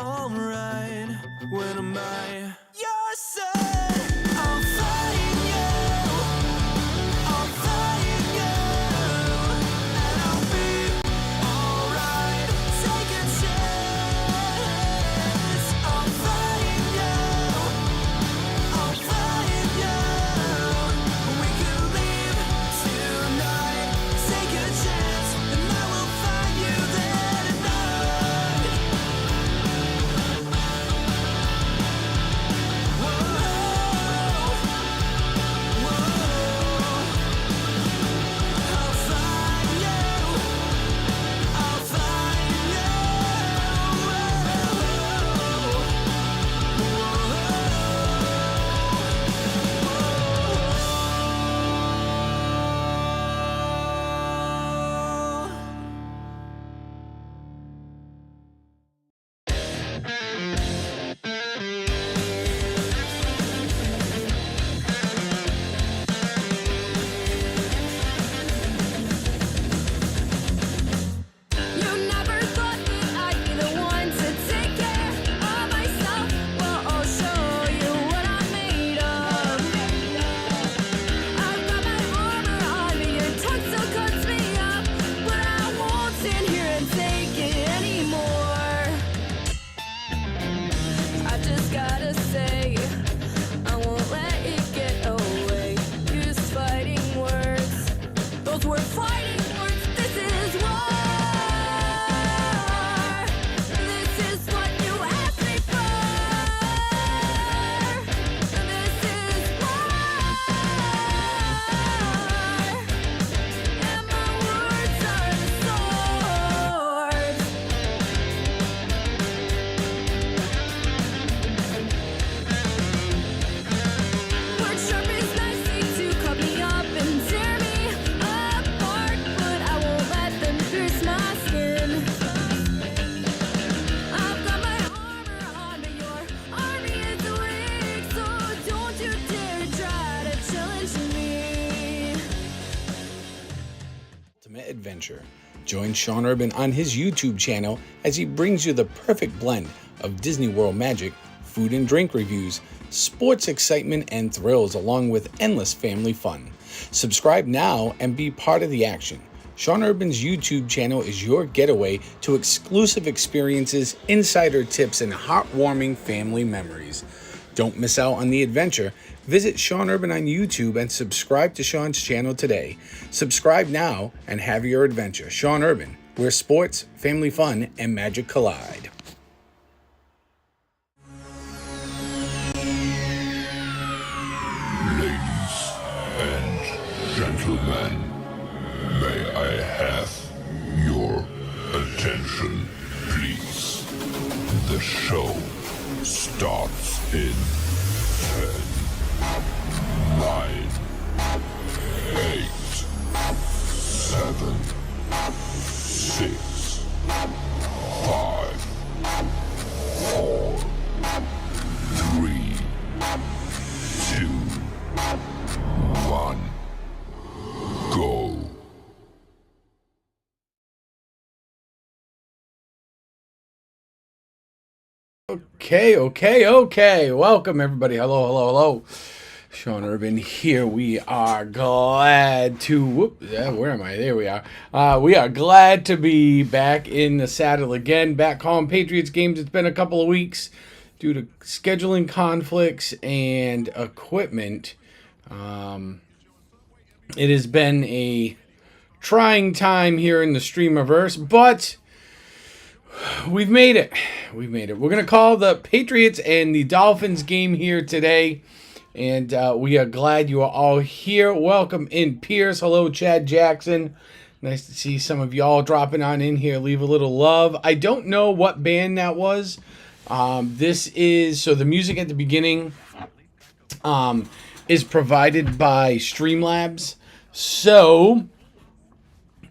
alright when I'm by your side. I'll find you, I'll find you, and I'll be alright. Take a chance. I'll find you, I'll find you. We can leave tonight. Take a chance, and I will find you there tonight. You never thought that I'd be the one to take care of myself. Well, I'll show you what I'm made of. I've got my armor on me, your tongue still cuts me up, but I won't stand here and take it anymore. I just gotta say, I won't let it get away. You're just fighting words. Those were fighting words. This is war. This is what you asked me for. This is war. And my words are the sword. Word sharp is nasty to cut me up and tear me apart, but I won't let them pierce my skin. I've got my armor on, but your army is weak, so don't you dare try to challenge me. Ultimate Adventure. Join Sean Urban on his YouTube channel as he brings you the perfect blend of Disney World magic, food and drink reviews, sports excitement and thrills, along with endless family fun. Subscribe now and be part of the action. Sean Urban's YouTube channel is your getaway to exclusive experiences, insider tips, and heartwarming family memories. Don't miss out on the adventure. Visit Sean Urban on YouTube and subscribe to Sean's channel today. Subscribe now and have your adventure. Sean Urban, where sports, family fun, and magic collide. Ladies and gentlemen, may I have your attention, please? The show starts in 10, 9, 8, 7, 6, 5, 4, 3, 2, 1, go. Okay. Welcome, everybody. Hello. Sean Urban here. We are glad to... where am I? There we are. We are glad to be back in the saddle again. Back calling Patriots games. It's been a couple of weeks due to scheduling conflicts and equipment. It has been a trying time here in the streamiverse, but we've made it. We're going to call the Patriots and the Dolphins game here today, and we are glad you are all here. Welcome in, Pierce. Hello, Chad Jackson. Nice to see some of y'all dropping on in here. Leave a little love. I don't know what band that was. This is, so the music at the beginning is provided by Streamlabs. So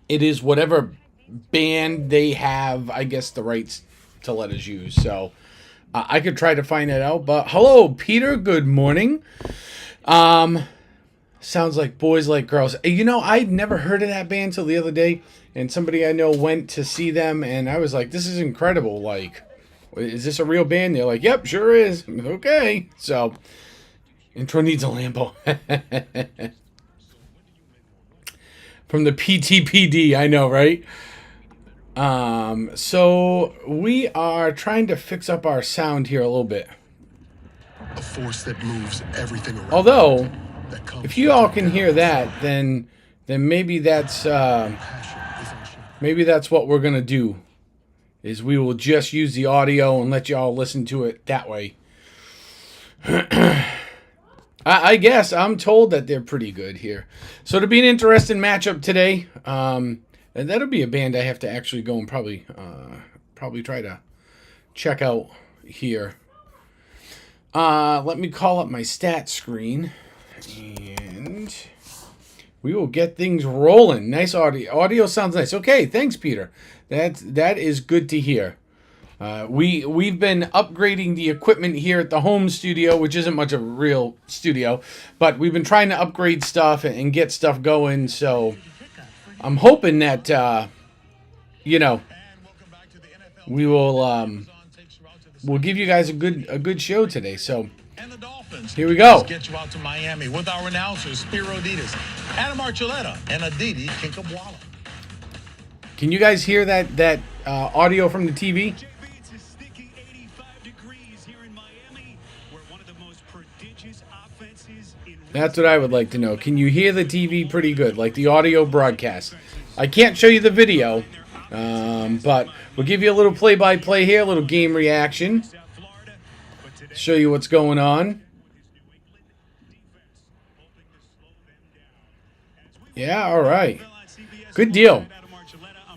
it is whatever band they have, I guess, the rights to let us use. So I could try to find that out. But hello, Peter. Good morning. Sounds like Boys Like Girls. You know, I'd never heard of that band till the other day, and somebody I know went to see them, and I was like, this is incredible. Like, is this a real band? They're like, yep, sure is. Okay. So, intro needs a Lambo. From the PTPD, I know, right? So we are trying to fix up our sound here a little bit. A force that moves everything around. Although, That comes if you with all your can hear that, then maybe that's passion is our shield. maybe that's what we're gonna do. Is we will just use the audio and let y'all listen to it that way. I guess I'm told that they're pretty good here. So it'll be an interesting matchup today. And that'll be a band I have to actually go and probably try to check out here. Let me call up my stat screen, and we will get things rolling. Nice audio. Audio sounds nice. Okay, thanks, Peter. That is good to hear. We've been upgrading the equipment here at the home studio, which isn't much of a real studio, but we've been trying to upgrade stuff and get stuff going. So I'm hoping that we will we'll give you guys a good show today. So And the Dolphins. Here we go. Let's get you out to Miami with our announcers, Spiro Adidas, Adam Archuleta, and Aditi Kinkabwala. can you guys hear that audio from the TV? It's a sticky 85 degrees here in Miami, where one of the most prodigious offenses in That's what I would like to know. Can you hear the TV pretty good, like the audio broadcast? I can't show you the video, but we'll give you a little play-by-play here, a little game reaction, South Florida. But today, show you what's going on. Yeah, all right. Good deal.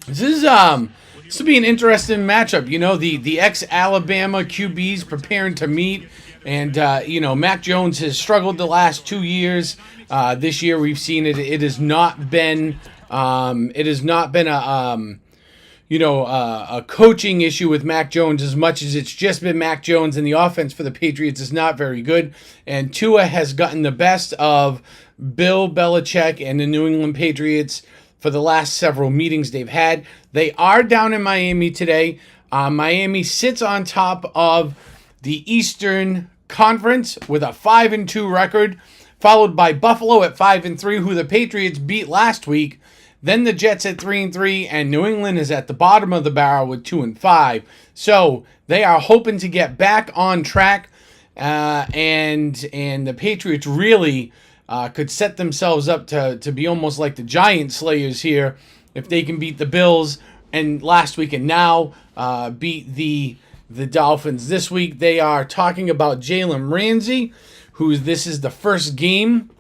This will be an interesting matchup. You know, the ex-Alabama QBs preparing to meet, and Mac Jones has struggled the last 2 years. This year we've seen it. It has not been a coaching issue with Mac Jones as much as it's just been Mac Jones, and the offense for the Patriots is not very good. And Tua has gotten the best of Bill Belichick and the New England Patriots for the last several meetings they've had. They are down in Miami today. Miami sits on top of the Eastern Conference with a 5-2 record, followed by Buffalo at 5-3, who the Patriots beat last week. Then the Jets at 3-3, and New England is at the bottom of the barrel with 2-5. So they are hoping to get back on track, and the Patriots really could set themselves up to be almost like the Giant Slayers here if they can beat the Bills and last week, and now beat the Dolphins this week. They are talking about Jalen Ramsey, this is the first game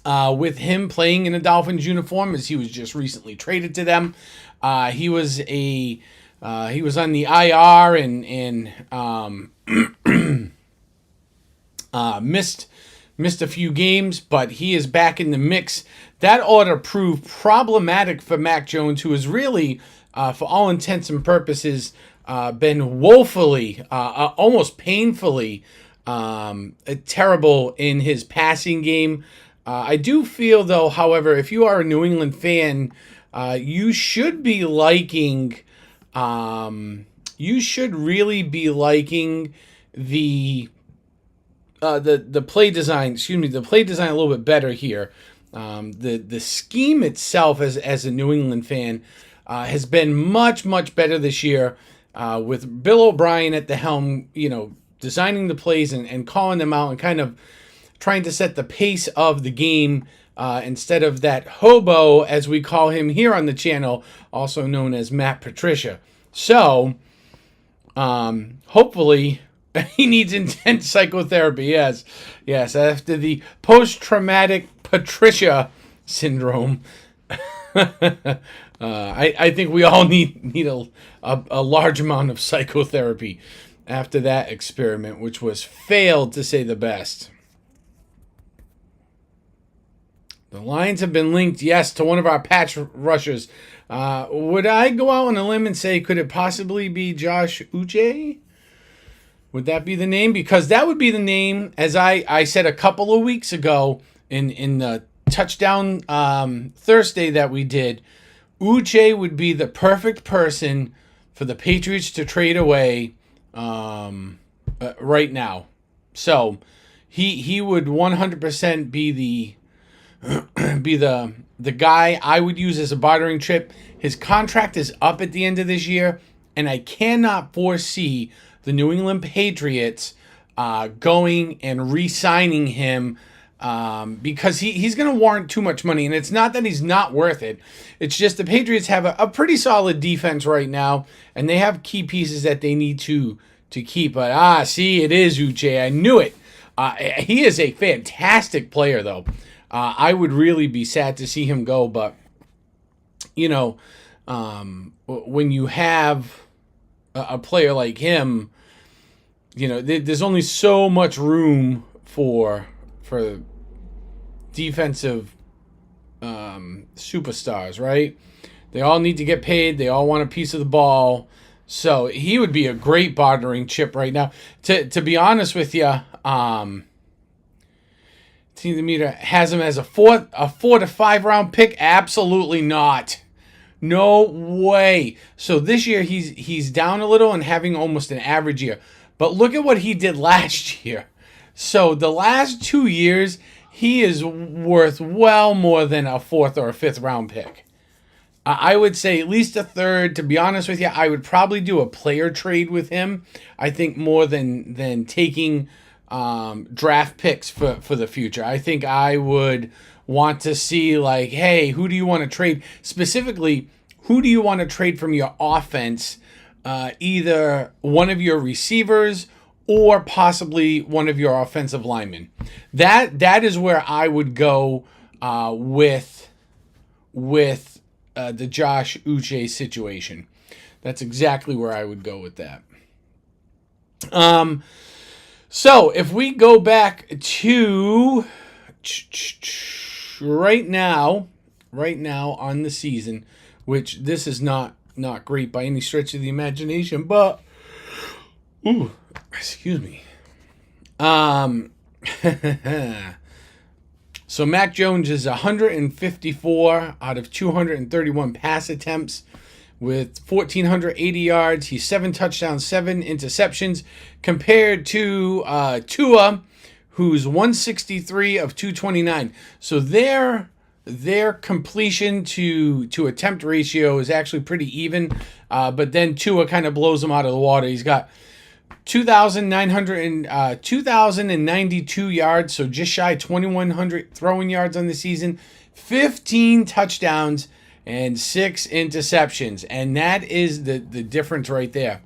with him playing in a Dolphins uniform, as he was just recently traded to them. He was on the IR and missed a few games, but he is back in the mix. That ought to prove problematic for Mac Jones, who has really, for all intents and purposes, been woefully, almost painfully terrible in his passing game. I do feel, though, however, if you are a New England fan, you should be liking, you should really be liking the play design, the play design a little bit better here. The scheme itself as a New England fan has been much better this year, with Bill O'Brien at the helm, designing the plays and calling them out and kind of trying to set the pace of the game, instead of that hobo, as we call him here on the channel, also known as Matt Patricia. So, hopefully, he needs intense psychotherapy. Yes, after the post-traumatic Patricia syndrome. I think we all need a large amount of psychotherapy after that experiment, which was failed to say the best. The Lions have been linked, yes, to one of our patch rushers. Would I go out on a limb and say, could it possibly be Josh Uche? Would that be the name? Because that would be the name, as I said a couple of weeks ago in the touchdown Thursday that we did. Uche would be the perfect person for the Patriots to trade away right now. So he would 100% be the guy I would use as a bartering chip. His contract is up at the end of this year, and I cannot foresee the New England Patriots going and re-signing him because he's going to warrant too much money. And it's not that he's not worth it. It's just the Patriots have a pretty solid defense right now, and they have key pieces that they need to keep. But, see, it is Uche. I knew it. He is a fantastic player, though. I would really be sad to see him go, but, you know, when you have a player like him, you know, there's only so much room for defensive superstars, right? They all need to get paid. They all want a piece of the ball. So he would be a great bartering chip right now. To be honest with you, Team the Meter has him as a 4 to 5 round pick. Absolutely not. No way. So this year he's down a little and having almost an average year. But look at what he did last year. So the last 2 years, he is worth well more than a 4th or a 5th round pick. I would say at least a 3rd. To be honest with you, I would probably do a player trade with him. I think more than taking draft picks for the future. I think I would want to see, like, hey, who do you want to trade? Specifically, who do you want to trade from your offense? Either one of your receivers or possibly one of your offensive linemen. That is where I would go with the Josh Uche situation. That's exactly where I would go with that. So if we go back to right now on the season, which this is not great by any stretch of the imagination, but excuse me. So Mac Jones is 154 out of 231 pass attempts with 1,480 yards. He's 7 touchdowns, 7 interceptions, compared to Tua, who's 163 of 229. So their completion to attempt ratio is actually pretty even, but then Tua kind of blows him out of the water. He's got 2,092 yards, so just shy 2,100 throwing yards on the season, 15 touchdowns, and 6 interceptions. And that is the difference right there.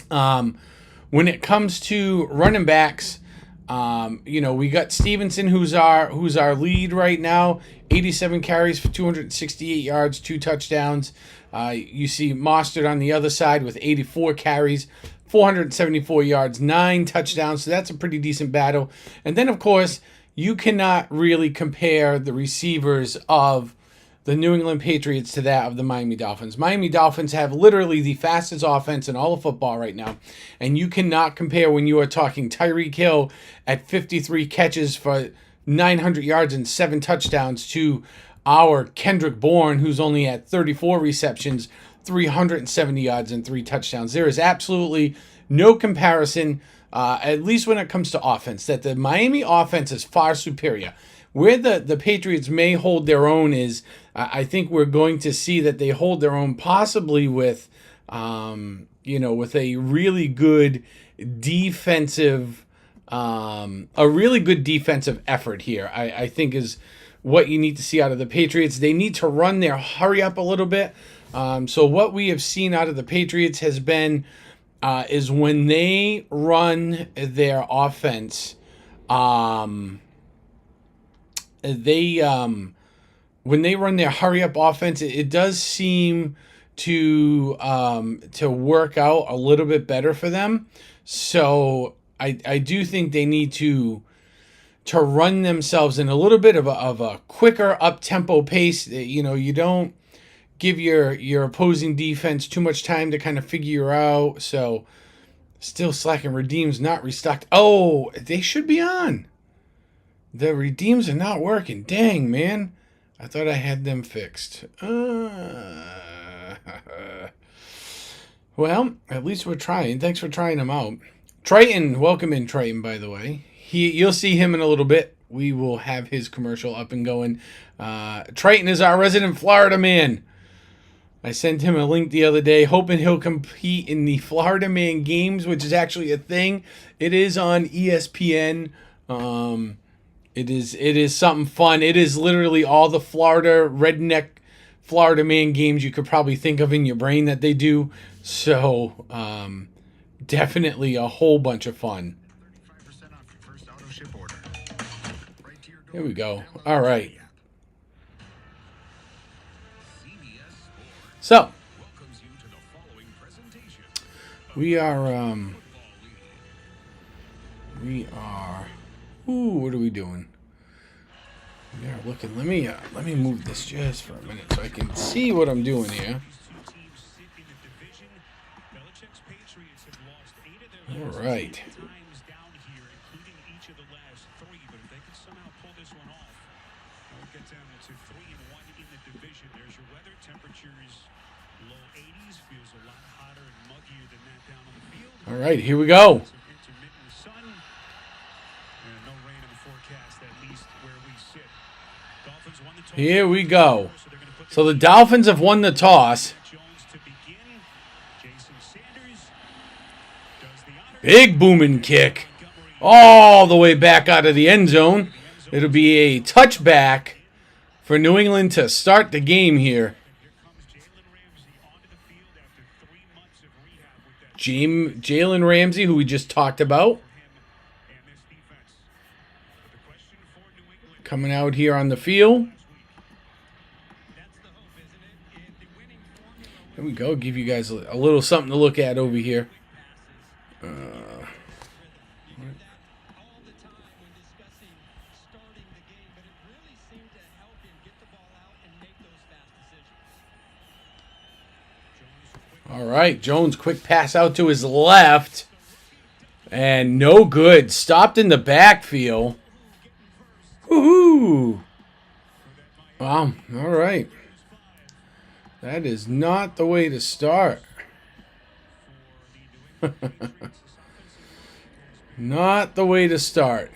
When it comes to running backs, we got Stevenson, who's our lead right now, 87 carries for 268 yards, 2 touchdowns. You see Mostert on the other side with 84 carries, 474 yards, 9 touchdowns. So that's a pretty decent battle. And then, of course, you cannot really compare the receivers of the New England Patriots to that of the Miami Dolphins. Miami Dolphins have literally the fastest offense in all of football right now. And you cannot compare when you are talking Tyreek Hill at 53 catches for 900 yards and 7 touchdowns to our Kendrick Bourne, who's only at 34 receptions, 370 yards and 3 touchdowns. There is absolutely no comparison, at least when it comes to offense, that the Miami offense is far superior. Where the Patriots may hold their own is, I think we're going to see that they hold their own possibly with, with a really good defensive, effort here. I think is what you need to see out of the Patriots. They need to run their hurry up a little bit. So what we have seen out of the Patriots has been is when they run their offense, when they run their hurry up offense, it does seem to work out a little bit better for them. So I do think they need to run themselves in a little bit of a quicker up tempo pace. You don't give your opposing defense too much time to kind of figure out. So still slacking. Redeem's not restocked. Oh, they should be on. The redeems are not working. Dang, man. I thought I had them fixed. Well, at least we're trying. Thanks for trying him out. Triton, welcome in Triton, by the way. You'll see him in a little bit. We will have his commercial up and going. Triton is our resident Florida man. I sent him a link the other day, hoping he'll compete in the Florida Man Games, which is actually a thing. It is on ESPN. It is something fun. It is literally all the Florida redneck Florida Man games you could probably think of in your brain that they do. So definitely a whole bunch of fun. 35% off your first auto ship order. Right to your door. Here we go. All right. So we are what are we doing? We are looking. Let me move this just for a minute so I can see what I'm doing here. All right. All right, here we go. Here we go. So the Dolphins have won the toss. Big booming kick. All the way back out of the end zone. It'll be a touchback for New England to start the game here. Jalen Ramsey, who we just talked about, coming out here on the field. There we go. Give you guys a little something to look at over here. All right, Jones, quick pass out to his left. And no good. Stopped in the backfield. Woohoo! Wow, all right. That is not the way to start. Not the way to start.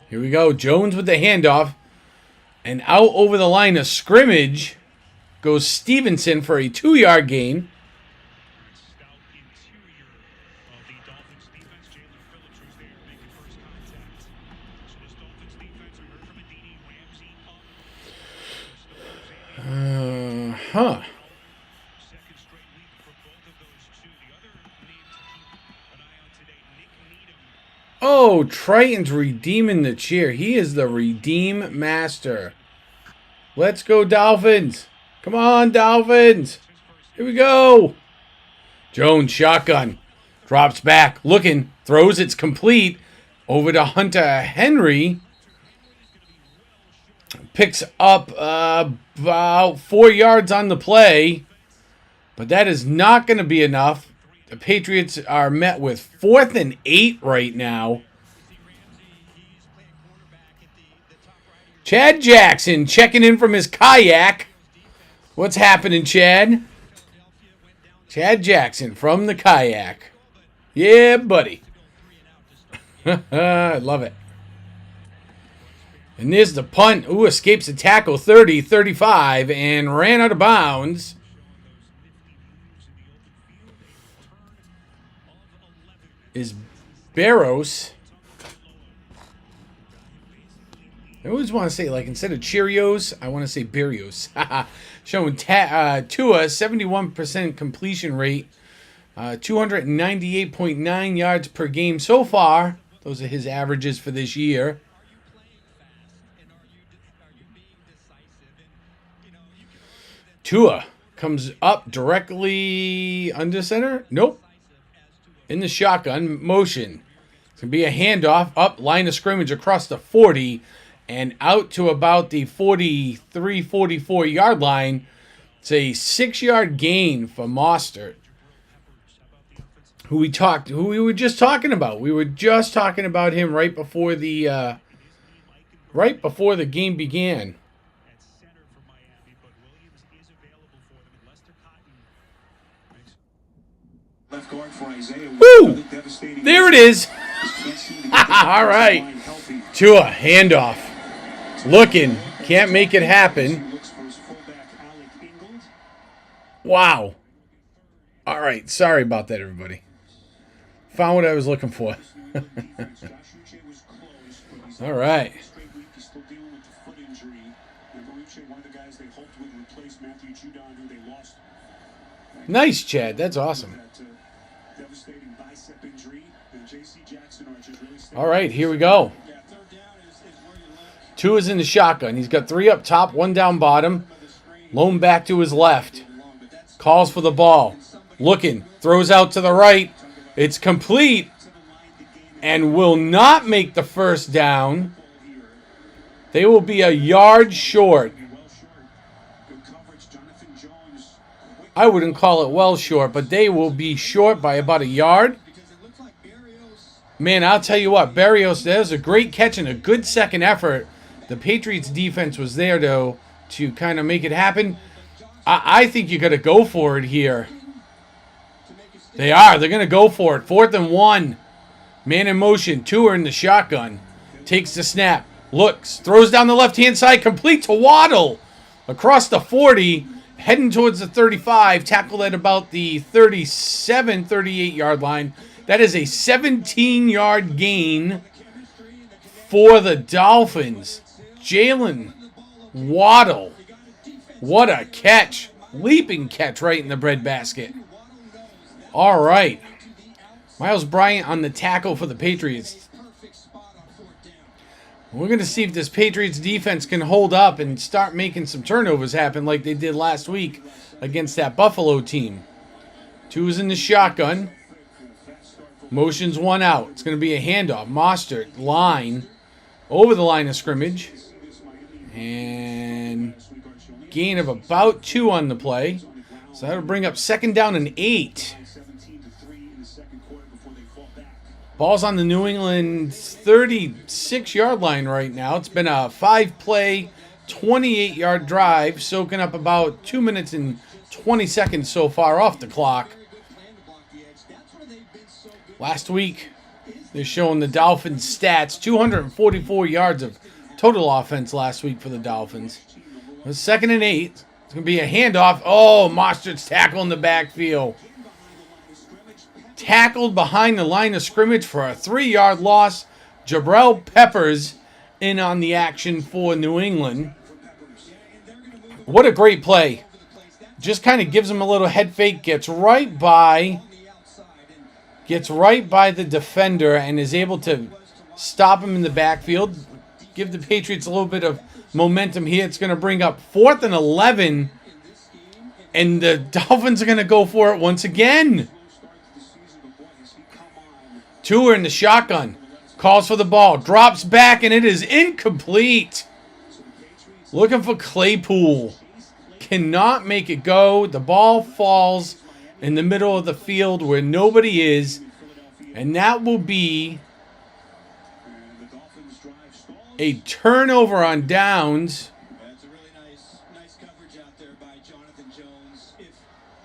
Here we go. Jones with the handoff. And out over the line of scrimmage goes Stevenson for a 2-yard gain. Oh, Triton's redeeming the cheer. He is the redeem master. Let's go, Dolphins. Come on, Dolphins. Here we go. Jones, shotgun. Drops back. Looking. Throws. It's complete. Over to Hunter Henry. Picks up about 4 yards on the play. But that is not going to be enough. The Patriots are met with 4th and 8 right now. Chad Jackson checking in from his kayak. What's happening, Chad? Chad Jackson from the kayak. Yeah, buddy. I love it. And there's the punt. Ooh, escapes the tackle 30, 35, and ran out of bounds. Is Barros. I always want to say, like, instead of Cheerios, I want to say Barrios. Showing Tua, 71% completion rate, 298.9 yards per game so far. Those are his averages for this year. Tua comes up directly under center. Nope. In the shotgun motion. It's going to be a handoff up line of scrimmage across the 40 and out to about the 43, 44 yard line. It's a 6-yard gain for Mostert, who we were just talking about. We were just talking about him right before the game began. At center for Miami, but Williams is available for them. And Lester Cotton. Left guard for Isaiah. Woo! There it is. All right. Tua, handoff. Looking. Can't make it happen. Wow. All right. Sorry about that, everybody. Found what I was looking for. All right. Nice, Chad. That's awesome. All right, here we go. Two is in the shotgun. He's got three up top, one down bottom. Lone back to his left. Calls for the ball. Looking. Throws out to the right. It's complete. And will not make the first down. They will be a yard short. I wouldn't call it well short, but they will be short by about a yard. Man, I'll tell you what, Berrios, that was a great catch and a good second effort. The Patriots defense was there, though, to kind of make it happen. I think you got to go for it here. They are. They're going to go for it. 4th and 1. Man in motion. Tua in the shotgun. Takes the snap. Looks. Throws down the left-hand side. Complete to Waddle. Across the 40. Heading towards the 35. Tackled at about the 37, 38-yard line. That is a 17-yard gain for the Dolphins. Jalen Waddle. What a catch. Leaping catch right in the breadbasket. All right. Miles Bryant on the tackle for the Patriots. We're going to see if this Patriots defense can hold up and start making some turnovers happen like they did last week against that Buffalo team. Two is in the shotgun. Motion's one out. It's going to be a handoff. Mostert, line, over the line of scrimmage. And gain of about 2 on the play. So that'll bring up 2nd down and 8. Ball's on the New England 36-yard line right now. It's been a 5-play, 28-yard drive, soaking up about 2 minutes and 20 seconds so far off the clock. Last week, they're showing the Dolphins stats. 244 yards of total offense last week for the Dolphins. It's 2nd and 8. It's going to be a handoff. Oh, Mostert's tackle in the backfield. Tackled behind the line of scrimmage for a 3-yard loss. Jabril Peppers in on the action for New England. What a great play. Just kind of gives him a little head fake. Gets right by the defender and is able to stop him in the backfield. Give the Patriots a little bit of momentum here. It's going to bring up 4th and 11. And the Dolphins are going to go for it once again. Tua in the shotgun. Calls for the ball. Drops back, and it is incomplete. Looking for Claypool. Cannot make it go. The ball falls in the middle of the field where nobody is. And that will be a turnover on downs.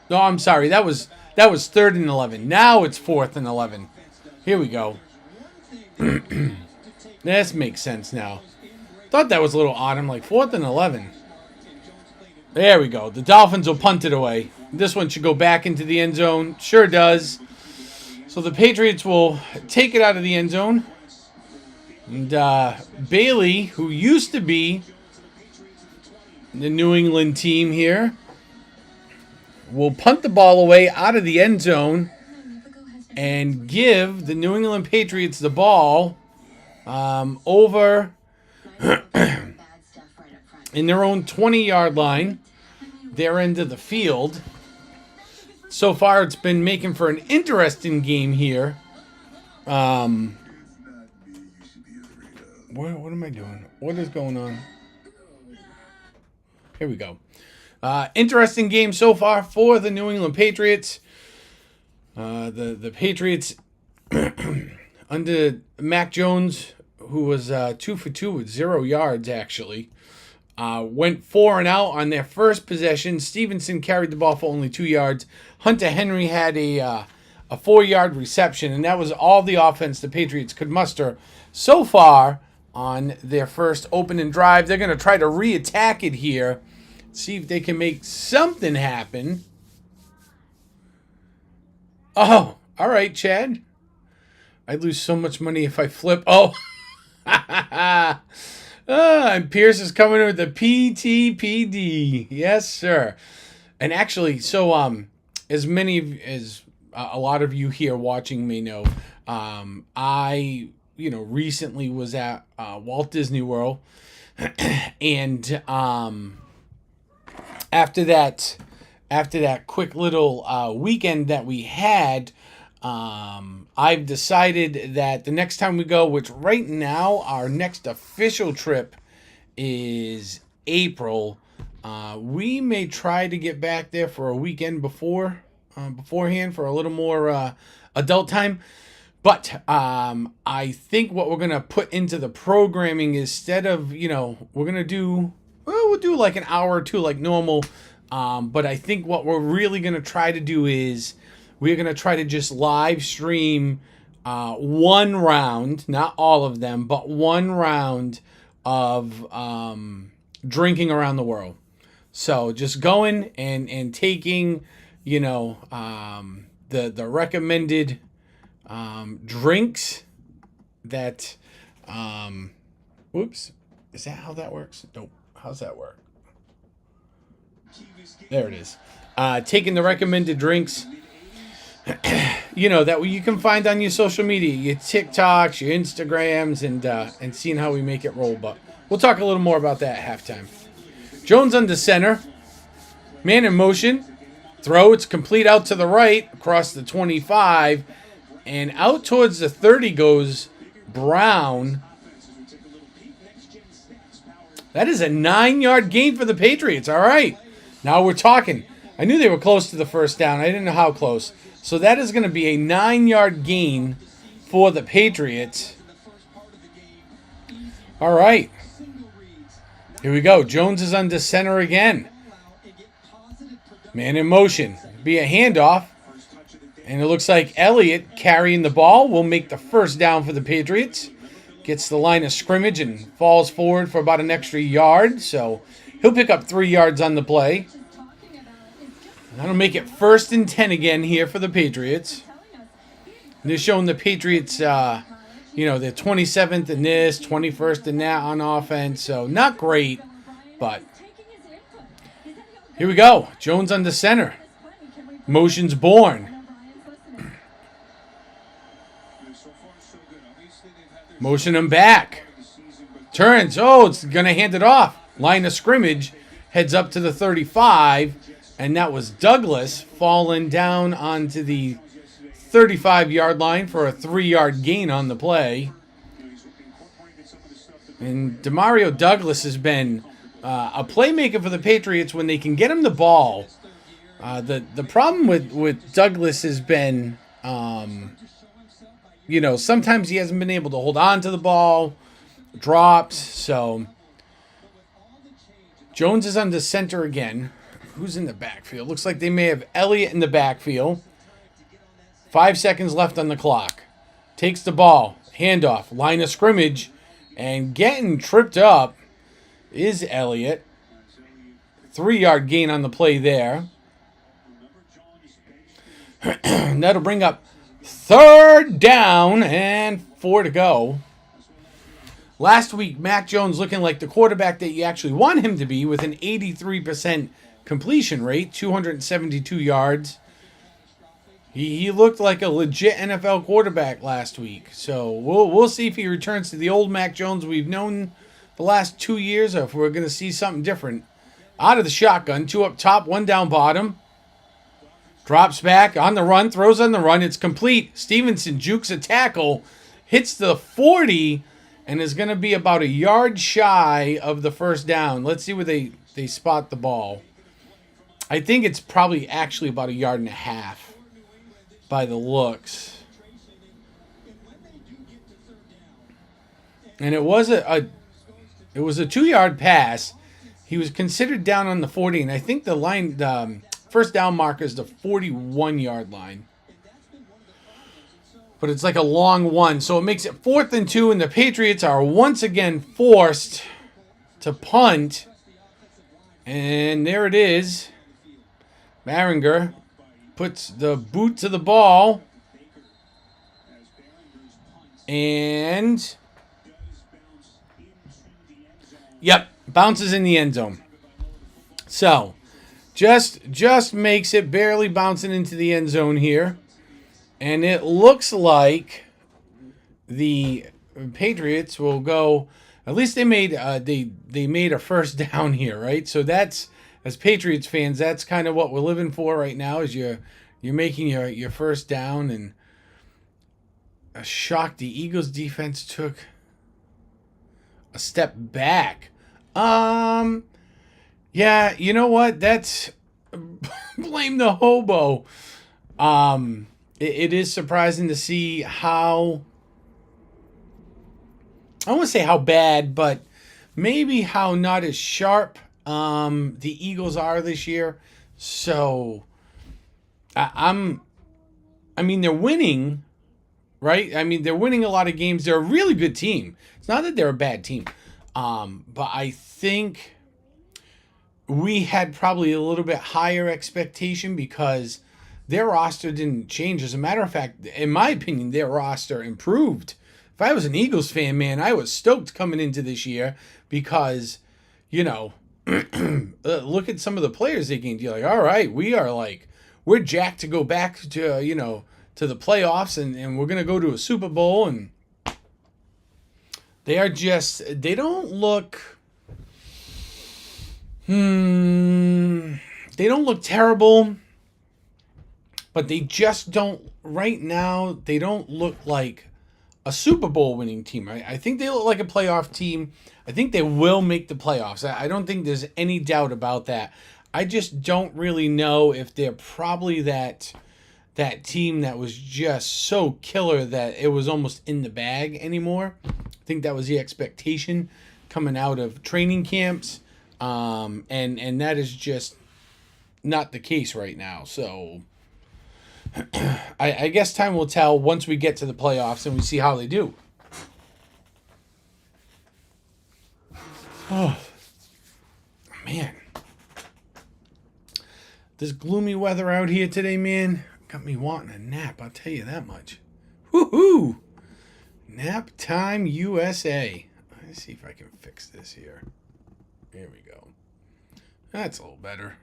No, I'm sorry. That was 3rd and 11. Now it's 4th and 11. Here we go. This makes sense now. Thought that was a little odd. I'm like, 4th and 11. There we go. The Dolphins will punt it away. This one should go back into the end zone. Sure does. So the Patriots will take it out of the end zone. And Bailey, who used to be the New England team here, will punt the ball away out of the end zone and give the New England Patriots the ball over in their own 20-yard line, their end of the field. So far, it's been making for an interesting game here. What am I doing? What is going on? Here we go. Interesting game so far for the New England Patriots. The Patriots under Mac Jones, who was 2 for 2 with 0 yards actually, went 4 and out on their first possession. Stevenson carried the ball for only 2 yards. Hunter Henry had a 4-yard reception, and that was all the offense the Patriots could muster so far on their first opening drive. They're going to try to re-attack it here, see if they can make something happen. Oh, all right, Chad. I'd lose so much money if I flip. Oh, and Pierce is coming in with the PTPD. Yes, sir. And actually, so as many as a lot of you here watching may know, I recently was at Walt Disney World, and after that quick little weekend that we had, I've decided that the next time we go, which right now our next official trip is April, we may try to get back there for a weekend beforehand for a little more adult time. But I think what we're going to put into the programming, instead of, we're going to do, we'll do like an hour or two like normal. But I think what we're really going to try to do is we're going to try to just live stream one round, not all of them, but one round of drinking around the world. So just going and taking, the recommended drinks that, whoops, is that how that works? Nope. How's that work? There it is. Taking the recommended drinks, that you can find on your social media, your TikToks, your Instagrams, and seeing how we make it roll. But we'll talk a little more about that at halftime. Jones under center. Man in motion. Throw. It's complete out to the right across the 25. And out towards the 30 goes Brown. That is a 9-yard gain for the Patriots. All right. Now we're talking. I knew they were close to the first down. I didn't know how close. So that is going to be a 9-yard gain for the Patriots. All right. Here we go. Jones is under center again. Man in motion. Be a handoff. And it looks like Elliott carrying the ball will make the first down for the Patriots. Gets the line of scrimmage and falls forward for about an extra yard. So he'll pick up 3 yards on the play. That'll make it 1st and 10 again here for the Patriots. And they're showing the Patriots, they're 27th in this, 21st in that on offense. So not great, but here we go. Jones under center. Motion's born. Motion him back. Turns. Oh, it's going to hand it off. Line of scrimmage. Heads up to the 35. And that was Douglas falling down onto the 35-yard line for a 3-yard gain on the play. And Demario Douglas has been a playmaker for the Patriots when they can get him the ball. The problem with Douglas has been, sometimes he hasn't been able to hold on to the ball, drops. So Jones is under center again. Who's in the backfield? Looks like they may have Elliott in the backfield. 5 seconds left on the clock. Takes the ball. Handoff. Line of scrimmage. And getting tripped up is Elliott. 3-yard gain on the play there. That'll bring up 3rd down and 4 to go. Last week, Mac Jones looking like the quarterback that you actually want him to be with an 83% completion rate, 272 yards. He looked like a legit NFL quarterback last week. So we'll see if he returns to the old Mac Jones we've known the last 2 years, or if we're going to see something different. Out of the shotgun, 2 up top, 1 down bottom. Drops back on the run, throws on the run. It's complete. Stevenson jukes a tackle, hits the 40, and is going to be about a yard shy of the first down. Let's see where they spot the ball. I think it's probably actually about a yard and a half. by the looks. And it was a 2-yard pass. He was considered down on the 40, and I think the first down marker is the 41-yard line. But it's like a long one, so it makes it 4th and 2, and the Patriots are once again forced to punt. And there it is. Maringer puts the boot to the ball. And yep, bounces in the end zone. So, just makes it barely bouncing into the end zone here. And it looks like the Patriots will go. At least they made they made a first down here, right? So that's, as Patriots fans, that's kind of what we're living for right now. Is you're making your first down. And a shock, the Eagles defense took a step back. Yeah, you know what? That's blame the hobo. It is surprising to see how, I don't want to say how bad, but maybe how not as sharp the Eagles are this year. So I mean, they're winning, right? I mean, they're winning a lot of games. They're a really good team. It's not that they're a bad team. But I think we had probably a little bit higher expectation because their roster didn't change. As a matter of fact, in my opinion, their roster improved. If I was an Eagles fan, man, I was stoked coming into this year because, you know, look at some of the players they gained. You're like, all right, we're jacked to go back to, you know, to the playoffs, and we're going to go to a Super Bowl. And they are just, they don't look, they don't look terrible. But they just don't, right now, they don't look like a Super Bowl winning team. I think they look like a playoff team. I think they will make the playoffs. I don't think there's any doubt about that. I just don't really know if they're probably that team that was just so killer that it was almost in the bag anymore. I think that was the expectation coming out of training camps. And that is just not the case right now. So I guess time will tell once we get to the playoffs and we see how they do. Oh, man. This gloomy weather out here today, man, got me wanting a nap, I'll tell you that much. Woohoo! Nap time USA. Let's see if I can fix this here. There we go. That's a little better.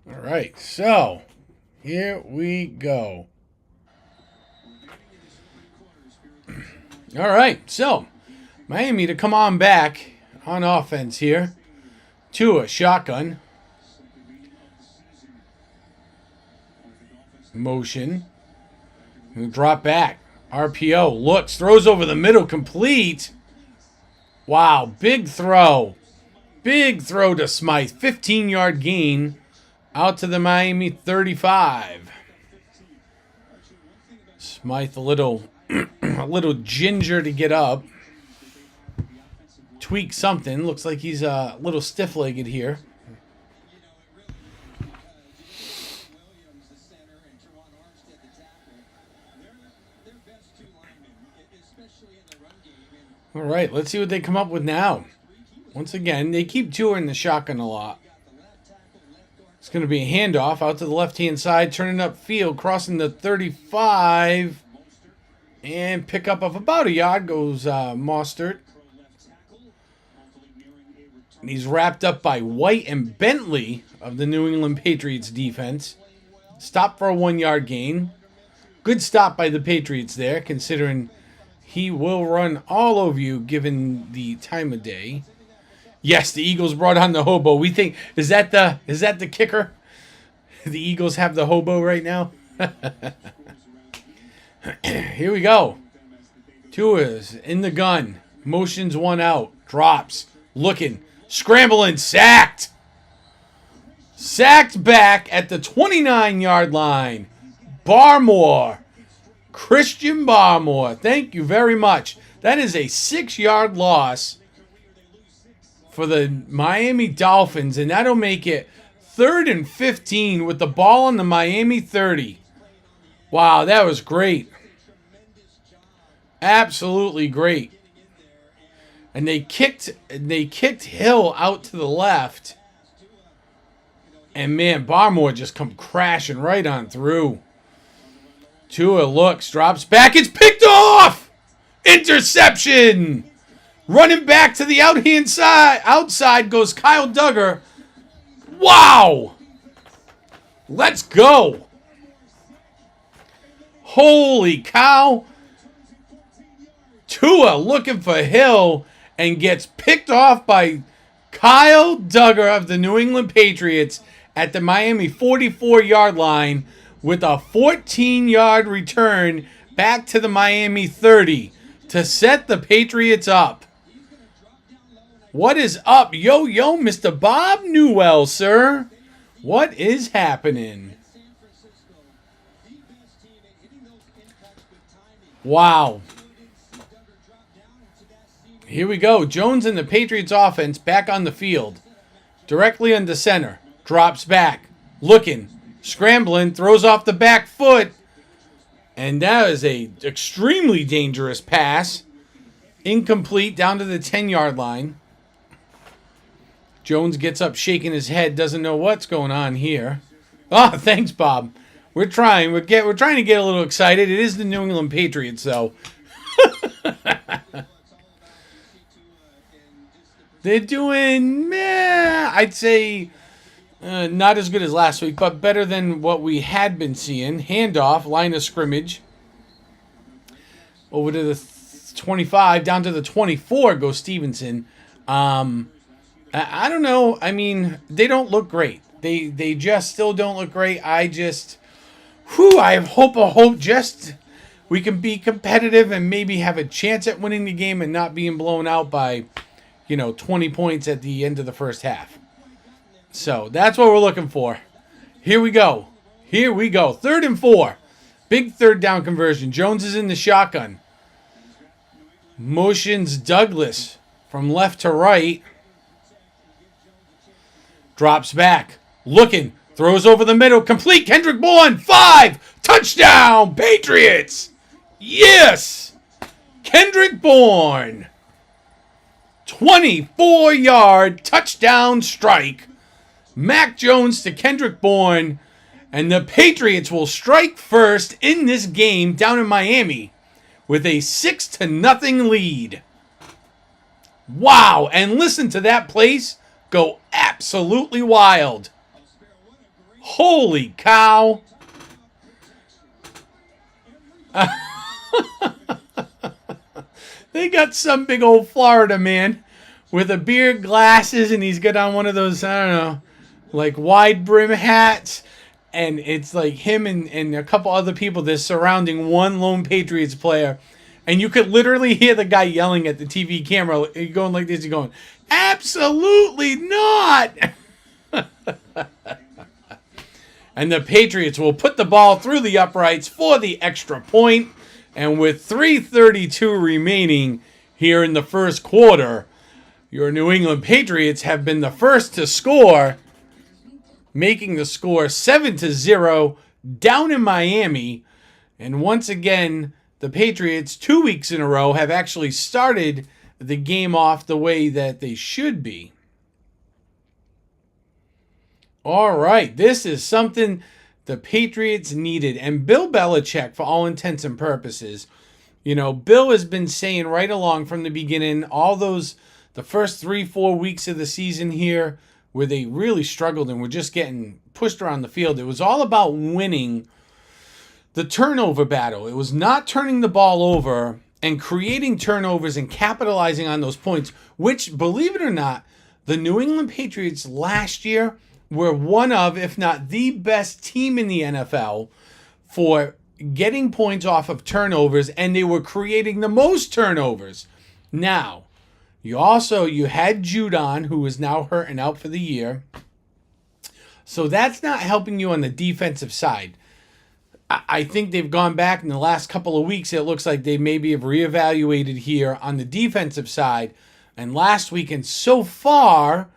All right, so here we go. All right, so Miami to come on back on offense here. Tua, shotgun. Motion. Drop back. RPO. Looks. Throws over the middle. Complete. Wow. Big throw. Big throw to Smythe. 15-yard gain. Out to the Miami 35. Smythe a little ginger to get up. Tweak something. Looks like he's a little stiff-legged here. All right, let's see what they come up with now. Once again, they keep Tua in the shotgun a lot. It's going to be a handoff out to the left-hand side, turning upfield, crossing the 35, and pick up of about a yard goes Mostert. And he's wrapped up by White and Bentley of the New England Patriots defense. Stop for a 1-yard gain. Good stop by the Patriots there, considering he will run all over you given the time of day. Yes, the Eagles brought on the hobo. We think, is that the kicker? The Eagles have the hobo right now? Here we go. Tua's in the gun. Motions one out. Drops. Looking. Scrambling. Sacked. Sacked back at the 29-yard line. Barmore. Christian Barmore. Thank you very much. That is a 6-yard loss for the Miami Dolphins, and that'll make it 3rd and 15 with the ball on the Miami 30. Wow, that was great. Absolutely great. And they kicked Hill out to the left. And man, Barmore just come crashing right on through. Tua looks, drops back, it's picked off! Interception! Running back to the outside goes Kyle Duggar. Wow! Let's go! Holy cow! Tua looking for Hill and gets picked off by Kyle Duggar of the New England Patriots at the Miami 44-yard line with a 14-yard return back to the Miami 30 to set the Patriots up. What is up? Yo, Mr. Bob Newell, sir. What is happening? Wow. Here we go. Jones and the Patriots offense back on the field. Directly under center. Drops back. Looking. Scrambling. Throws off the back foot. And that is a extremely dangerous pass. Incomplete down to the 10-yard line. Jones gets up shaking his head. Doesn't know what's going on here. Oh, thanks, Bob. We're trying. We're trying to get a little excited. It is the New England Patriots, though. They're doing, I'd say, not as good as last week, but better than what we had been seeing. Handoff, line of scrimmage. Over to the 25, down to the 24 goes Stevenson. I don't know. I mean, they don't look great. They just still don't look great. I hope just we can be competitive and maybe have a chance at winning the game and not being blown out by 20 points at the end of the first half. So that's what we're looking for. Here we go. 3rd and 4. Big 3rd down conversion. Jones is in the shotgun. Motions Douglas from left to right. Drops back. Looking. Throws over the middle. Complete. Kendrick Bourne. 5. Touchdown. Patriots. Yes. Kendrick Bourne. 24-yard touchdown strike. Mac Jones to Kendrick Bourne. And the Patriots will strike first in this game down in Miami with a 6-0 lead. Wow. And listen to that place go absolutely wild. Holy cow. They got some big old Florida man with a beard, glasses, and he's got on one of those, I don't know, like wide brim hats. And it's like him and a couple other people that's surrounding one lone Patriots player. And you could literally hear the guy yelling at the TV camera, going like this, he's going, absolutely not. And the Patriots will put the ball through the uprights for the extra point. And with 3:32 remaining here in the first quarter, your New England Patriots have been the first to score, making the score 7-0 down in Miami. And once again, the Patriots 2 weeks in a row have actually started the game off the way that they should be. All right, this is something the Patriots needed. And Bill Belichick, for all intents and purposes, Bill has been saying right along from the beginning, the first 3-4 weeks of the season here, where they really struggled and were just getting pushed around the field. It was all about winning the turnover battle. It was not turning the ball over and creating turnovers and capitalizing on those points, which, believe it or not, the New England Patriots last year were one of, if not the best team in the NFL for getting points off of turnovers, and they were creating the most turnovers. Now, you had Judon, who is now hurt and out for the year. So that's not helping you on the defensive side. I think they've gone back in the last couple of weeks. It looks like they maybe have reevaluated here on the defensive side. And last week, and so far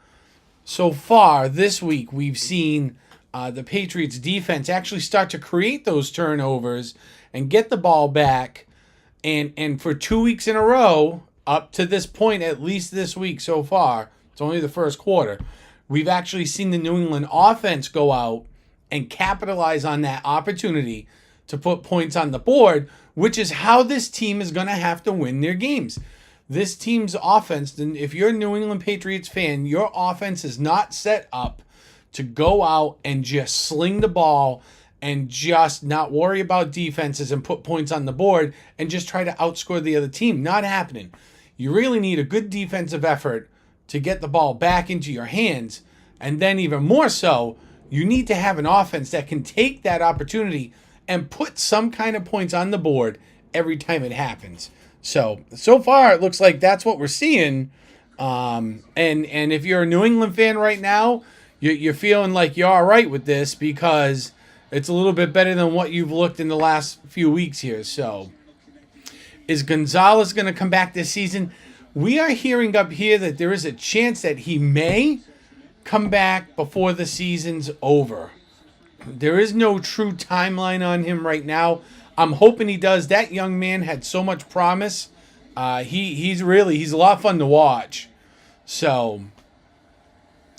this week, we've seen the Patriots defense actually start to create those turnovers and get the ball back. And for 2 weeks in a row, up to this point, at least this week so far, it's only the first quarter, we've actually seen the New England offense go out and capitalize on that opportunity to put points on the board, which is how this team is going to have to win their games. This team's offense, if you're a New England Patriots fan, your offense is not set up to go out and just sling the ball and just not worry about defenses and put points on the board and just try to outscore the other team. Not happening. You really need a good defensive effort to get the ball back into your hands. And then even more so, you need to have an offense that can take that opportunity and put some kind of points on the board every time it happens. So far, it looks like that's what we're seeing. And if you're a New England fan right now, you're feeling like you're all right with this because it's a little bit better than what you've looked in the last few weeks here. So is Gonzalez going to come back this season? We are hearing up here that there is a chance that he may come back before the season's over. There is no true timeline on him right now. I'm hoping he does. That young man had so much promise. He's a lot of fun to watch. So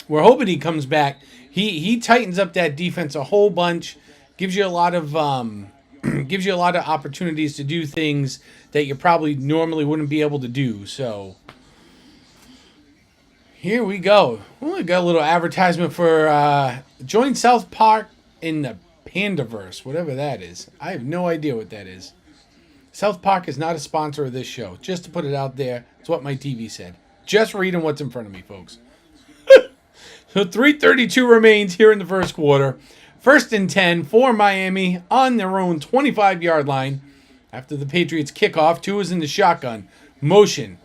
we're hoping he comes back. He tightens up that defense a whole bunch. Gives you a lot of opportunities to do things that you probably normally wouldn't be able to do. So here we go. We got a little advertisement for join South Park in the Pandaverse, whatever that is. I have no idea what that is. South Park is not a sponsor of this show. Just to put it out there, it's what my TV said. Just reading what's in front of me, folks. So 3:32 remains here in the first quarter. 1st and 10 for Miami on their own 25-yard line. After the Patriots kickoff, Tua is in the shotgun. Motion.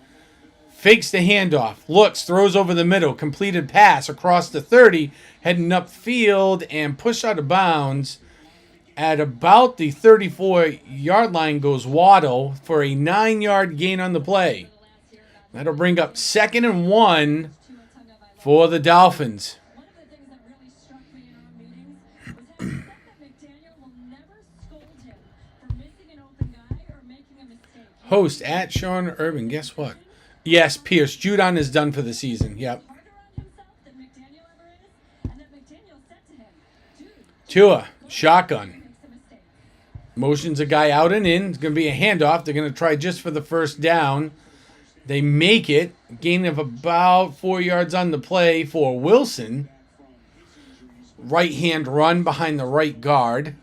Fakes the handoff. Looks. Throws over the middle. Completed pass across the 30. Heading upfield and pushed out of bounds. At about the 34-yard line goes Waddle for a 9-yard gain on the play. That'll bring up 2nd and 1 for the Dolphins. One of the things that really struck me in our meetings was how he said that McDaniel will never scold him for missing an open guy or making a mistake. Host at Sean Urban. Guess what? Yes, Pierce. Judon is done for the season. Yep. Harder on himself than McDaniel ever is, and that McDaniel said to him, dude, Tua, shotgun. makes a mistake. Motions a guy out and in. It's going to be a handoff. They're going to try just for the first down. They make it. Gain of about 4 yards on the play for Wilson. Right hand run behind the right guard.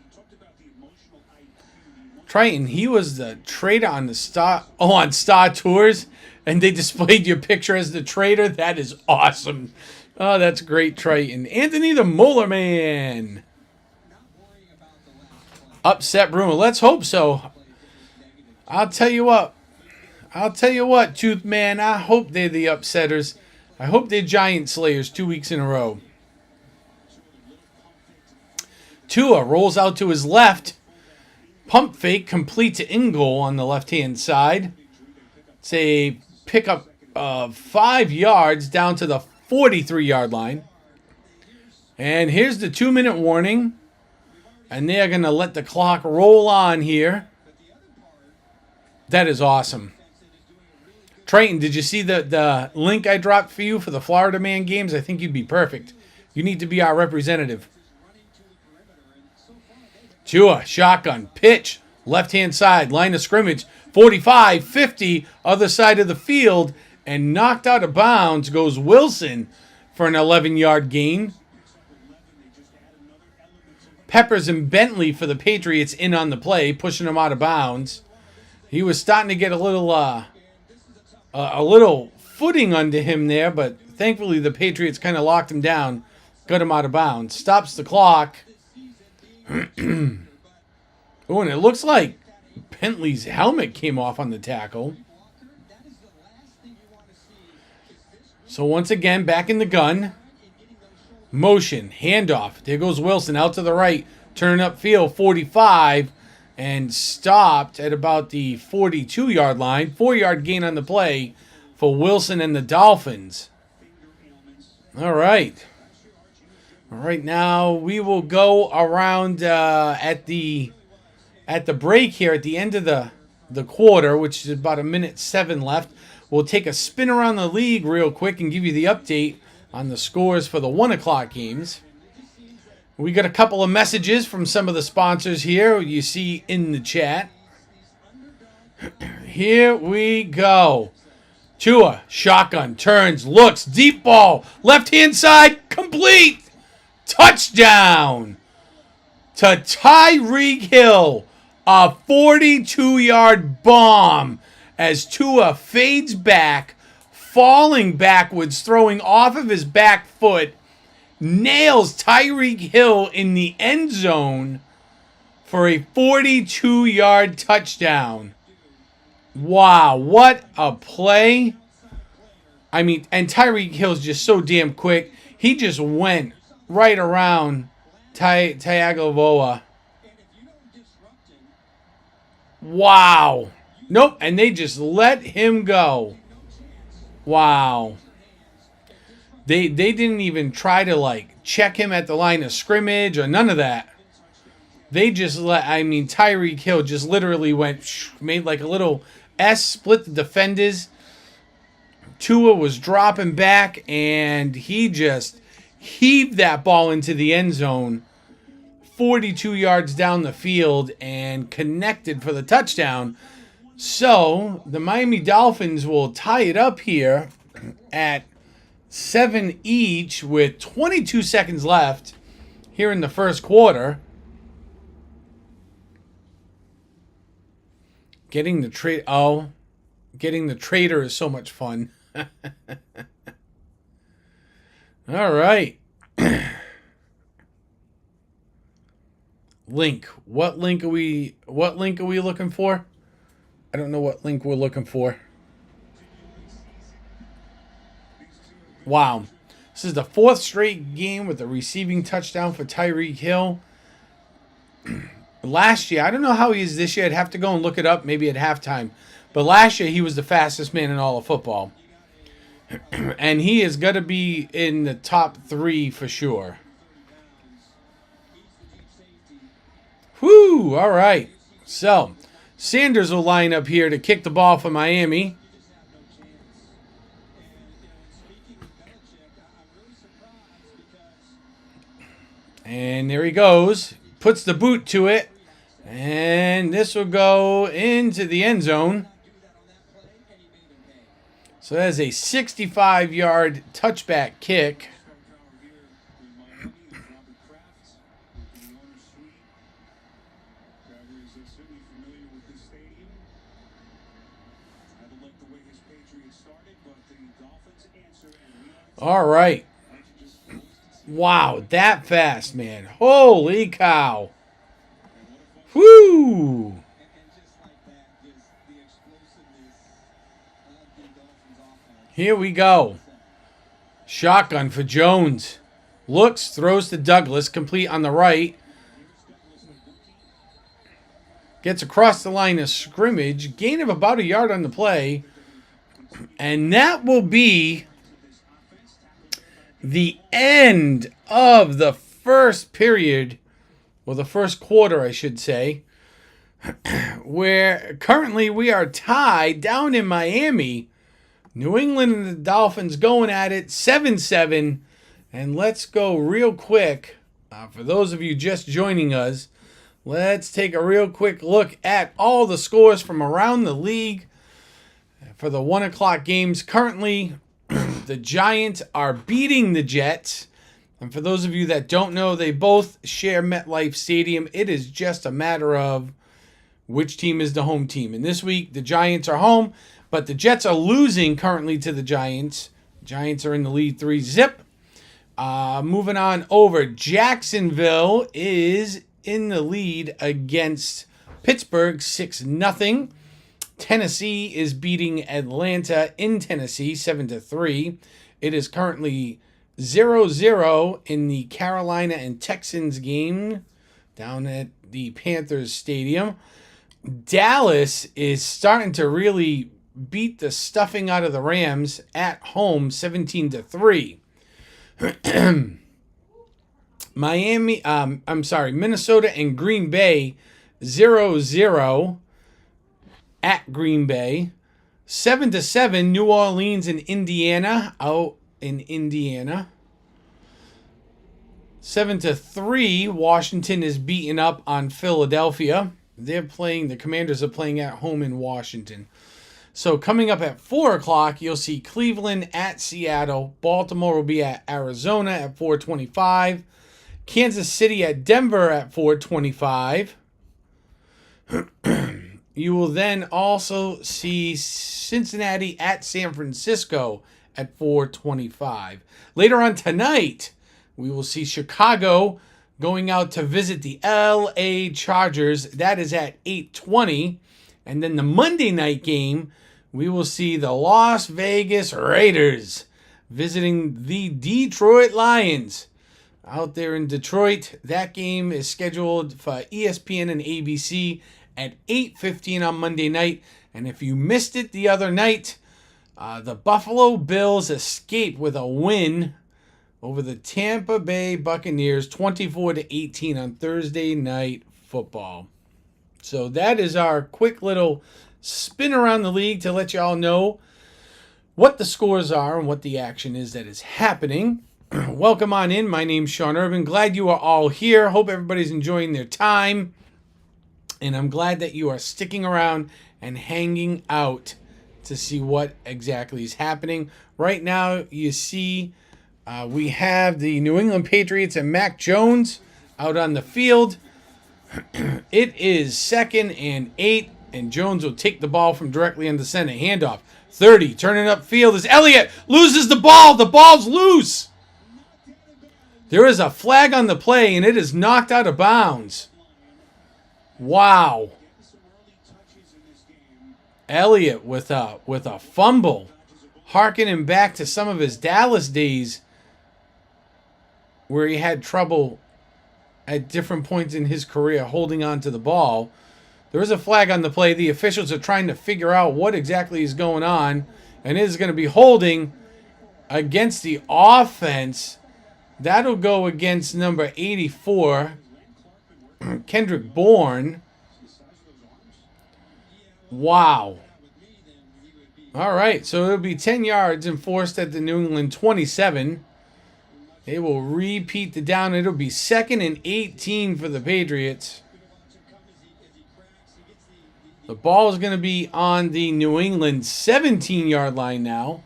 Triton, he was the trader on the on Star Tours, and they displayed your picture as the trader. That is awesome. Oh, that's great, Triton. Anthony the Molar Man. Upset Bruno. Let's hope so. I'll tell you what, Tooth Man. I hope they're the upsetters. I hope they're Giant Slayers 2 weeks in a row. Tua rolls out to his left. Pump fake complete to in goal on the left-hand side. It's a pickup of 5 yards down to the 43-yard line. And here's the 2-minute warning. And they're going to let the clock roll on here. That is awesome. Triton, did you see the link I dropped for you for the Florida Man games? I think you'd be perfect. You need to be our representative. Tua, shotgun, pitch, left-hand side, line of scrimmage, 45, 50, other side of the field, and knocked out of bounds goes Wilson for an 11-yard gain. Peppers and Bentley for the Patriots in on the play, pushing him out of bounds. He was starting to get a little footing under him there, but thankfully the Patriots kind of locked him down, got him out of bounds. Stops the clock. Oh, and it looks like Bentley's helmet came off on the tackle. So once again, back in the gun. Motion, handoff. There goes Wilson out to the right. turn upfield 45 and stopped at about the 42-yard line. 4-yard gain on the play for Wilson and the Dolphins. All right. All right, now we will go around at the break here at the end of the quarter, which is about 1:07 left. We'll take a spin around the league real quick and give you the update on the scores for the 1 o'clock games. We got a couple of messages from some of the sponsors here you see in the chat. Here we go. Tua, shotgun, turns, looks, deep ball, left-hand side, complete. Touchdown to Tyreek Hill. A 42-yard bomb as Tua fades back, falling backwards, throwing off of his back foot, nails Tyreek Hill in the end zone for a 42-yard touchdown. Wow, what a play. I mean, and Tyreek Hill's just so damn quick. He just went right around Tagovailoa. Wow. Nope, and they just let him go. Wow. They didn't even try to, like, check him at the line of scrimmage or none of that. They just Tyreek Hill just literally went, made like a little S, split the defenders. Tua was dropping back, and he just heaved that ball into the end zone 42 yards down the field and connected for the touchdown. So the Miami Dolphins will tie it up here at 7 each with 22 seconds left here in the first quarter. Getting the trader is so much fun. All right. Link. What link are we looking for? I don't know what link we're looking for. Wow. This is the 4th straight game with a receiving touchdown for Tyreek Hill. Last year, I don't know how he is this year. I'd have to go and look it up maybe at halftime. But last year, he was the fastest man in all of football. And he is going to be in the top 3 for sure. Whew, all right. So, Sanders will line up here to kick the ball for Miami. And there he goes. Puts the boot to it. And this will go into the end zone. So that is a 65-yard touchback kick. All right. Wow, that fast, man. Holy cow. Whoo! Here we go. Shotgun for Jones. Looks, throws to Douglas, complete on the right. Gets across the line of scrimmage. Gain of about a yard on the play. And that will be the end of the first period, or the first quarter, I should say, where currently we are tied down in Miami. New England and the Dolphins going at it, 7-7. And let's go real quick. For those of you just joining us, let's take a real quick look at all the scores from around the league for the 1 o'clock games. Currently, the Giants are beating the Jets. And for those of you that don't know, they both share MetLife Stadium. It is just a matter of which team is the home team. And this week, the Giants are home, but the Jets are losing currently to the Giants. Giants are in the lead 3-0. Moving on over, Jacksonville is in the lead against Pittsburgh 6-0. Tennessee is beating Atlanta in Tennessee 7-3. It is currently 0-0 in the Carolina and Texans game down at the Panthers Stadium. Dallas is starting to really beat the stuffing out of the Rams at home, 17-3. Minnesota and Green Bay, 0-0 at Green Bay. 7-7, New Orleans and Indiana, out in Indiana. 7-3, Washington is beaten up on Philadelphia. The Commanders are playing at home in Washington. So coming up at 4 o'clock, you'll see Cleveland at Seattle. Baltimore will be at Arizona at 4:25. Kansas City at Denver at 4:25. You will then also see Cincinnati at San Francisco at 4:25. Later on tonight, we will see Chicago going out to visit the LA Chargers. That is at 8:20. And then the Monday night game, we will see the Las Vegas Raiders visiting the Detroit Lions out there in Detroit. That game is scheduled for ESPN and ABC at 8:15 on Monday night. And if you missed it the other night, the Buffalo Bills escape with a win over the Tampa Bay Buccaneers, 24-18 on Thursday Night Football. So that is our quick little spin around the league to let you all know what the scores are and what the action is that is happening. Welcome on in. My name's Sean Urban. Glad you are all here. Hope everybody's enjoying their time. And I'm glad that you are sticking around and hanging out to see what exactly is happening. Right now, you see we have the New England Patriots and Mac Jones out on the field. It is 2nd and 8, and Jones will take the ball from directly in the center. Handoff. 30, turning upfield is Elliott. Loses the ball. The ball's loose. There is a flag on the play, and it is knocked out of bounds. Wow. Elliott with a fumble, harkening back to some of his Dallas days where he had trouble at different points in his career holding on to the ball. There is a flag on the play. The officials are trying to figure out what exactly is going on, and it is going to be holding against the offense. That'll go against number 84, Kendrick Bourne. Wow. All right, so it'll be 10 yards enforced at the New England 27. They will repeat the down. It'll be 2nd and 18 for the Patriots. The ball is going to be on the New England 17-yard line now.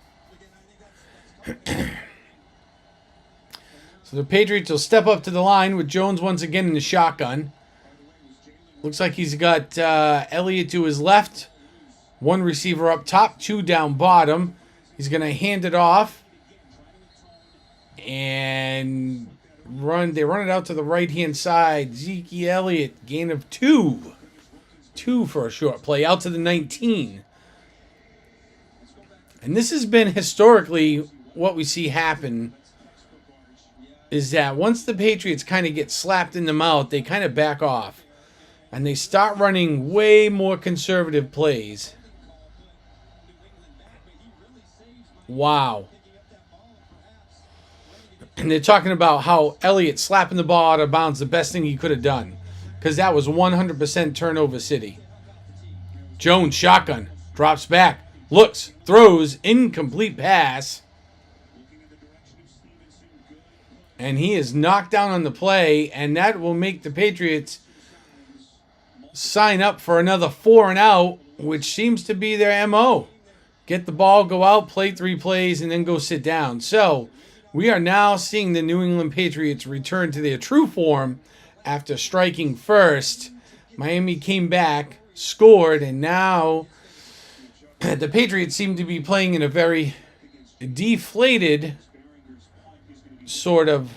So the Patriots will step up to the line with Jones once again in the shotgun. Looks like he's got Elliott to his left. One receiver up top, 2 down bottom. He's going to hand it off. And they run it out to the right-hand side. Zeke Elliott, gain of 2. 2 for a short play, out to the 19. And this has been historically what we see happen, is that once the Patriots kind of get slapped in the mouth, they kind of back off. And they start running way more conservative plays. Wow. And they're talking about how Elliott slapping the ball out of bounds, the best thing he could have done. Because that was 100% turnover city. Jones, shotgun, drops back, looks, throws, incomplete pass. And he is knocked down on the play, and that will make the Patriots sign up for another 4 and out, which seems to be their MO. Get the ball, go out, play 3 plays, and then go sit down. So we are now seeing the New England Patriots return to their true form after striking first. Miami came back, scored, and now the Patriots seem to be playing in a very deflated sort of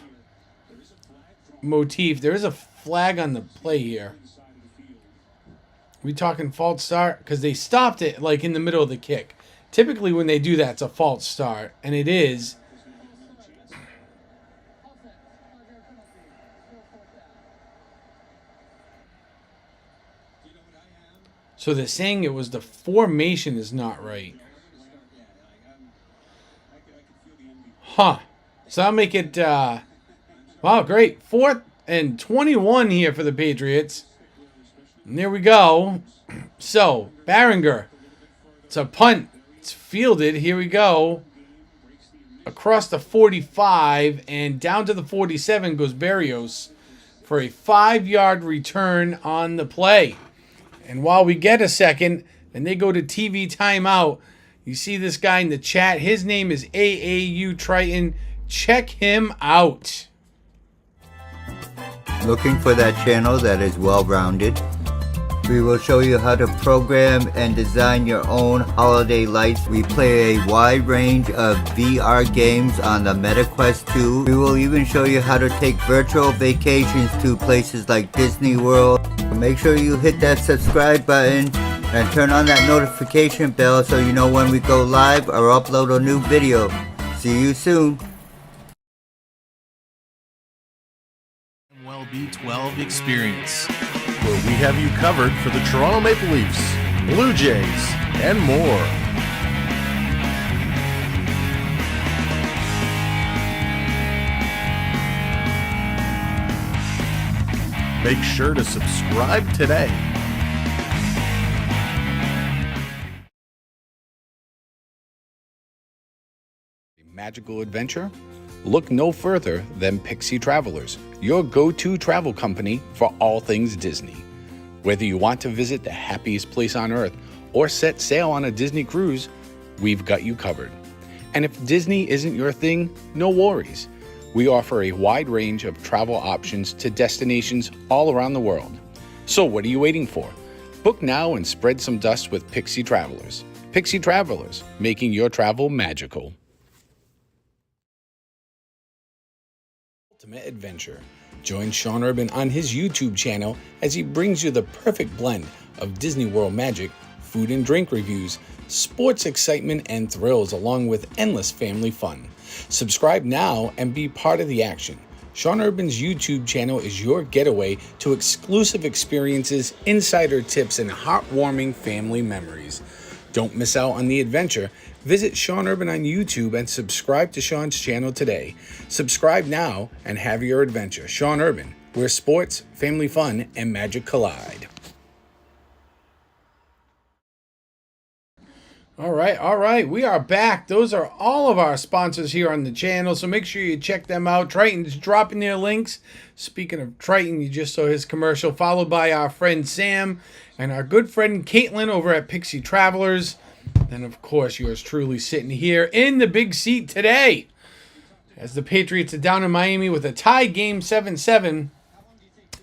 motif. There is a flag on the play here. We talking false start? Because they stopped it like in the middle of the kick. Typically when they do that, it's a false start. And it is. So they're saying it was the formation is not right. Huh. So that'll make it, wow, great. 4th and 21 here for the Patriots. And there we go. So, Barringer. It's a punt. It's fielded. Here we go. Across the 45 and down to the 47 goes Berrios for a 5-yard return on the play. And while we get a second and they go to TV timeout, you see this guy in the chat. His name is AAU Triton. Check him out. Looking for that channel that is well-rounded? We will show you how to program and design your own holiday lights. We play a wide range of VR games on the MetaQuest 2. We will even show you how to take virtual vacations to places like Disney World. Make sure you hit that subscribe button and turn on that notification bell so you know when we go live or upload a new video. See you soon. B12 experience, where we have you covered for the Toronto Maple Leafs, Blue Jays, and more. Make sure to subscribe today. Magical adventure? Look no further than Pixie Travelers, your go-to travel company for all things Disney. Whether you want to visit the happiest place on earth or set sail on a Disney cruise, we've got you covered. And if Disney isn't your thing, no worries. We offer a wide range of travel options to destinations all around the world. So what are you waiting for? Book now and spread some dust with Pixie Travelers. Pixie Travelers, making your travel magical. Ultimate adventure. Join Sean Urban on his YouTube channel as he brings you the perfect blend of Disney World magic, food and drink reviews, sports excitement and thrills, along with endless family fun. Subscribe now and be part of the action. Sean Urban's YouTube channel is your getaway to exclusive experiences, insider tips, and heartwarming family memories. Don't miss out on the adventure. Visit Sean Urban on YouTube and subscribe to Sean's channel today. Subscribe now and have your adventure. Sean Urban, where sports, family fun, and magic collide. All right. We are back. Those are all of our sponsors here on the channel, so make sure you check them out. Triton's dropping their links. Speaking of Triton, you just saw his commercial, followed by our friend Sam and our good friend Caitlin over at Pixie Travelers. And of course, yours truly sitting here in the big seat today as the Patriots are down in Miami with a tie game 7-7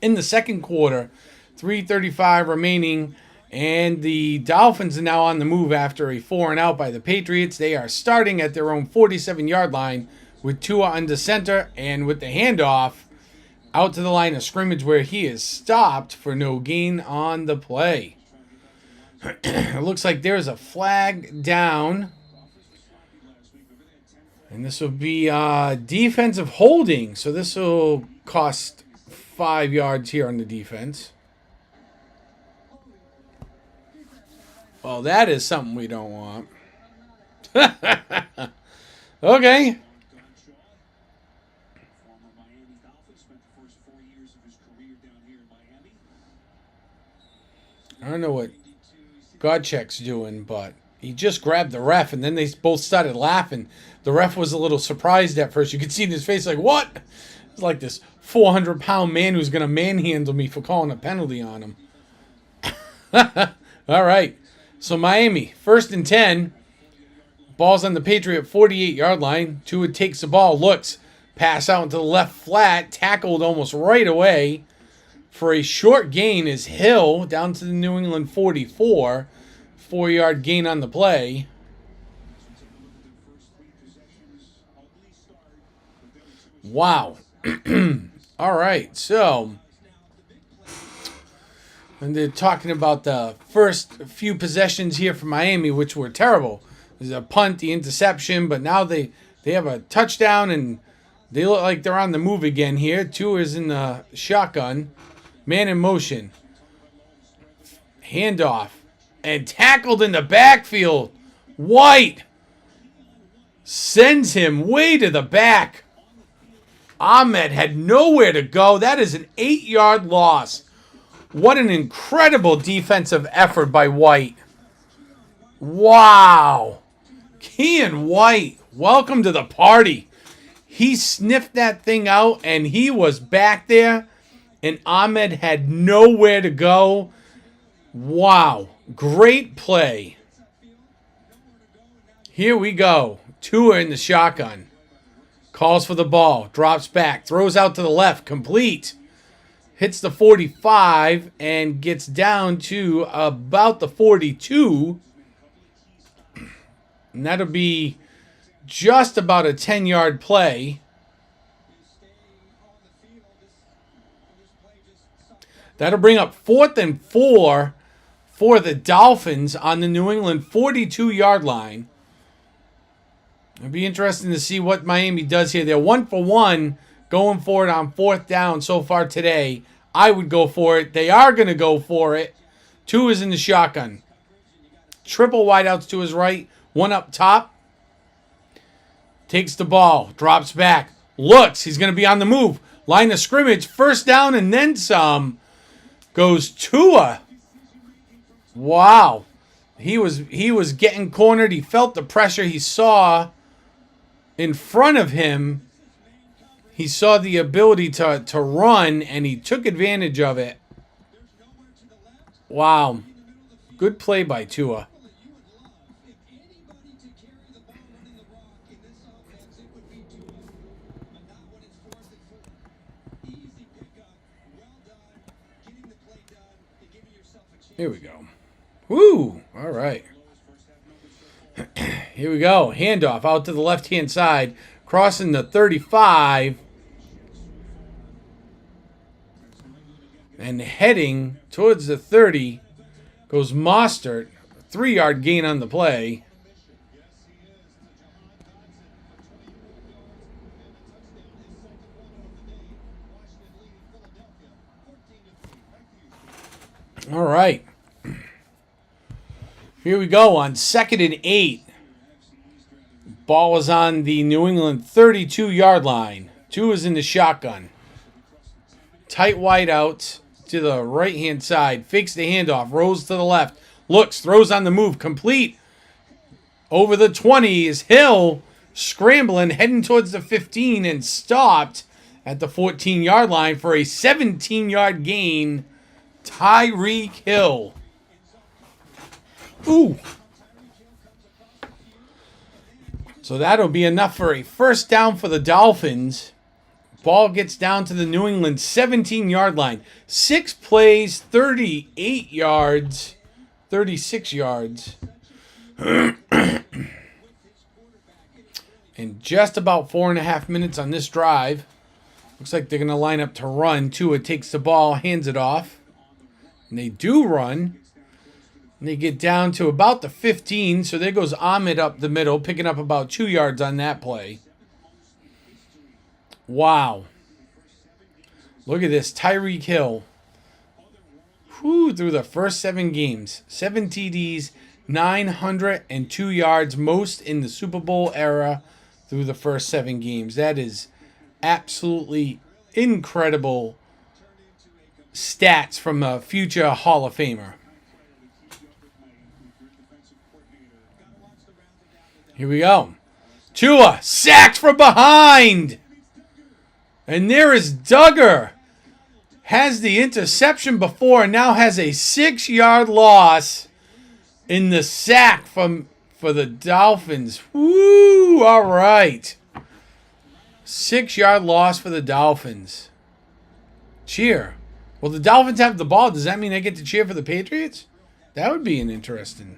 in the second quarter, 3:35 remaining. And the Dolphins are now on the move after a 4-and-out by the Patriots. They are starting at their own 47-yard line with Tua under center and with the handoff out to the line of scrimmage where he is stopped for no gain on the play. It looks like there's a flag down. And this will be defensive holding. So this will cost 5 yards here on the defense. Well, that is something we don't want. Okay. I don't know what Godcheck's doing, but he just grabbed the ref, and then they both started laughing. The ref was a little surprised at first. You could see in his face, like, what? It's like this 400-pound man who's going to manhandle me for calling a penalty on him. All right. So Miami, 1st and 10. Ball's on the Patriot 48-yard line. Tua takes the ball, looks, pass out into the left flat, tackled almost right away. For a short gain is Hill down to the New England 44. 4-yard gain on the play. Wow. All right, so... And they're talking about the first few possessions here for Miami, which were terrible. There's a punt, the interception, but now they have a touchdown, and they look like they're on the move again here. Tua is in the shotgun. Man in motion. Handoff. and tackled in the backfield. White sends him way to the back. Ahmed had nowhere to go. That is an 8-yard loss. What an incredible defensive effort by White. Wow. Kean White, welcome to the party. He sniffed that thing out, and he was back there, and Ahmed had nowhere to go. Wow. Great play. Here we go. Tua in the shotgun. Calls for the ball. Drops back. Throws out to the left. Complete. Hits the 45 and gets down to about the 42. And that'll be just about a 10-yard play. That'll bring up 4th and 4 for the Dolphins on the New England 42-yard line. It'll be interesting to see what Miami does here. They're 1 for 1 going for it on 4th down so far today. I would go for it. They are going to go for it. 2 is in the shotgun. Triple wideouts to his right. 1 up top. Takes the ball. Drops back. Looks. He's going to be on the move. Line of scrimmage. 1st down and then some. Goes Tua. Wow. He was getting cornered. He felt the pressure. He saw in front of him. He saw the ability to run, and he took advantage of it. Wow. Good play by Tua. Here we go. Woo! All right. Here we go. Handoff out to the left-hand side. Crossing the 35. And heading towards the 30 goes Mostert. 3-yard gain on the play. All right. Here we go on 2nd and 8. Ball was on the New England 32-yard line. 2 is in the shotgun. Tight wide out to the right-hand side. Fakes the handoff. Rolls to the left. Looks. Throws on the move. Complete. Over the 20 is Hill. Scrambling. Heading towards the 15 and stopped at the 14-yard line for a 17-yard gain. Tyreek Hill. Ooh. So that'll be enough for a 1st down for the Dolphins. Ball gets down to the New England 17-yard line. 6 plays, 38 yards, 36 yards. And just about 4.5 minutes on this drive. Looks like they're going to line up to run. Tua takes the ball, hands it off. And they do run. And they get down to about the 15. So there goes Ahmed up the middle, picking up about 2 yards on that play. Wow. Look at this. Tyreek Hill. Through the first 7 games. 7 TDs, 902 yards, most in the Super Bowl era through the first 7 games. That is absolutely incredible stats from a future Hall of Famer. Here we go. Tua sacked from behind. And there is Duggar. Has the interception before and now has a 6-yard loss in the sack for the Dolphins. Woo! All right. 6-yard loss for the Dolphins. Cheer. Well, the Dolphins have the ball. Does that mean they get to cheer for the Patriots? That would be an interesting.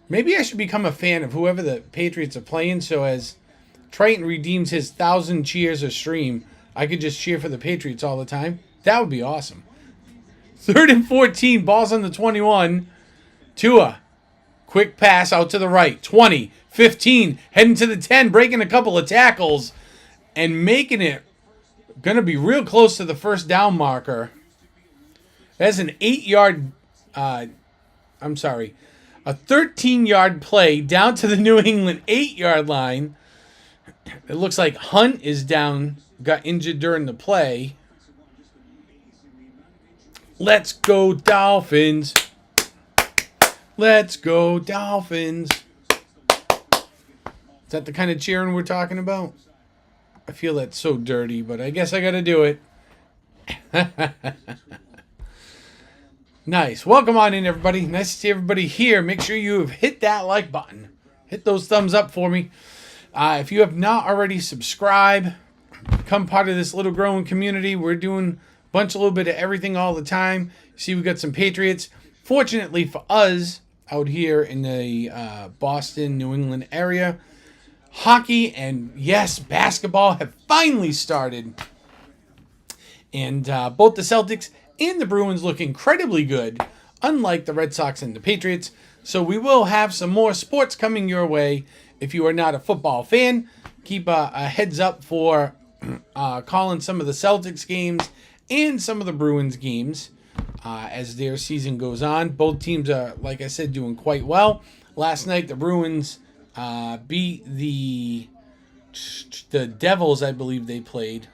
Maybe I should become a fan of whoever the Patriots are playing, so as Triton redeems his 1,000 cheers a stream, I could just cheer for the Patriots all the time. That would be awesome. 3rd and 14, balls on the 21. Tua, quick pass out to the right. 20, 15, heading to the 10, breaking a couple of tackles, and making it going to be real close to the 1st down marker. That's an 8-yard I'm sorry, a 13-yard play down to the New England 8-yard line. It looks like Hunt is down, got injured during the play. Let's go Dolphins. Let's go Dolphins. Is that the kind of cheering we're talking about? I feel that's so dirty, but I guess I got to do it. Nice. Welcome on in, everybody. Nice to see everybody here. Make sure you have hit that like button. Hit those thumbs up for me. If you have not already subscribed, become part of this little growing community. We're doing a little bit of everything all the time. See, we got some Patriots. Fortunately for us, out here in the Boston, New England area, hockey and, yes, basketball have finally started. And both the Celtics and the Bruins look incredibly good, unlike the Red Sox and the Patriots. So we will have some more sports coming your way. If you are not a football fan, keep a heads up for calling some of the Celtics games and some of the Bruins games as their season goes on. Both teams are, like I said, doing quite well. Last night, the Bruins beat the Devils, I believe they played.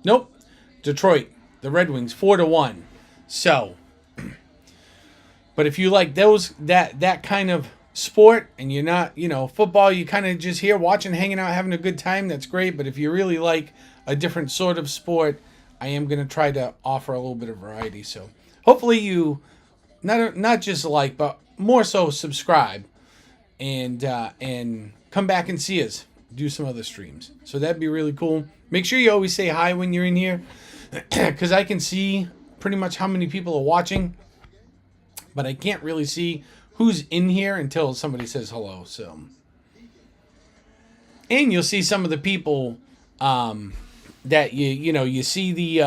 Nope. Detroit, the Red Wings, 4-1. So, but if you like that kind of sport and you're not, football, you kind of just here watching, hanging out, having a good time, that's great. But if you really like a different sort of sport, I am going to try to offer a little bit of variety. So hopefully you not just like, but more so subscribe and come back and see us do some other streams. So that'd be really cool. Make sure you always say hi when you're in here, because I can see pretty much how many people are watching, but I can't really see who's in here until somebody says hello. So, and you'll see some of the people that you see the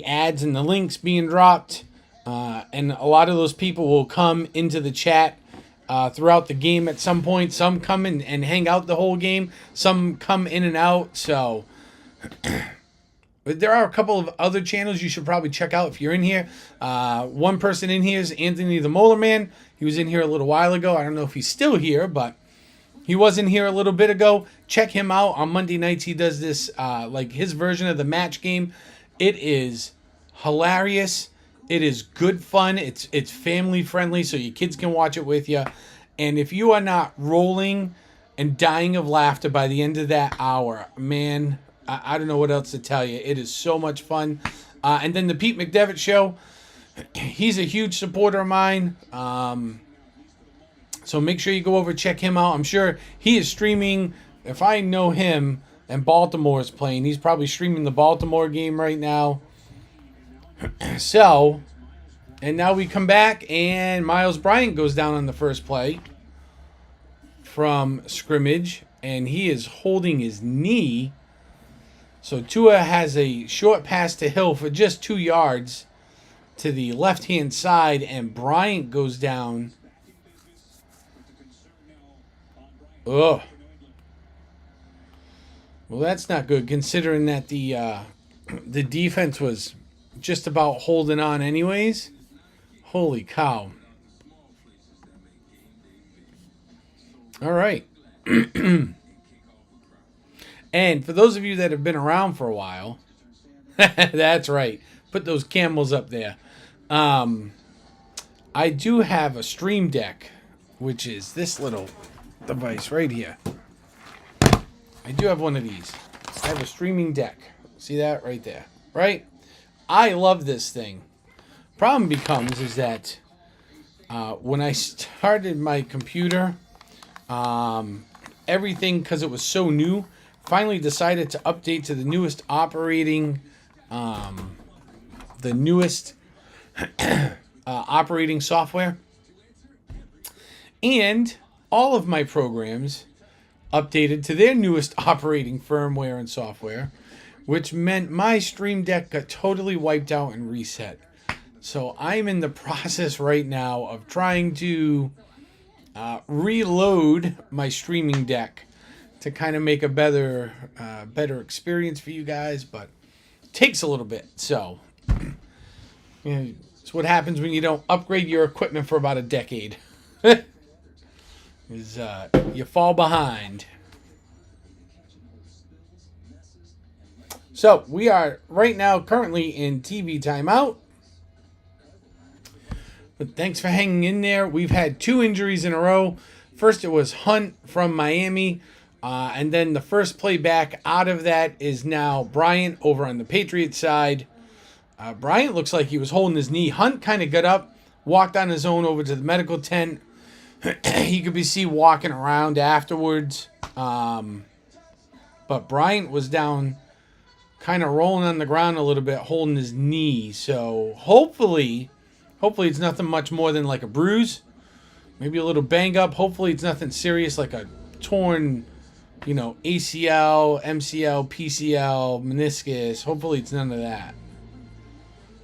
ads and the links being dropped, and a lot of those people will come into the chat throughout the game at some point. Some come in and hang out the whole game. Some come in and out. So, but there are a couple of other channels you should probably check out if you're in here. One person in here is Anthony the Molar Man. He was in here a little while ago. I don't know if he's still here, but he was in here a little bit ago. Check him out. On Monday nights, he does this, like his version of the match game. It is hilarious. It is good fun. It's family friendly, so your kids can watch it with you. And if you are not rolling and dying of laughter by the end of that hour, man, I don't know what else to tell you. It is so much fun. And then the Pete McDevitt Show, he's a huge supporter of mine. So make sure you go over and check him out. I'm sure he is streaming. If I know him and Baltimore is playing, he's probably streaming the Baltimore game right now. So, and now we come back and Miles Bryant goes down on the first play from scrimmage, and he is holding his knee. So Tua has a short pass to Hill for just 2 yards to the left-hand side, and Bryant goes down. Ugh. Well, that's not good, considering that the defense was just about holding on anyways. Holy cow. All right. And for those of you that have been around for a while, that's right. Put those camels up there. I do have a Stream Deck, which is this little device right here. I do have one of these. I have a streaming deck. See that right there, right? I love this thing. Problem becomes is that when I started my computer, everything, because it was so new, finally decided to update to the newest operating operating software, and all of my programs updated to their newest operating firmware and software, which meant my Stream Deck got totally wiped out and reset. So I'm in the process right now of trying to reload my streaming deck to kind of make a better experience for you guys, but it takes a little bit. So, It's what happens when you don't upgrade your equipment for about a decade. You fall behind. So we are right now currently in TV timeout. But thanks for hanging in there. We've had 2 injuries in a row. First, it was Hunt from Miami. And then the first play back out of that is now Bryant over on the Patriots side. Bryant looks like he was holding his knee. Hunt kind of got up, walked on his own over to the medical tent. He could be seen walking around afterwards. But Bryant was down, kind of rolling on the ground a little bit, holding his knee. So hopefully it's nothing much more than like a bruise. Maybe a little bang up. Hopefully it's nothing serious like a torn, ACL, MCL, PCL, meniscus. Hopefully it's none of that.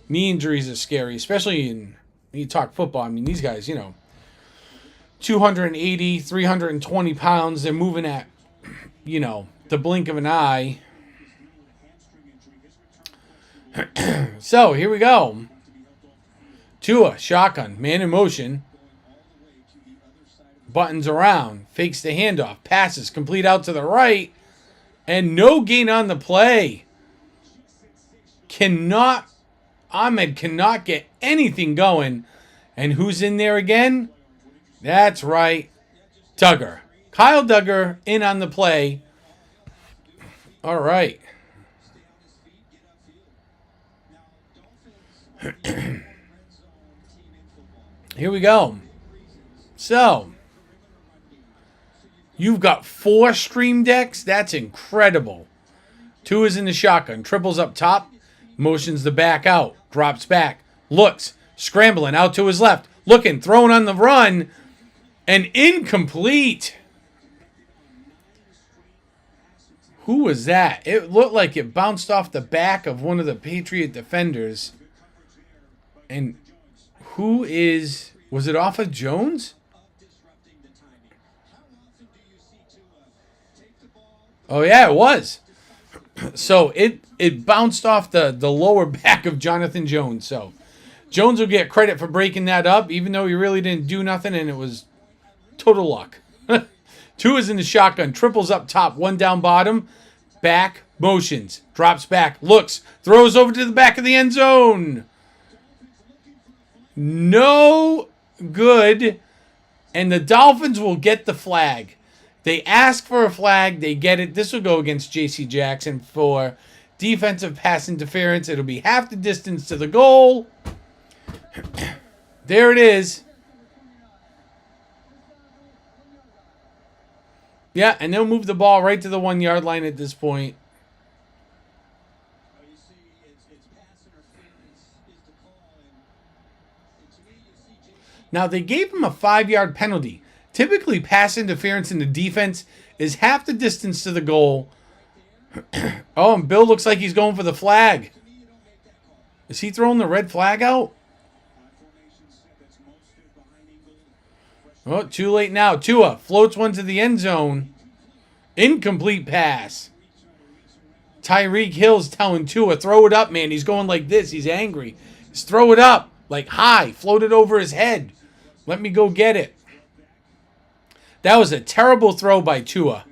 Knee injuries are scary, especially when you talk football. I mean, these guys, 280, 320 pounds. They're moving at, the blink of an eye. So, here we go. Tua, shotgun, man in motion. Buttons around, fakes the handoff, passes, complete out to the right, and no gain on the play. Ahmed cannot get anything going. And who's in there again? That's right, Duggar. Kyle Duggar in on the play. All right. Here we go. So, you've got 4 stream decks. That's incredible. 2 is in the shotgun. Triples up top. Motions the back out. Drops back. Looks. Scrambling out to his left. Looking. Throwing on the run. And incomplete. Who was that? It looked like it bounced off the back of one of the Patriot defenders. And was it off of Jones? Oh, yeah, it was. So it bounced off the lower back of Jonathan Jones. So Jones will get credit for breaking that up, even though he really didn't do nothing, and it was total luck. 2 is in the shotgun. Triples up top, 1 down bottom. Back, motions. Drops back, looks. Throws over to the back of the end zone. No good. And the Dolphins will get the flag. They ask for a flag. They get it. This will go against J.C. Jackson for defensive pass interference. It'll be half the distance to the goal. There it is. Yeah, and they'll move the ball right to the 1 yard line at this point. Now, they gave him a 5-yard penalty. Typically, pass interference in the defense is half the distance to the goal. Oh, and Bill looks like he's going for the flag. Is he throwing the red flag out? Oh, too late now. Tua floats one to the end zone. Incomplete pass. Tyreek Hill's telling Tua, throw it up, man. He's going like this. He's angry. Just throw it up. Like high. Float it over his head. Let me go get it. That was a terrible throw by Tua.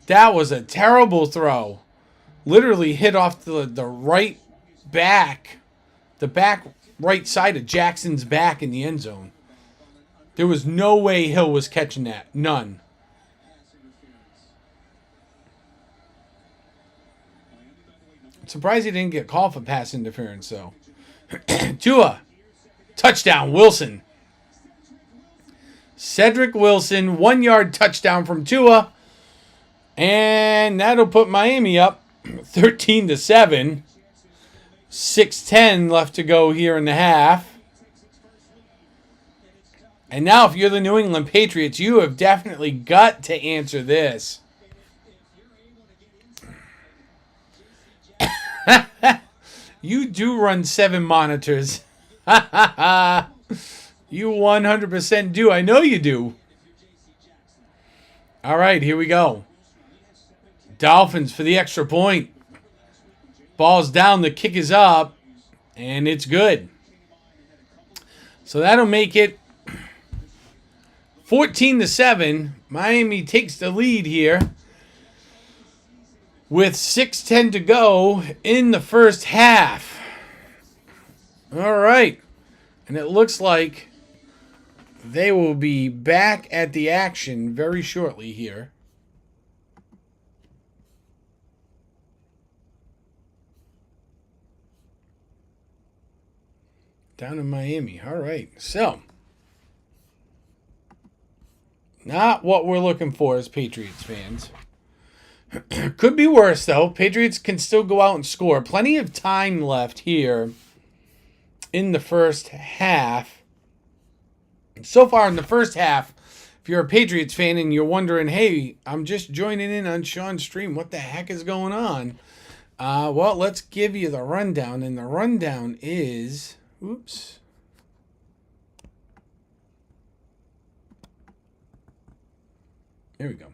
That was a terrible throw. Literally hit off the right back. The back right side of Jackson's back in the end zone. There was no way Hill was catching that. None. I'm surprised he didn't get called for pass interference, though. Tua. Touchdown, Wilson. Cedric Wilson, 1 yard touchdown from Tua. And that'll put Miami up 13-7. 6:10 left to go here in the half. And now, if you're the New England Patriots, you have definitely got to answer this. You do run 7 monitors. You 100% do. I know you do. All right, here we go. Dolphins for the extra point. Ball's down. The kick is up. And it's good. So that'll make it 14-7. Miami takes the lead here with 6:10 to go in the first half. All right. And it looks like they will be back at the action very shortly here. Down in Miami. All right. So, not what we're looking for as Patriots fans. Could be worse, though. Patriots can still go out and score. Plenty of time left here in the first half. So far in the first half, if you're a Patriots fan and you're wondering, hey, I'm just joining in on Sean's stream, what the heck is going on? Well, let's give you the rundown. And the rundown is... Oops. There we go.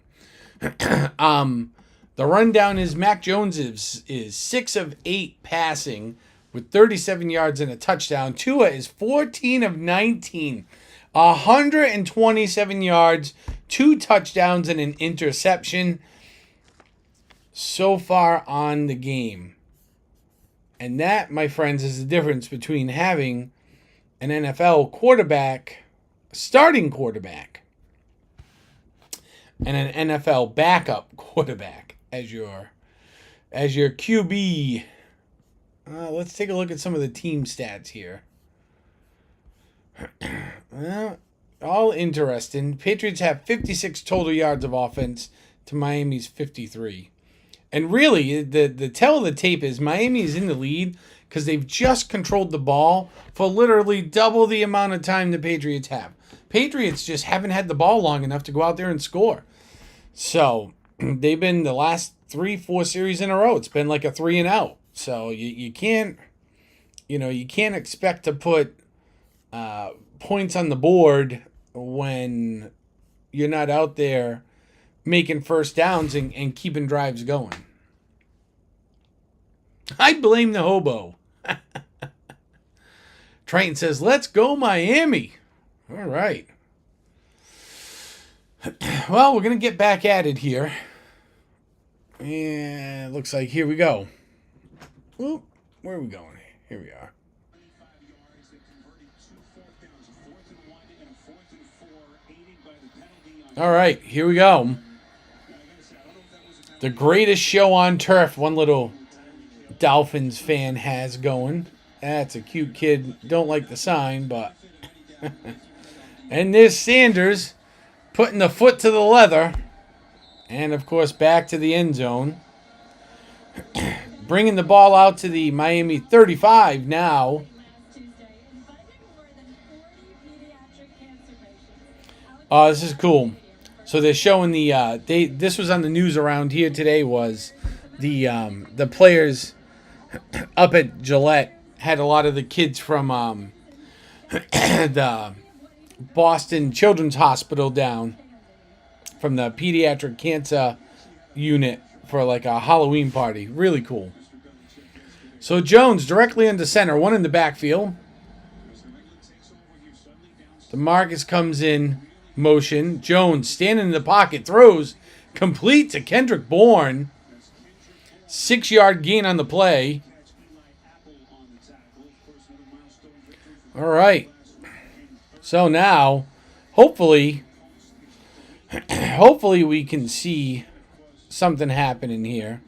The rundown is Mac Jones is 6 of 8 passing with 37 yards and a touchdown. Tua is 14 of 19, 127 yards, 2 touchdowns, and an interception so far on the game. And that, my friends, is the difference between having an NFL quarterback, starting quarterback, and an NFL backup quarterback as your QB. Let's take a look at some of the team stats here. Well, all interesting. Patriots have 56 total yards of offense to Miami's 53. And really, the tell of the tape is Miami is in the lead because they've just controlled the ball for literally double the amount of time the Patriots have. Patriots just haven't had the ball long enough to go out there and score. So they've been the last 3-4 series in a row. It's been like a 3 and out. So you can't expect to put points on the board when you're not out there making first downs and keeping drives going. I blame the hobo. Triton says, let's go Miami. All right. Well, we're going to get back at it here. And it looks like here we go. Oop, where are we going? Here we are. All right, here we go. The greatest show on turf one little Dolphins fan has going. That's a cute kid. Don't like the sign, but... And there's Sanders putting the foot to the leather. And, of course, back to the end zone. Bringing the ball out to the Miami 35 now. Oh, this is cool. So they're showing the this was on the news around here today, was the players up at Gillette had a lot of the kids from the Boston Children's Hospital down from the pediatric cancer unit for like a Halloween party. Really cool. So Jones directly into center, one in the backfield. DeMarcus comes in motion. Jones standing in the pocket, throws complete to Kendrick Bourne. 6-yard gain on the play. All right. So now, hopefully we can see something happening here.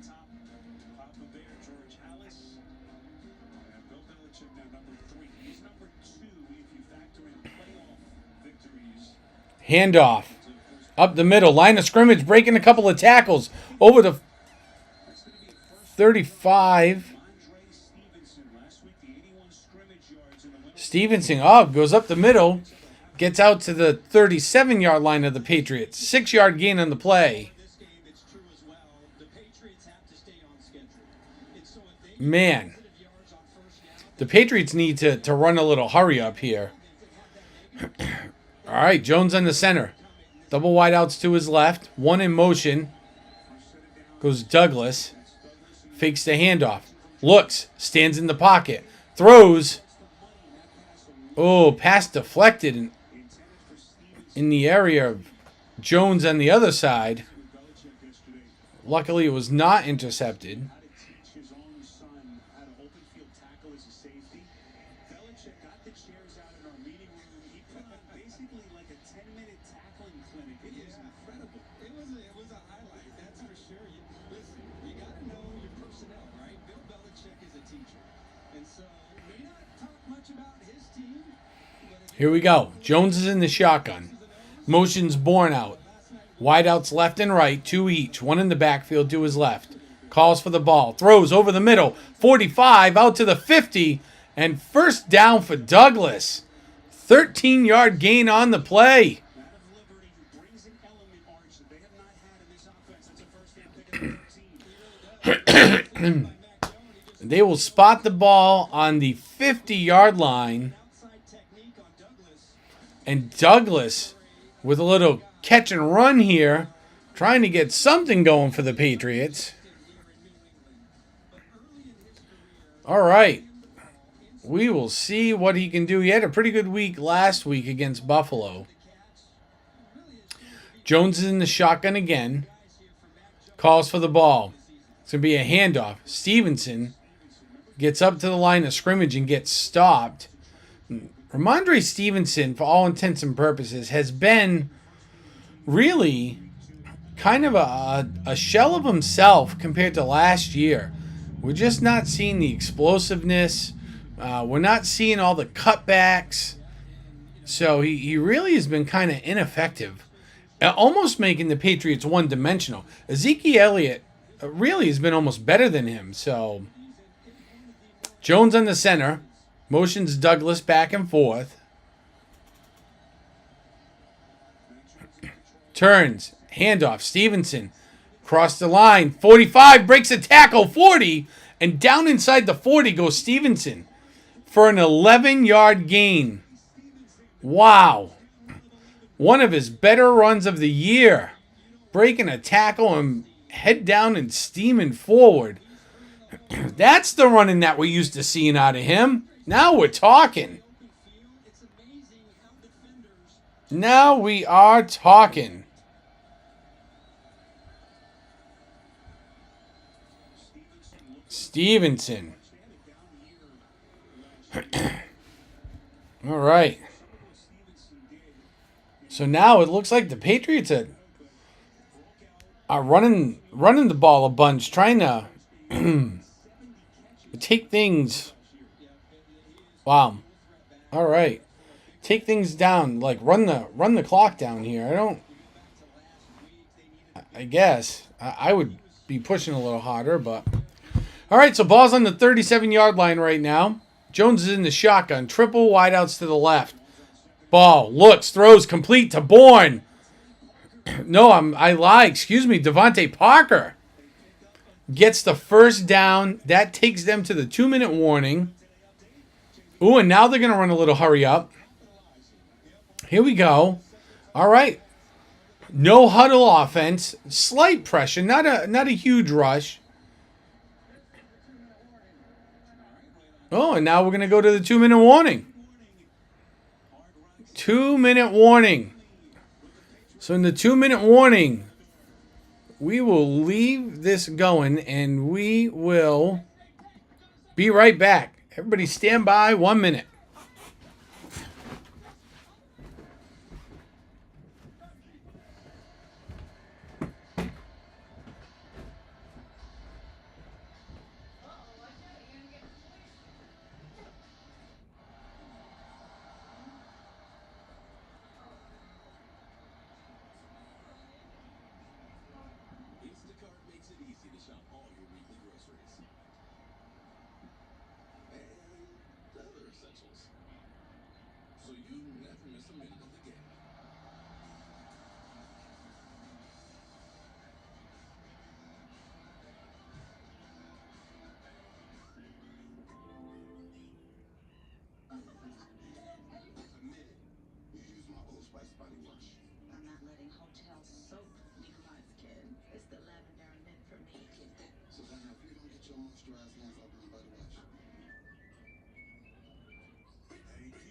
Handoff. Up the middle. Line of scrimmage. Breaking a couple of tackles. Over the 35. Stevenson. Oh, goes up the middle. Gets out to the 37-yard line of the Patriots. 6-yard gain on the play. Man. The Patriots need to run a little hurry up here. All right, Jones on the center. Double wideouts to his left. One in motion. Goes Douglas. Fakes the handoff. Looks. Stands in the pocket. Throws. Oh, pass deflected in the area of Jones on the other side. Luckily, it was not intercepted. Here we go. Jones is in the shotgun. Motion's born out. Wideouts left and right, two each. One in the backfield to his left. Calls for the ball. Throws over the middle. 45 out to the 50. And first down for Douglas. 13-yard gain on the play. They will spot the ball on the 50-yard line. And Douglas, with a little catch and run here, trying to get something going for the Patriots. All right. We will see what he can do. He had a pretty good week last week against Buffalo. Jones is in the shotgun again. Calls for the ball. It's going to be a handoff. Stevenson gets up to the line of scrimmage and gets stopped. Ramondre Stevenson, for all intents and purposes, has been really kind of a shell of himself compared to last year. We're just not seeing the explosiveness. We're not seeing all the cutbacks. So he really has been kind of ineffective, almost making the Patriots one-dimensional. Ezekiel Elliott really has been almost better than him. So Jones on the center. Motions Douglas back and forth. Turns. Handoff. Stevenson. Cross the line. 45. Breaks a tackle. 40. And down inside the 40 goes Stevenson for an 11-yard gain. Wow. One of his better runs of the year. Breaking a tackle and head down and steaming forward. That's the running that we're used to seeing out of him. Now we're talking. Now we are talking. Stevenson. All right. So now it looks like the Patriots are running the ball a bunch, trying to take things. Wow. All right. Take things down, like run the clock down here. I guess I would be pushing a little harder, but all right, so ball's on the 37-yard line right now. Jones is in the shotgun, triple wideouts to the left. Ball looks, throws complete to Bourne. No, I lie. Excuse me, Devontae Parker gets the first down. That takes them to the 2-minute warning. Ooh, and now they're going to run a little hurry up. Here we go. All right. No huddle offense. Slight pressure. Not a huge rush. Oh, and now we're going to go to the 2-minute warning. 2-minute warning. So in the 2-minute warning, we will leave this going and we will be right back. Everybody stand by 1 minute.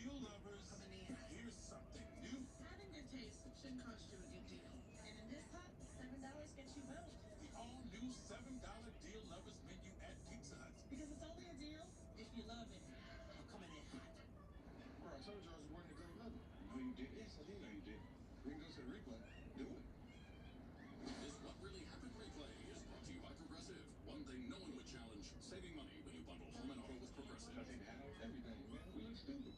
Feel the And in this hut, $7 gets you both. The all-new $7 deal lovers menu at Pizza Hut. Because it's only a deal if you love it. I'm coming in hot. Bro, I told you I was wearing the gold leather. No, you did. Yes, I did know you did. We can go to the replay. Do it. This What Really Happened replay is brought to you by Progressive. One thing no one would challenge, saving money when you bundle home and auto with Progressive. I think have everything, man. We look stupid.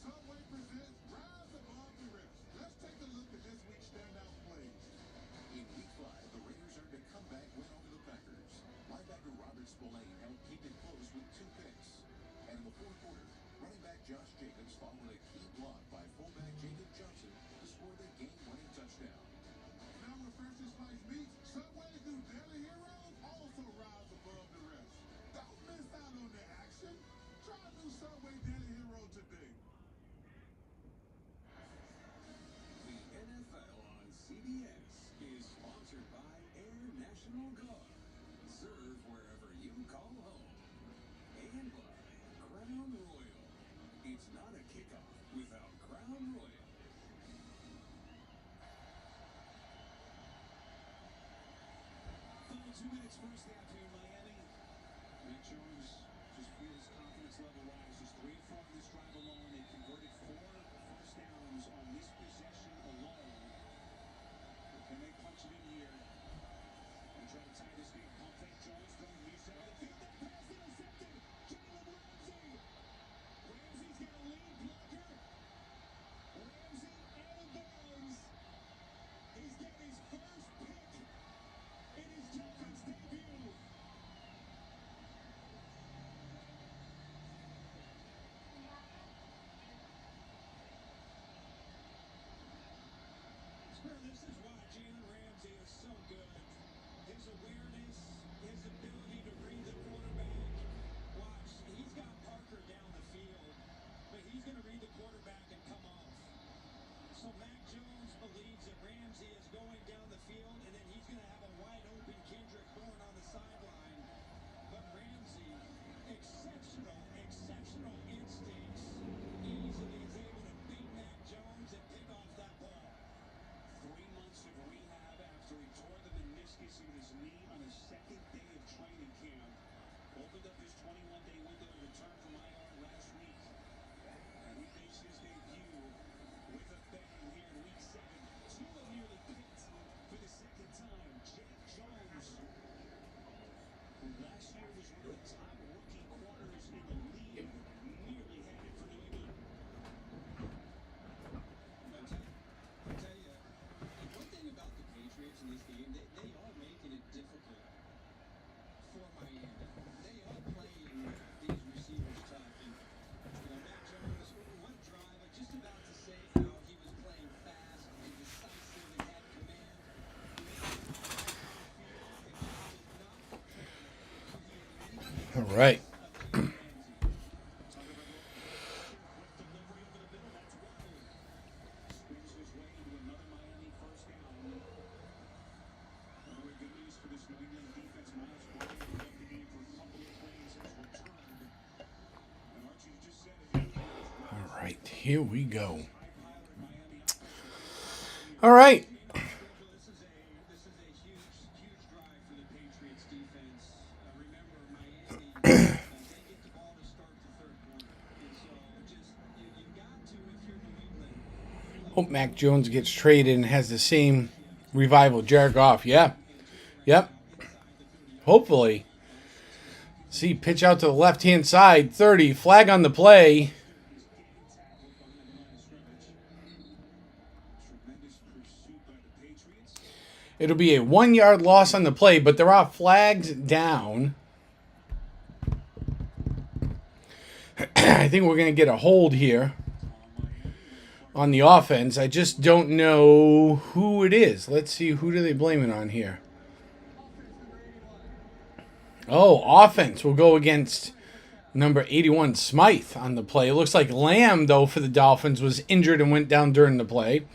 Subway presents Rise Above the Rest. Let's take a look at this week's standout plays. In Week 5, the Raiders earned a comeback win over the Packers. Linebacker Robert Spillane helped keep it close with 2 picks. And in the fourth quarter, running back Josh Jacobs followed a key block by fullback Jacob Johnson to score the game-winning touchdown. Now when First and Slice meets, Subway's new daily heroes also rise above the rest. Don't miss out on the action. Try a new Subway daily hero today. The NFL on CBS is sponsored by Air National Guard. Serve wherever you call home. And by Crown Royal. It's not a kickoff without Crown Royal. Final 2 minutes first half here in Miami. Mac Jones just feels confidence level rise. Just 3 of 4 in this drive alone. They converted 4 first downs on this possession alone. Can they punch it in here and try to tie this game? Pump fake Jones going near side of the field. That pass intercepted. Jalen Ramsey. Ramsey's got a lead blocker. Ramsey out of bounds. He's got his first pick in his Dolphins debut. Spur, this is why Jalen Ramsey is so good. His awareness, his ability to read the quarterback. Watch, he's got Parker down the field, but he's going to read the quarterback and come off. So Mac Jones believes that Ramsey is going down the field, and then he's going to have a wide open Kendrick Bourne on the sideline. But Ramsey, exceptional instincts, easily is able to beat Mac Jones and pick off that ball. 3 months of rehab after he tore the meniscus in his knee on the second day of training camp. Opened up his 21-day window to return from IR last week. And he makes his debut with a bang here in Week 7. Tua nearly picked for the second time. Jack Jones, who last year was one of the top rookie corners in the league, nearly had it for New England. I tell you, one thing about the Patriots in this game, they are making it difficult for Miami. They are playing these receivers tough. And, Mac Jones, one drive, I'm just about to say how he was playing fast and decisive and had command. All right. All right, here we go. All right. This is a huge drive for the Patriots defense. Remember, Miami, they get the ball to start the third quarter. And so just, you've got to, if you're New England. Hope Mac Jones gets traded and has the same revival. Jared Goff, yeah. Yep. Hopefully. See, pitch out to the left-hand side. 30. Flag on the play. It'll be a 1-yard loss on the play, but there are flags down. I think we're going to get a hold here on the offense. I just don't know who it is. Let's see, who do they blame it on here? Oh, offense will go against number 81, Smythe, on the play. It looks like Lamb, though, for the Dolphins was injured and went down during the play.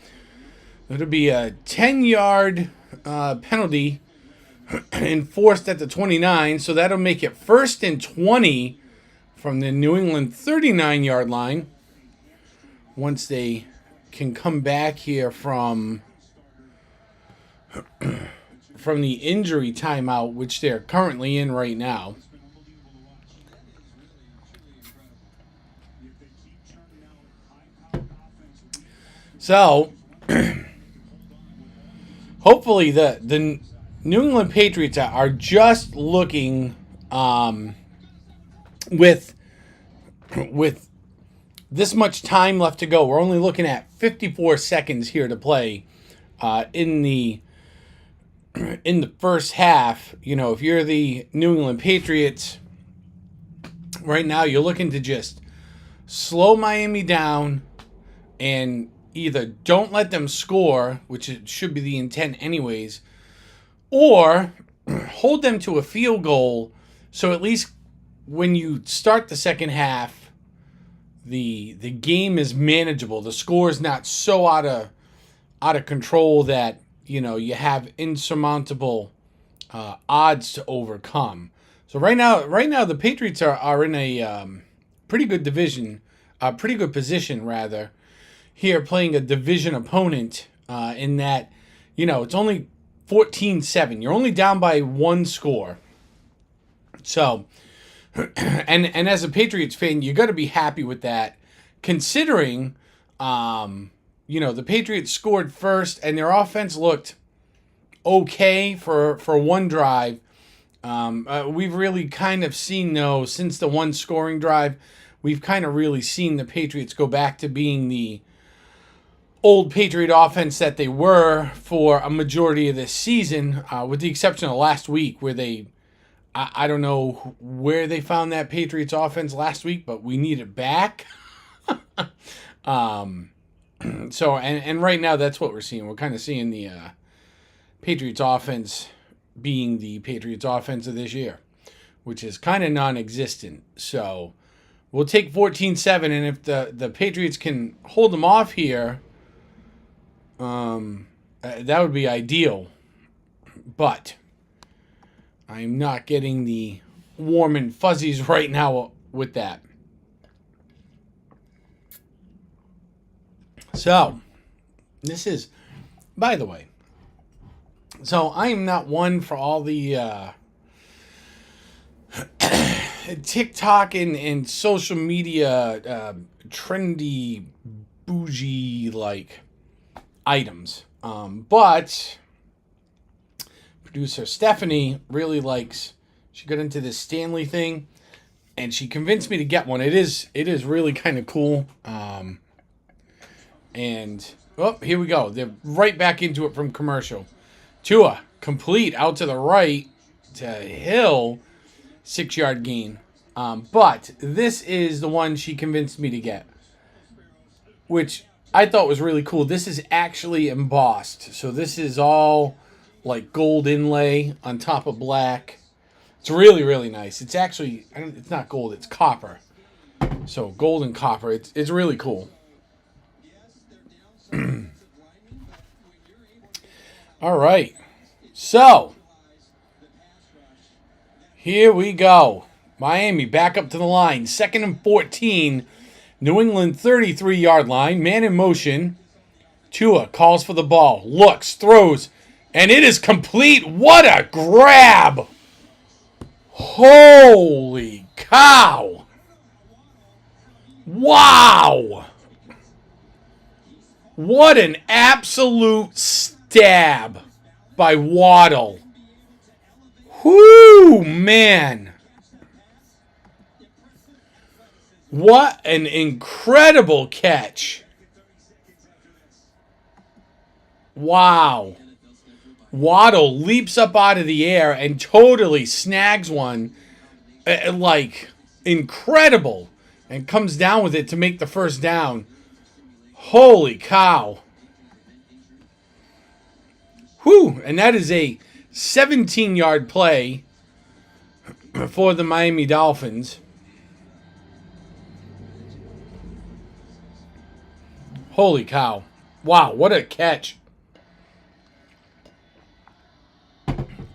It'll be a 10-yard penalty enforced at the 29, so that'll make it 1st and 20 from the New England 39-yard line. Once they can come back here from the injury timeout, which they're currently in right now. So, hopefully the New England Patriots are just looking with this much time left to go. We're only looking at 54 seconds here to play in the first half. You know, if you're the New England Patriots right now, you're looking to just slow Miami down and either don't let them score, which it should be the intent anyways, or hold them to a field goal, so at least when you start the second half, the game is manageable. The score is not so out of control that, you know, you have insurmountable odds to overcome. So right now the Patriots are in a pretty good position rather, here playing a division opponent in that, you know, it's only 14-7. You're only down by one score. So, and as a Patriots fan, you got to be happy with that, considering, you know, the Patriots scored first and their offense looked okay for one drive. We've really kind of seen, though, since the one scoring drive, we've kind of really seen the Patriots go back to being the old Patriot offense that they were for a majority of this season, with the exception of last week where I don't know where they found that Patriots offense last week, but we need it back. So, and right now that's what we're seeing. We're kind of seeing the Patriots offense being the Patriots offense of this year, which is kind of non-existent. So we'll take 14-7, and if the Patriots can hold them off here, that would be ideal. But I'm not getting the warm and fuzzies right now with that. So, this is, by the way, so I am not one for all the TikTok and social media trendy, bougie-like items. But producer Stephanie really likes, she got into this Stanley thing, and she convinced me to get one. It is really kind of cool. And, oh, here we go. They're right back into it from commercial. Tua, complete out to the right to Hill, 6-yard gain. But this is the one she convinced me to get, which I thought was really cool. This is actually embossed. So this is all like gold inlay on top of black. It's really, really nice. It's actually, it's not gold, it's copper. So gold and copper. It's really cool. All right. So, here we go. Miami back up to the line. 2nd and 14. New England 33-yard line. Man in motion. Tua calls for the ball. Looks, throws, and it is complete. What a grab! Holy cow! Wow! What an absolute stab by Waddle. Whoo, man. What an incredible catch. Wow. Waddle leaps up out of the air and totally snags one. Like, incredible. And comes down with it to make the first down. Holy cow. Whew. And that is a 17-yard play for the Miami Dolphins. Holy cow. Wow, what a catch.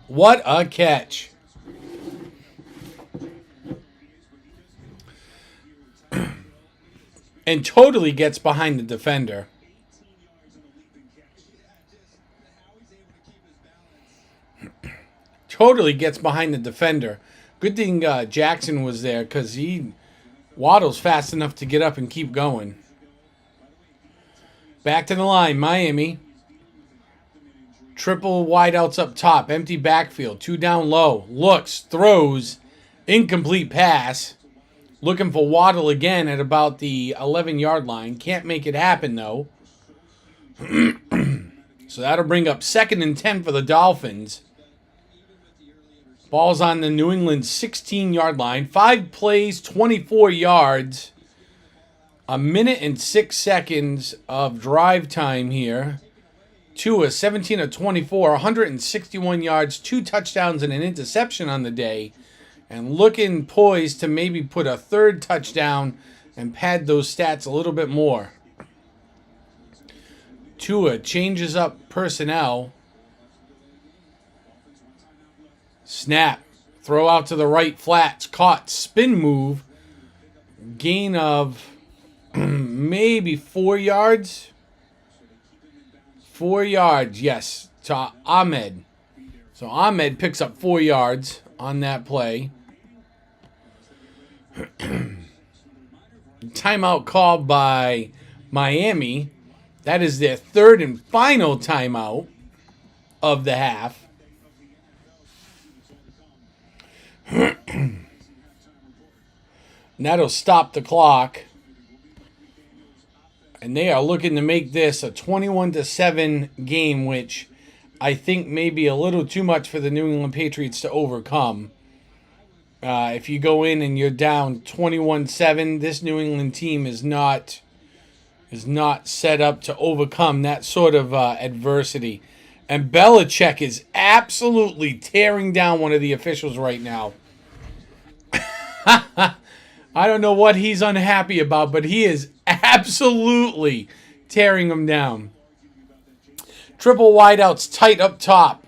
What a catch. And totally gets behind the defender. Totally gets behind the defender. Good thing Jackson was there because Waddle's fast enough to get up and keep going. Back to the line, Miami. Triple wideouts up top. Empty backfield. 2 down low. Looks. Throws. Incomplete pass. Looking for Waddle again at about the 11-yard line. Can't make it happen, though. So that'll bring up 2nd and 10 for the Dolphins. Ball's on the New England 16-yard line. 5 plays, 24 yards. A minute and 6 seconds of drive time here. Tua, 17 of 24, 161 yards, 2 touchdowns, and an interception on the day. And looking poised to maybe put a 3rd touchdown and pad those stats a little bit more. Tua changes up personnel. Snap. Throw out to the right, flats, caught, spin move. Gain of maybe 4 yards. 4 yards, yes, to Ahmed. So Ahmed picks up 4 yards on that play. Timeout called by Miami. That is their 3rd and final timeout of the half. And that'll stop the clock. And they are looking to make this a 21-7 game, which I think may be a little too much for the New England Patriots to overcome. If you go in and you're down 21-7, this New England team is not set up to overcome that sort of adversity. And Belichick is absolutely tearing down one of the officials right now. I don't know what he's unhappy about, but he is absolutely tearing him down. Triple wideouts tight up top.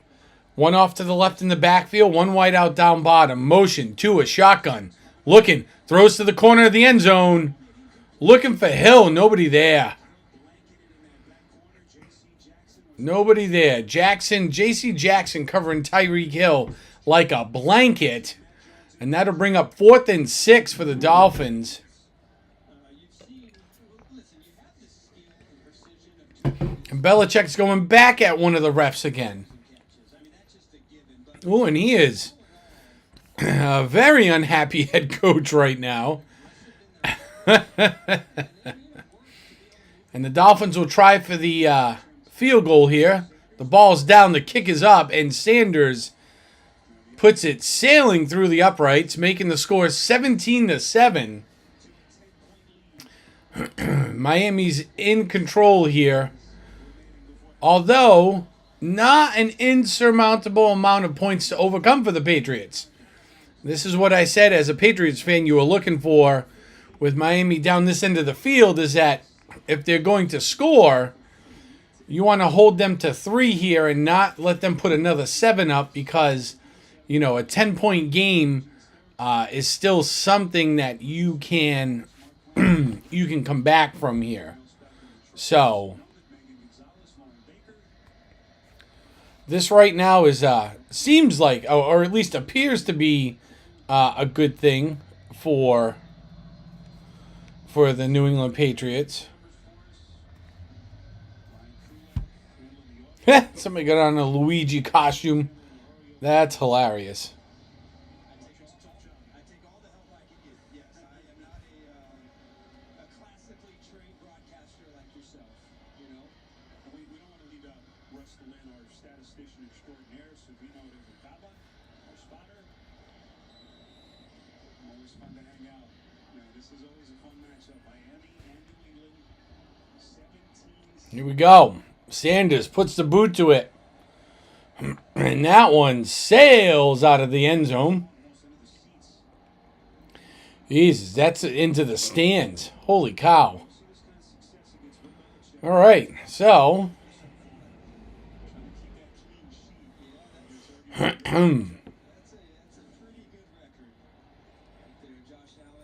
One off to the left in the backfield, one wide out down bottom. Motion to a shotgun. Looking, throws to the corner of the end zone. Looking for Hill, nobody there. Nobody there. J.C. Jackson covering Tyreek Hill like a blanket. And that'll bring up 4th and 6 for the Dolphins. And Belichick's going back at one of the refs again. Oh, and he is a very unhappy head coach right now. And the Dolphins will try for the field goal here. The ball's down, the kick is up, and Sanders puts it sailing through the uprights, making the score 17-7. Miami's in control here. Although, not an insurmountable amount of points to overcome for the Patriots. This is what I said as a Patriots fan you were looking for with Miami down this end of the field, is that if they're going to score, you want to hold them to 3 here and not let them put another 7 up, because, you know, a 10-point game is still something that you can you can come back from here. So this right now is seems like, or at least appears to be, a good thing for the New England Patriots. Somebody got on a Luigi costume. That's hilarious. I take all the help I can get. Yes, I am not a classically trained broadcaster like yourself, you know? We don't want to leave out Russ Lynn, our statistician extraordinaire, so we know that Kaba, our spotter. Always fun to hang out. You know, this is always a fun matchup. Miami and New England, 17. Here we go. Sanders puts the boot to it. And that one sails out of the end zone. Jesus, that's into the stands. Holy cow. All right, so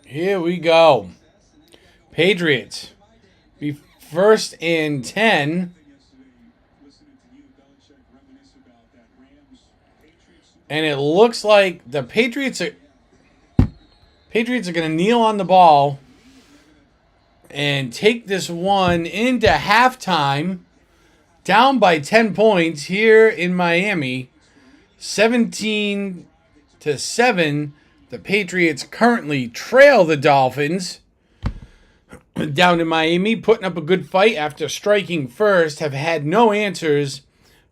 Here we go. Patriots. Be first and 10. And it looks like the Patriots are going to kneel on the ball and take this one into halftime, down by 10 points here in Miami. 17-7. The Patriots currently trail the Dolphins down in Miami, putting up a good fight after striking first, have had no answers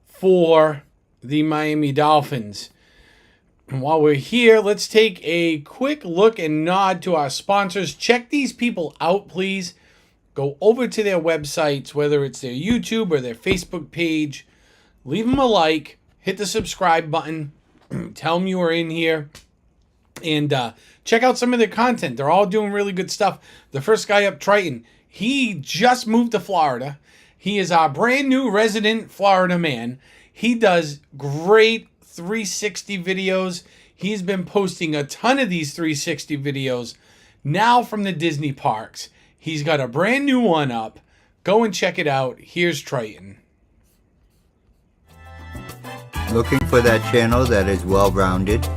for the Miami Dolphins. And while we're here, let's take a quick look and nod to our sponsors. Check these people out, please. Go over to their websites, whether it's their YouTube or their Facebook page. Leave them a like. Hit the subscribe button. Tell them you are in here. And check out some of their content. They're all doing really good stuff. The first guy up, Triton, he just moved to Florida. He is our brand new resident Florida man. He does great 360 videos. He's been posting a ton of these 360 videos now from the Disney parks. He's got a brand new one up. Go and check it out. Here's Triton. Looking for that channel that is well-rounded?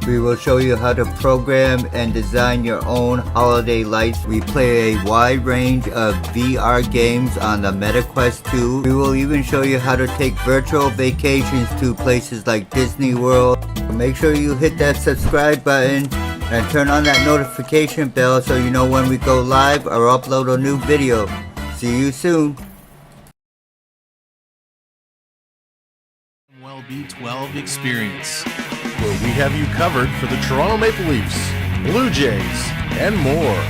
We will show you how to program and design your own holiday lights. We play a wide range of VR games on the MetaQuest 2. We will even show you how to take virtual vacations to places like Disney World. Make sure you hit that subscribe button and turn on that notification bell so you know when we go live or upload a new video. See you soon. B12 experience, where we have you covered for the Toronto Maple Leafs, Blue Jays, and more.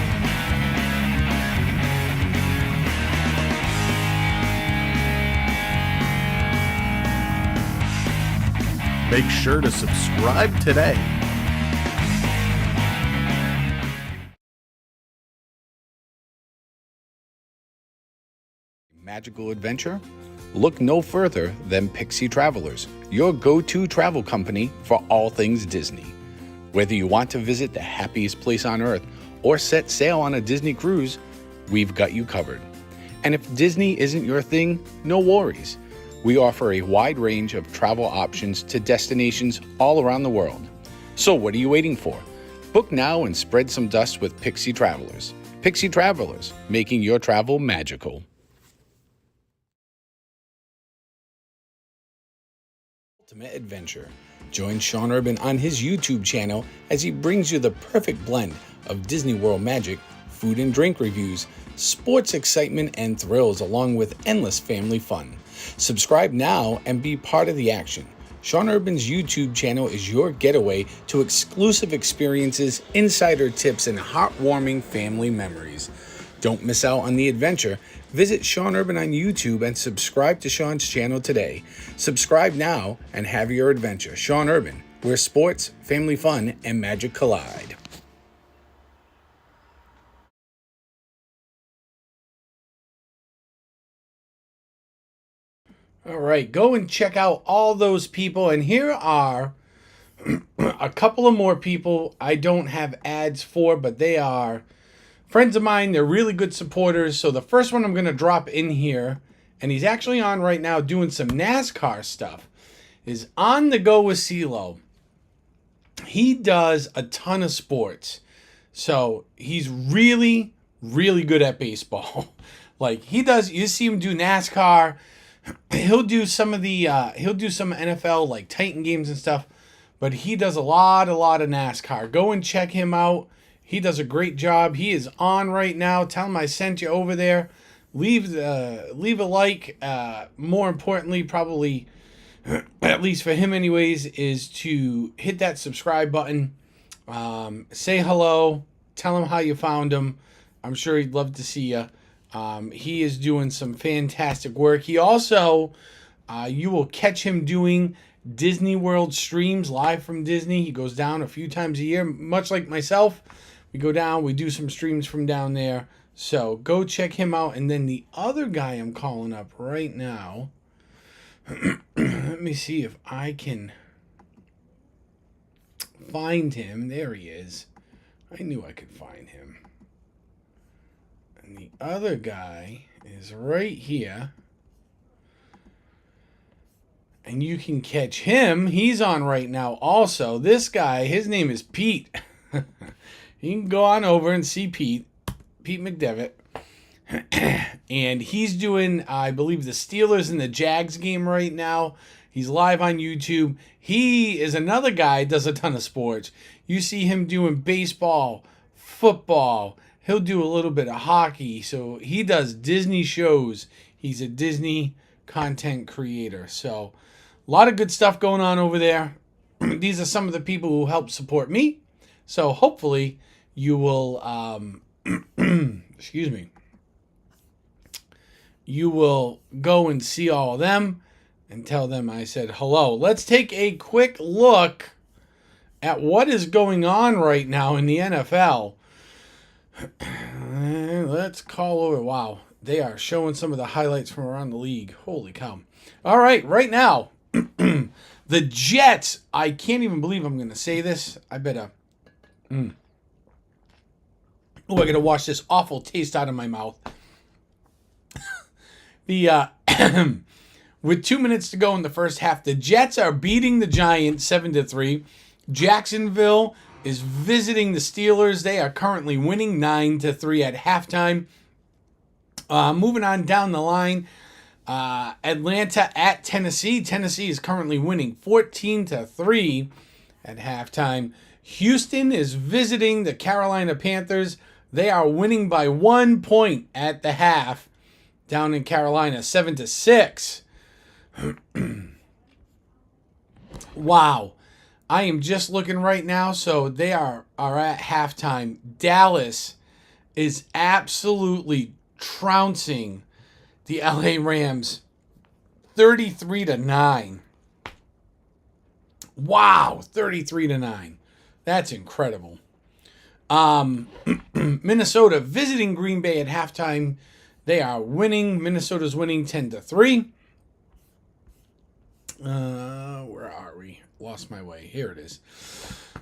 Make sure to subscribe today. Magical adventure? Look no further than Pixie Travelers, your go-to travel company for all things Disney. Whether you want to visit the happiest place on earth or set sail on a Disney cruise, we've got you covered. And if Disney isn't your thing, no worries. We offer a wide range of travel options to destinations all around the world. So what are you waiting for? Book now and spread some dust with Pixie Travelers. Pixie Travelers, making your travel magical. Ultimate adventure. Join Sean Urban on his YouTube channel as he brings you the perfect blend of Disney World magic, food and drink reviews, sports excitement and thrills, along with endless family fun. Subscribe now and be part of the action. Sean Urban's YouTube channel is your getaway to exclusive experiences, insider tips, and heartwarming family memories. Don't miss out on the adventure. Visit Sean Urban on YouTube and subscribe to Sean's channel today. Subscribe now and have your adventure. Sean Urban, where sports, family fun, and magic collide. All right, go and check out all those people. And here are a couple of more people I don't have ads for, but they are friends of mine. They're really good supporters. So the first one I'm going to drop in here, and he's actually on right now doing some NASCAR stuff, is On the Go with CeeLo. He does a ton of sports. So he's really, really good at baseball. Like he does, you see him do NASCAR. He'll do some of the, he'll do some NFL like Titan games and stuff. But he does a lot of NASCAR. Go and check him out. He does a great job. He is on right now. Tell him I sent you over there. Leave a like. More importantly, probably, at least for him anyways, is to hit that subscribe button. Say hello. Tell him how you found him. I'm sure he'd love to see you. He is doing some fantastic work. He also, you will catch him doing Disney World streams live from Disney. He goes down a few times a year, much like myself. We go down, we do some streams from down there. So go check him out. And then the other guy I'm calling up right now, let me see if I can find him. There he is. I knew I could find him. And the other guy is right here. And you can catch him. He's on right now also. This guy, his name is Pete. You can go on over and see Pete McDevitt. And he's doing, I believe, the Steelers and the Jags game right now. He's live on YouTube. He is another guy, does a ton of sports. You see him doing baseball, football. He'll do a little bit of hockey. So he does Disney shows. He's a Disney content creator. So a lot of good stuff going on over there. These are some of the people who help support me. So hopefully you will, excuse me, you will go and see all of them and tell them I said hello. Let's take a quick look at what is going on right now in the NFL. Let's call over. Wow, they are showing some of the highlights from around the league. Holy cow. All right, right now, the Jets, I can't even believe I'm going to say this. I better. Oh, I got to wash this awful taste out of my mouth. With 2 minutes to go in the first half, the Jets are beating the Giants 7-3. Jacksonville is visiting the Steelers. They are currently winning 9-3 at halftime. Moving on down the line, Atlanta at Tennessee. Tennessee is currently winning 14-3 at halftime. Houston is visiting the Carolina Panthers. They are winning by 1 point at the half down in Carolina, 7-6. Wow. I am just looking right now. So they are at halftime. Dallas is absolutely trouncing the LA Rams 33-9. Wow, 33-9. That's incredible. Minnesota visiting Green Bay at halftime. They are winning. Minnesota's winning 10-3. Where are we? Lost my way. Here it is.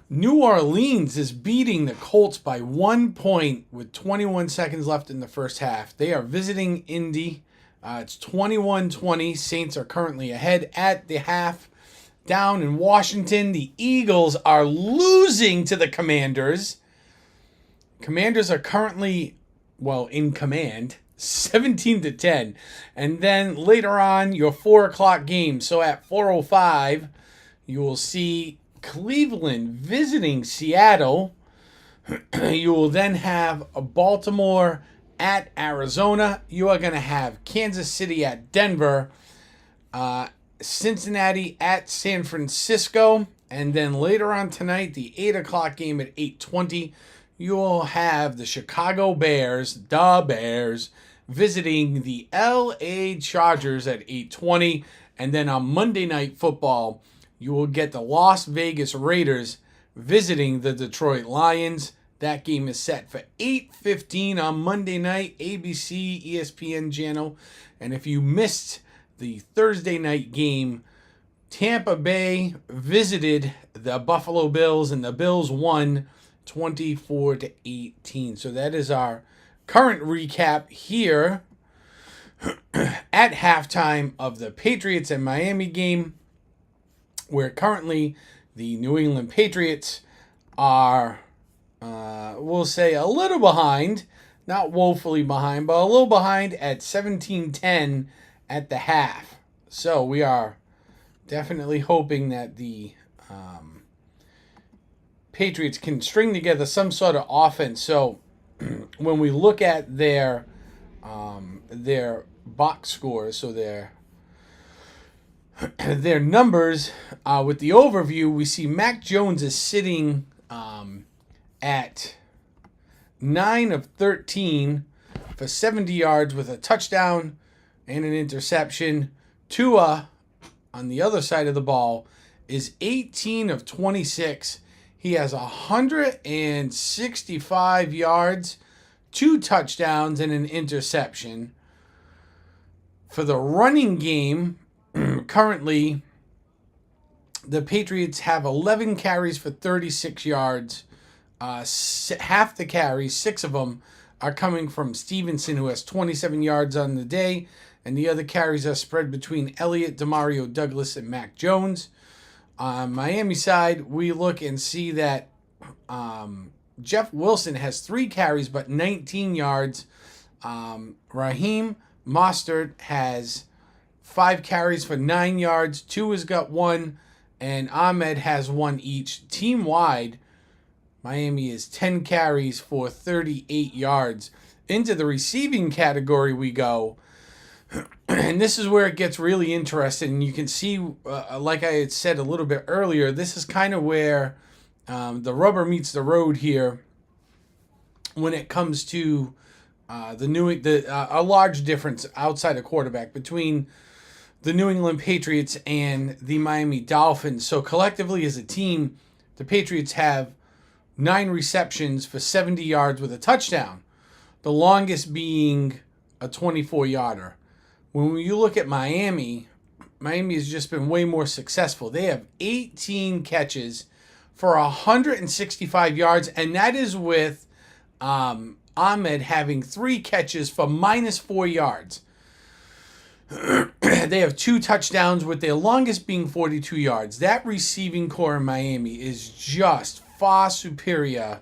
New Orleans is beating the Colts by 1 point with 21 seconds left in the first half. They are visiting Indy. It's 21-20. Saints are currently ahead at the half. Down in Washington, the Eagles are losing to the Commanders. Commanders are currently, in command, 17-10. And then later on, your 4 o'clock game. So at 4:05, you will see Cleveland visiting Seattle. You will then have Baltimore at Arizona. You are going to have Kansas City at Denver. Cincinnati at San Francisco. And then later on tonight, the 8 o'clock game at 8:20, you will have the Chicago Bears, visiting the LA Chargers at 8:20. And then on Monday Night Football, you will get the Las Vegas Raiders visiting the Detroit Lions. That game is set for 8:15 on Monday night, ABC, ESPN channel. And if you missed the Thursday night game, Tampa Bay visited the Buffalo Bills, and the Bills won 24-18. So that is our current recap here at halftime of the Patriots and Miami game, where currently the New England Patriots are, we'll say, a little behind, not woefully behind, but a little behind at 17-10 at the half. So we are definitely hoping that the Patriots can string together some sort of offense. So when we look at their box scores, so their numbers, with the overview, we see Mac Jones is sitting at 9 of 13 for 70 yards with a touchdown and an interception. Tua, on the other side of the ball, is 18 of 26. He has 165 yards, 2 touchdowns, and an interception. For the running game, currently, the Patriots have 11 carries for 36 yards. Half the carries, 6 of them, are coming from Stevenson, who has 27 yards on the day, and the other carries are spread between Elliott, Demario Douglas, and Mac Jones. On Miami side, we look and see that Jeff Wilson has 3 carries but 19 yards. Raheem Mostert has 5 carries for 9 yards. Tua's got 1, and Ahmed has 1 each. Team-wide, Miami is 10 carries for 38 yards. Into the receiving category we go. And this is where it gets really interesting. You can see, like I had said a little bit earlier, this is kind of where the rubber meets the road here when it comes to a large difference outside of quarterback between the New England Patriots and the Miami Dolphins. So collectively as a team, the Patriots have 9 receptions for 70 yards with a touchdown, the longest being a 24-yarder. When you look at Miami has just been way more successful. They have 18 catches for 165 yards, and that is with Ahmed having 3 catches for -4 yards. They have 2 touchdowns, with their longest being 42 yards. That receiving core in Miami is just far superior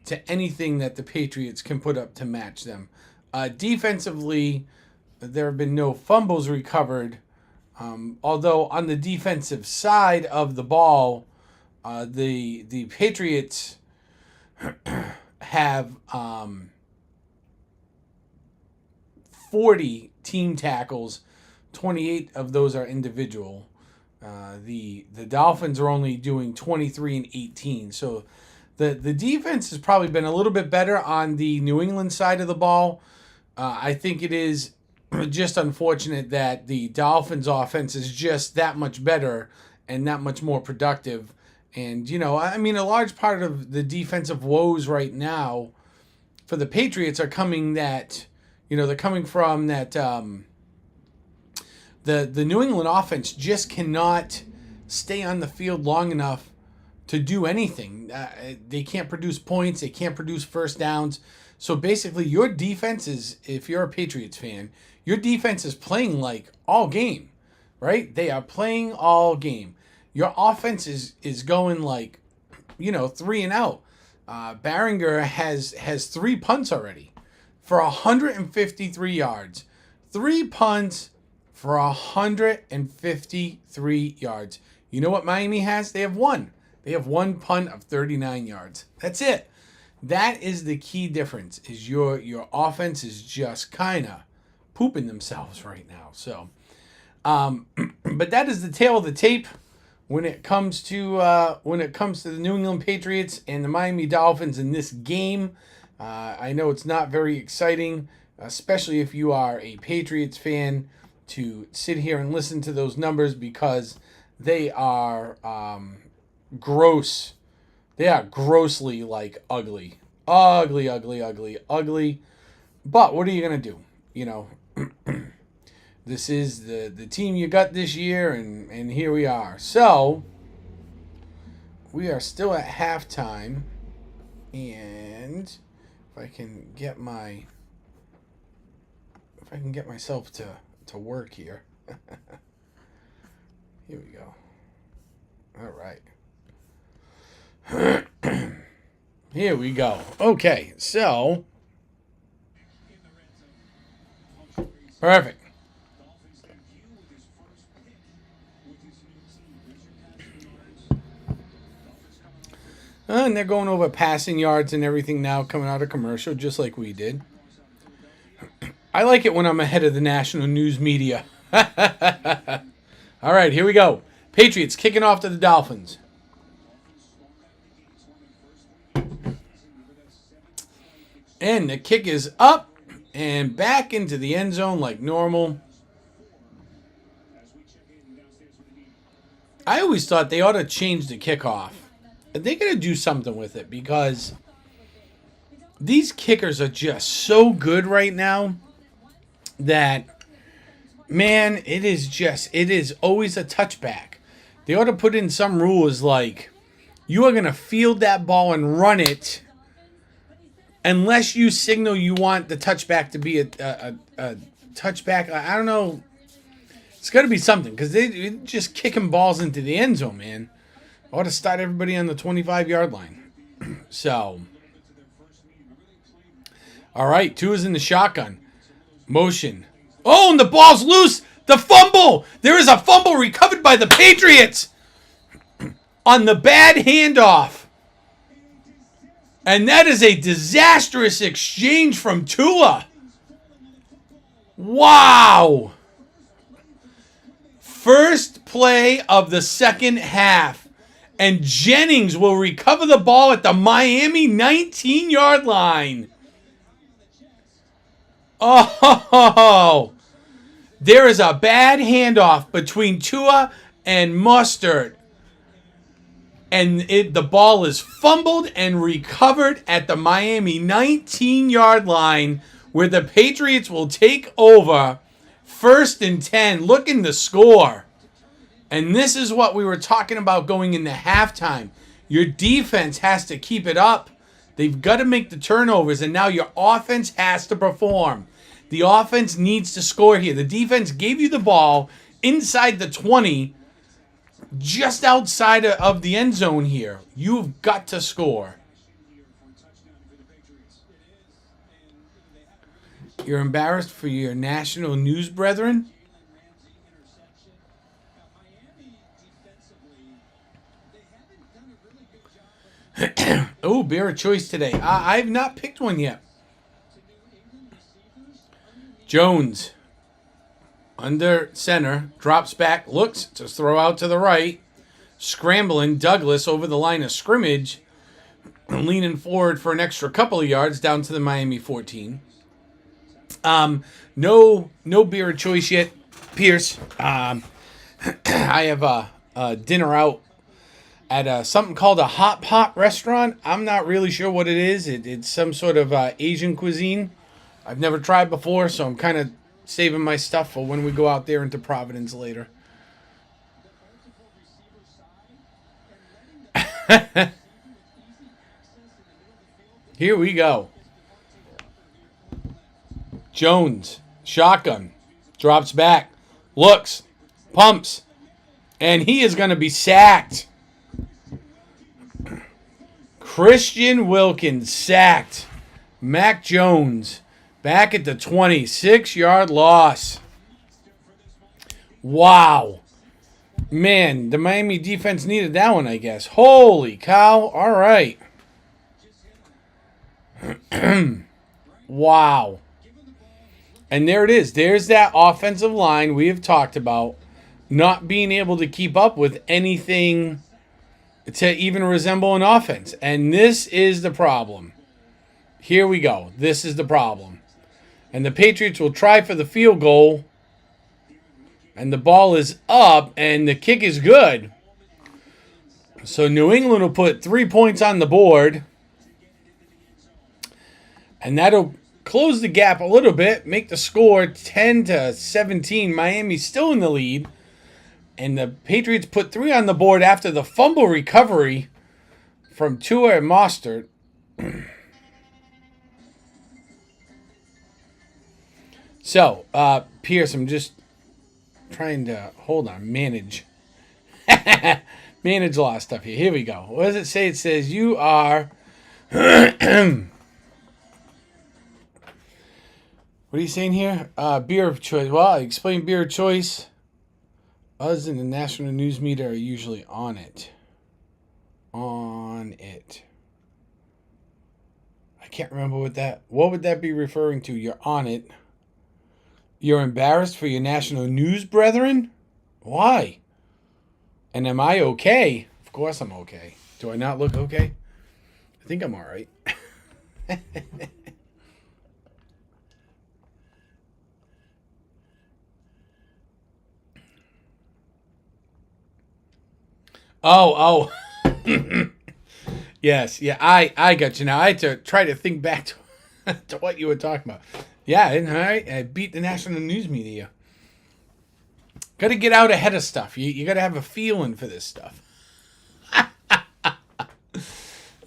to anything that the Patriots can put up to match them. Defensively, there have been no fumbles recovered, although on the defensive side of the ball, the Patriots have 40 team tackles. 28 of those are individual. The Dolphins are only doing 23 and 18. So the defense has probably been a little bit better on the New England side of the ball. I think it is just unfortunate that the Dolphins offense is just that much better and that much more productive. And, a large part of the defensive woes right now for the Patriots are coming they're coming from that the New England offense just cannot stay on the field long enough to do anything. They can't produce points. They can't produce first downs. So basically your defense is, if you're a Patriots fan, your defense is playing like all game, right? They are playing all game. Your offense is going like, 3 and out. Barringer has 3 punts already for 153 yards. 3 punts for 153 yards. You know what Miami has? They have 1. They have 1 punt of 39 yards. That's it. That is the key difference, is your offense is just kind of pooping themselves right now. So, but that is the tale of the tape when it comes to the New England Patriots and the Miami Dolphins in this game. I know it's not very exciting, especially if you are a Patriots fan, to sit here and listen to those numbers, because they are gross. They are grossly ugly. Ugly. But what are you going to do? This is the team you got this year, and here we are. So, we are still at halftime, and if I can get myself to work here. Here we go. All right. Here we go. Okay, so perfect. And they're going over passing yards and everything now, coming out of commercial, just like we did. I like it when I'm ahead of the national news media. All right, here we go. Patriots kicking off to the Dolphins. And the kick is up and back into the end zone like normal. I always thought they ought to change the kickoff. They got to do something with it, because these kickers are just so good right now that, man, it is always a touchback. They ought to put in some rules like you are going to field that ball and run it unless you signal you want the touchback to be a touchback. I don't know. It's got to be something because they're just kicking balls into the end zone, man. I ought to start everybody on the 25-yard line. So, all right, two is in the shotgun. Motion. Oh, and the ball's loose. The fumble. There is a fumble recovered by the Patriots on the bad handoff. And that is a disastrous exchange from Tua. Wow. First play of the second half. And Jennings will recover the ball at the Miami 19-yard line. Oh, there is a bad handoff between Tua and Mustard. And the ball is fumbled and recovered at the Miami 19-yard line where the Patriots will take over 1st and 10, looking to score. And this is what we were talking about going into halftime. Your defense has to keep it up. They've got to make the turnovers, and now your offense has to perform. The offense needs to score here. The defense gave you the ball inside the 20, just outside of the end zone here. You've got to score. You're embarrassed for your national news brethren? Oh, beer of choice today. I've not picked one yet. Jones, under center, drops back, looks to throw out to the right. Scrambling, Douglas over the line of scrimmage. Leaning forward for an extra couple of yards down to the Miami 14. No beer of choice yet, Pierce. I have a dinner out at something called a hot pot restaurant. I'm not really sure what it is. It's some sort of Asian cuisine. I've never tried before, so I'm kind of saving my stuff for when we go out there into Providence later. Here we go. Jones, shotgun, drops back, looks, pumps, and he is going to be sacked. Christian Wilkins sacked. Mac Jones back at the 26-yard loss. Wow. Man, the Miami defense needed that one, I guess. Holy cow. All right. Wow. And there it is. There's that offensive line we have talked about not being able to keep up with anything to even resemble an offense. And this is the problem. Here we go. This is the problem. And the Patriots will try for the field goal. And the ball is up, and the kick is good. So New England will put 3 points on the board. And that'll close the gap a little bit, make the score 10-17. Miami's still in the lead. And the Patriots put 3 on the board after the fumble recovery from Tua and Mostert. So, Pierce, I'm just trying to, manage. Manage a lot of stuff here. Here we go. What does it say? It says you are... What are you saying here? Beer of choice. Well, I explained beer of choice. Us and the national news media are usually on it. On it. I can't remember what would that be referring to? You're on it. You're embarrassed for your national news brethren? Why? And am I okay? Of course I'm okay. Do I not look okay? I think I'm all right. Oh. Yes, yeah, I got you now. I had to try to think back to what you were talking about. Yeah, all right. I beat the national news media. Got to get out ahead of stuff. You got to have a feeling for this stuff.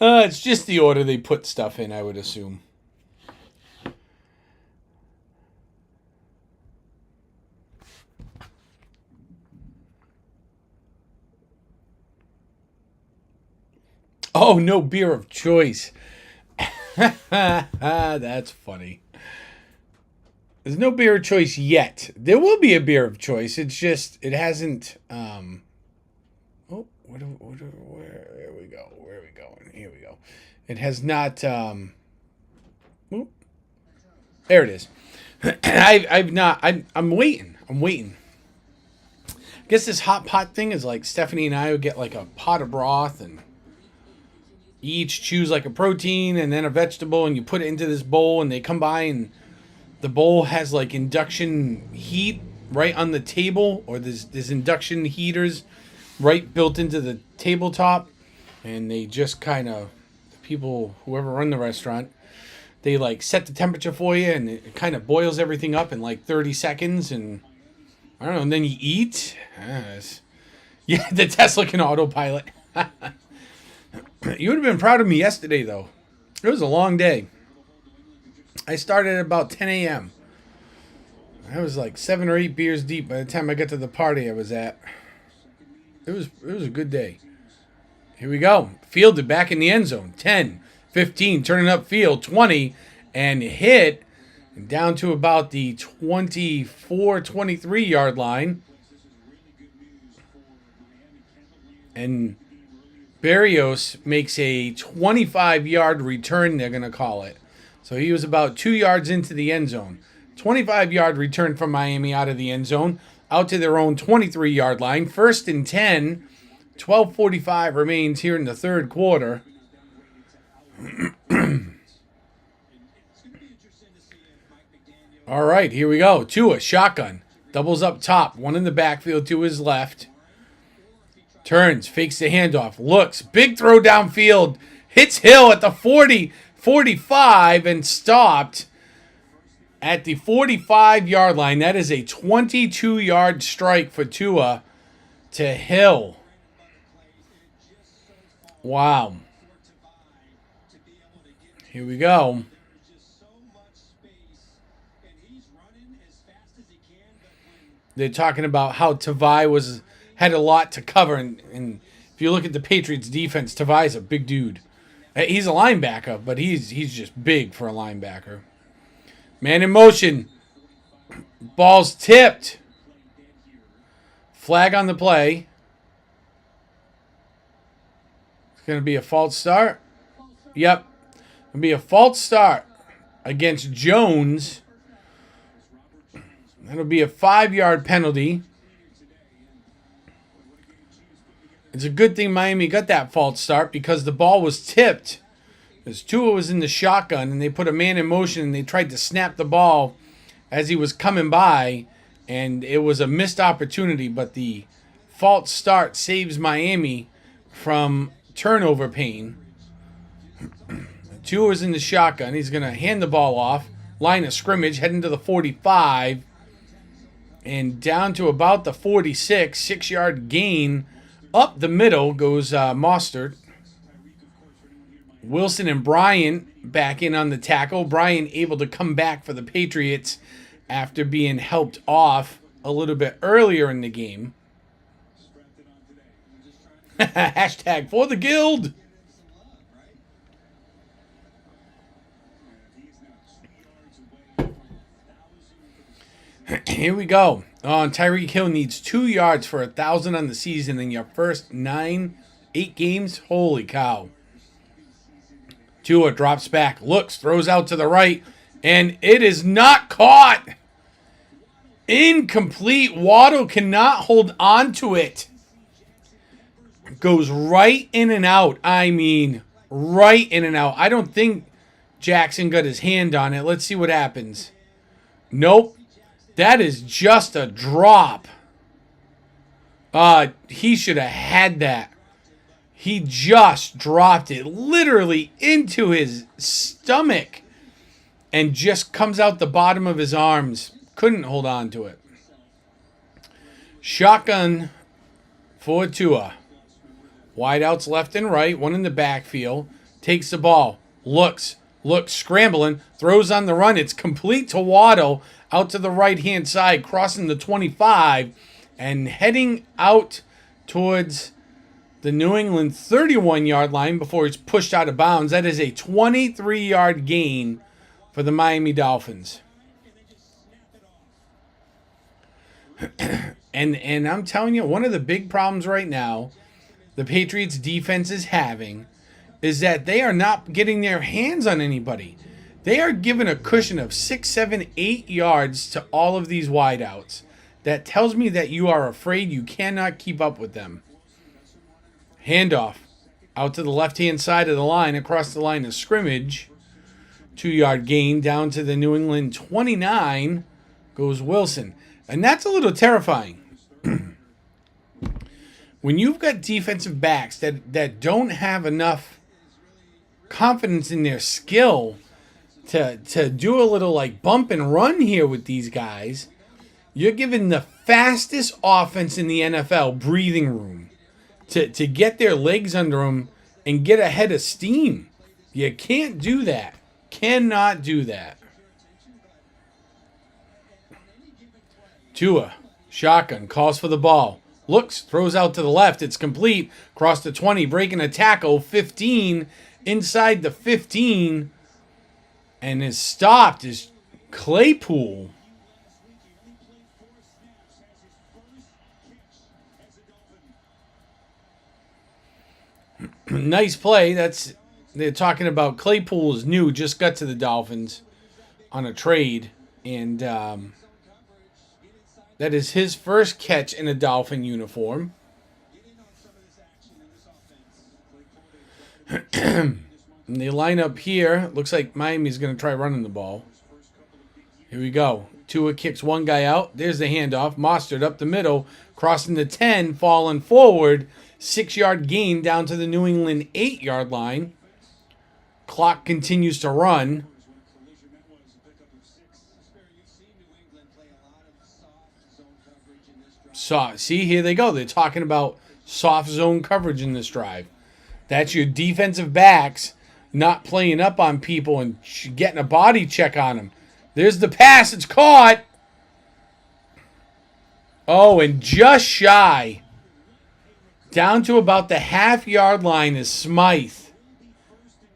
It's just the order they put stuff in, I would assume. Oh, no beer of choice. That's funny. There's no beer of choice yet. There will be a beer of choice. It's just, it hasn't, oh, where are we go? Where are we going? Here we go. It has not, there it is. I'm waiting. I guess this hot pot thing is like Stephanie and I would get like a pot of broth and each choose like a protein and then a vegetable and you put it into this bowl and they come by and the bowl has like induction heat right on the table, or there's induction heaters right built into the tabletop, and they just kind of, people, whoever run the restaurant, they like set the temperature for you and it kind of boils everything up in like 30 seconds and I don't know, and then you eat. Yeah, the Tesla can autopilot. You would have been proud of me yesterday though. It was a long day. I started at about 10 a.m. I was like 7 or 8 beers deep by the time I got to the party I was at. It was a good day. Here we go. Fielded back in the end zone. 10, 15, turning up field, 20, and hit down to about the 24, 23 yard line. And Barrios makes a 25-yard return, they're going to call it. So he was about 2 yards into the end zone. 25-yard return from Miami out of the end zone, out to their own 23-yard line. 1st and 10, 12:45 remains here in the third quarter. All right, here we go. Tua, shotgun. Doubles up top. One in the backfield to his left. Turns, fakes the handoff. Looks, big throw downfield. Hits Hill at the 40, 45, and stopped at the 45-yard line. That is a 22-yard strike for Tua to Hill. Wow. Here we go. They're talking about how Tavai had a lot to cover, and if you look at the Patriots defense, Tavai's a big dude. He's a linebacker, but he's just big for a linebacker. Man in motion. Ball's tipped. Flag on the play. It's going to be a false start. Yep. Going to be a false start against Jones. That'll be a 5-yard penalty. It's a good thing Miami got that false start because the ball was tipped. As Tua was in the shotgun and they put a man in motion and they tried to snap the ball as he was coming by, and it was a missed opportunity, but the false start saves Miami from turnover pain. Tua was in the shotgun. He's going to hand the ball off. Line of scrimmage, heading to the 45 and down to about the 46. 6-yard gain. Up the middle goes Mostert. Wilson and Bryant back in on the tackle. Bryant able to come back for the Patriots after being helped off a little bit earlier in the game. Hashtag for the guild. Here we go. Tyreek Hill needs 2 yards for 1,000 on the season in your first 8 games. Holy cow. Tua drops back, looks, throws out to the right, and it is not caught. Incomplete. Waddle cannot hold on to it. Goes right in and out. I mean, right in and out. I don't think Jackson got his hand on it. Let's see what happens. Nope. That is just a drop. He should have had that. He just dropped it literally into his stomach and just comes out the bottom of his arms. Couldn't hold on to it. Shotgun for Tua. Wideouts left and right, one in the backfield. Takes the ball, looks, scrambling, throws on the run. It's complete to Waddle out to the right-hand side, crossing the 25 and heading out towards the New England 31-yard line before he's pushed out of bounds. That is a 23-yard gain for the Miami Dolphins. And I'm telling you, one of the big problems right now the Patriots defense is having is that they are not getting their hands on anybody. They are given a cushion of 6, 7, 8 yards to all of these wideouts. That tells me that you are afraid you cannot keep up with them. Handoff out to the left-hand side of the line, across the line of scrimmage. 2-yard gain down to the New England 29 goes Wilson. And that's a little terrifying. When you've got defensive backs that don't have enough confidence in their skill to do a little like bump and run here with these guys, you're giving the fastest offense in the NFL breathing room to get their legs under them and get ahead of steam. You can't do that. Cannot do that. Tua, shotgun, calls for the ball. Looks, throws out to the left. It's complete. Across the 20, breaking a tackle. 15, inside the 15. And is stopped is Claypool. Nice play. They're talking about Claypool is new, just got to the Dolphins on a trade. And that is his first catch in a Dolphin uniform. And they line up here. Looks like Miami's going to try running the ball. Here we go. Tua kicks one guy out. There's the handoff. Mostert up the middle, crossing the 10, falling forward. 6-yard gain down to the New England 8-yard line. Clock continues to run. See, here they go. They're talking about soft zone coverage in this drive. That's your defensive backs not playing up on people and getting a body check on them. There's the pass. It's caught. Oh, and just shy. Down to about the half-yard line is Smythe.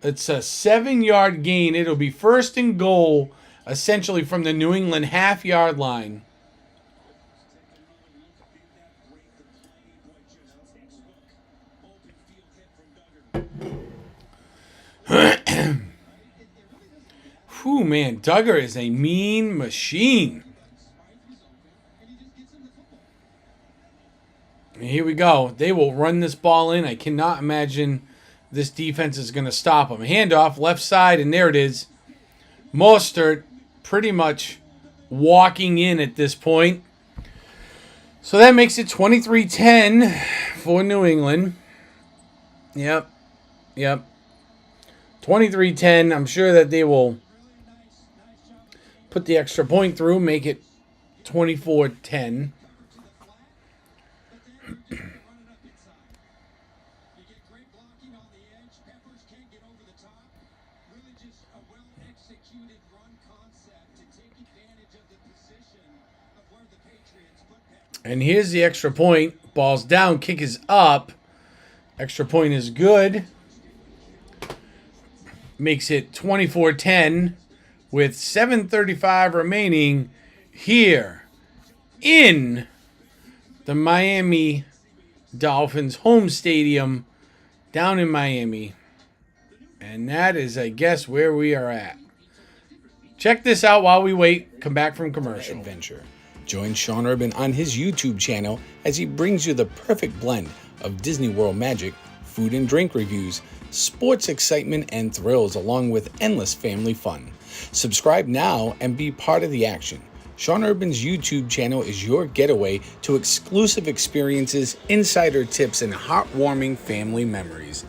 It's a 7-yard gain. It'll be first and goal, essentially from the New England half-yard line. Whew, man, Duggar is a mean machine. Here we go. They will run this ball in. I cannot imagine this defense is going to stop them. Handoff, left side, and there it is. Mostert pretty much walking in at this point. So that makes it 23-10 for New England. Yep. 23-10. I'm sure that they will put the extra point through, make it 24-10. And here's the extra point. Ball's down, kick is up. Extra point is good. Makes it 24-10 with 7:35 remaining here in the Miami Dolphins home stadium down in Miami. And that is, I guess, where we are at. Check this out while we wait. Come back from commercial. Adventure. Join Sean Urban on his YouTube channel as he brings you the perfect blend of Disney World magic, food and drink reviews, sports excitement and thrills, along with endless family fun. Subscribe now and be part of the action. Sean Urban's YouTube channel is your getaway to exclusive experiences, insider tips, and heartwarming family memories.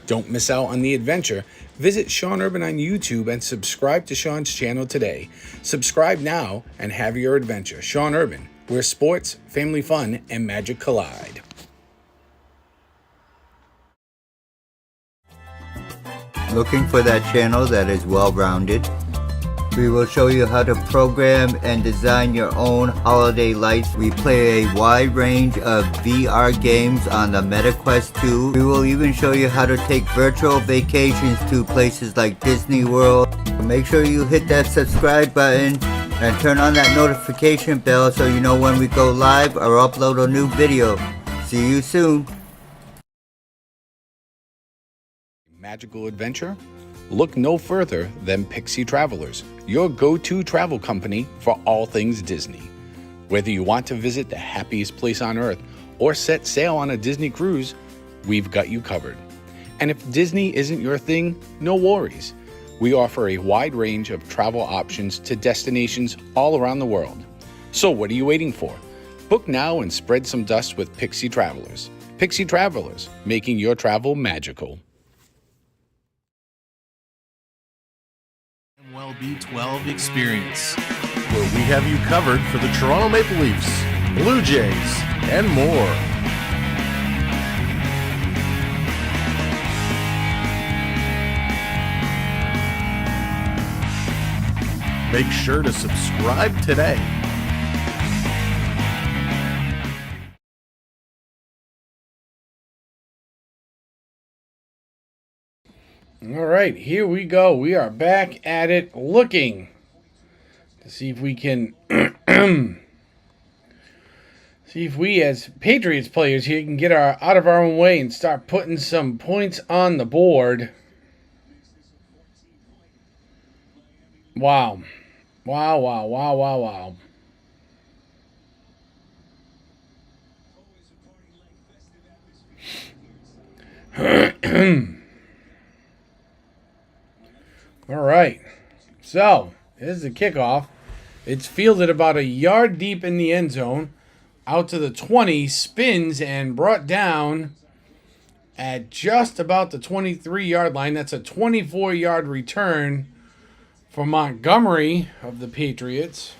Don't miss out on the adventure. Visit Sean Urban on YouTube and subscribe to Sean's channel today. Subscribe now and have your adventure. Sean Urban where sports, family fun, and magic collide. Looking for that channel that is well-rounded? We will show you how to program and design your own holiday lights. We play a wide range of VR games on the MetaQuest 2. We will even show you how to take virtual vacations to places like Disney World. Make sure you hit that subscribe button and turn on that notification bell so you know when we go live or upload a new video. See you soon. Magical adventure? Look no further than Pixie Travelers, your go-to travel company for all things Disney. Whether you want to visit the happiest place on earth or set sail on a Disney cruise, we've got you covered. And if Disney isn't your thing, no worries. We offer a wide range of travel options to destinations all around the world. So what are you waiting for? Book now and spread some dust with Pixie Travelers. Pixie Travelers, making your travel magical. MLB 12 experience, where we have you covered for the Toronto Maple Leafs, Blue Jays, and more. Make sure to subscribe today. All right, here we go. We are back at it, looking to see if we can see if we as Patriots players here can get out of our own way and start putting some points on the board. Wow. Wow, wow, wow, wow, wow. All right, so this is the kickoff. It's fielded about a yard deep in the end zone, out to the 20, spins and brought down at just about the 23-yard line. That's a 24-yard return for Montgomery of the Patriots.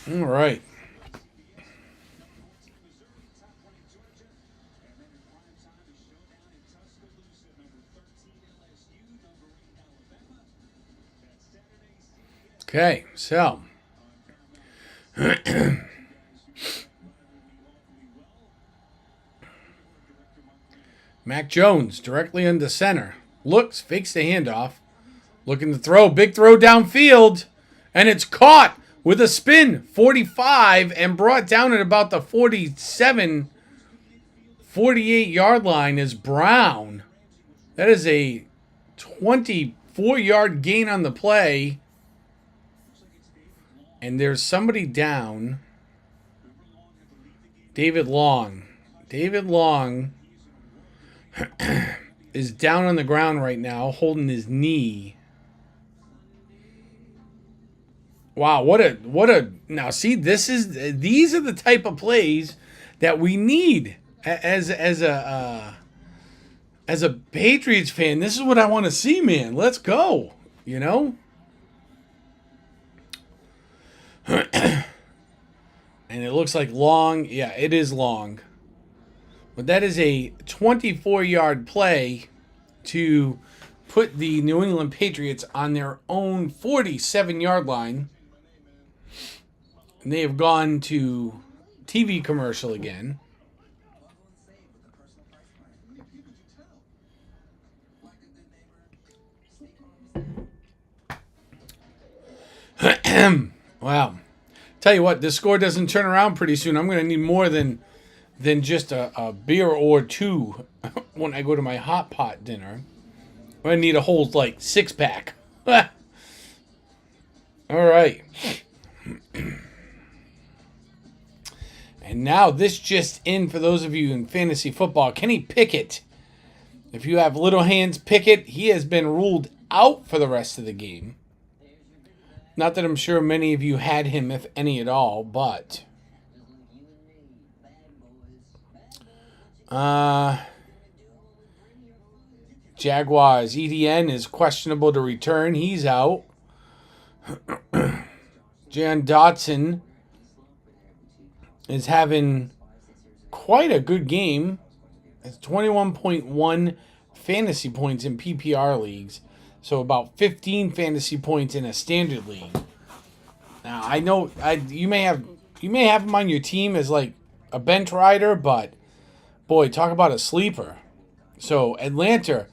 All right. Okay, so Mac Jones directly into center. Looks, fakes the handoff. Looking to throw, big throw downfield. And it's caught with a spin, 45, and brought down at about the 47, 48-yard line is Brown. That is a 24-yard gain on the play. And there's somebody down. David Long. David Long is down on the ground right now, holding his knee. Wow, what a now see, these are the type of plays that we need as a Patriots fan. This is what I want to see, man. Let's go, you know? And it looks like Long. Yeah, it is Long. But that is a 24-yard play to put the New England Patriots on their own 47-yard line. And they have gone to TV commercial again. Wow. Tell you what, this score doesn't turn around pretty soon. I'm going to need more than just a beer or two when I go to my hot pot dinner. I'm going to need a whole, 6-pack. All right. And now this just in for those of you in fantasy football. Kenny Pickett. If you have little hands Pickett, he has been ruled out for the rest of the game. Not that I'm sure many of you had him, if any at all, but Jaguars, EDN is questionable to return. He's out. Jan Dotson is having quite a good game. It's 21.1 fantasy points in PPR leagues. So about 15 fantasy points in a standard league. Now I know you may have him on your team as like a bench rider, but boy, talk about a sleeper. So Atlanta,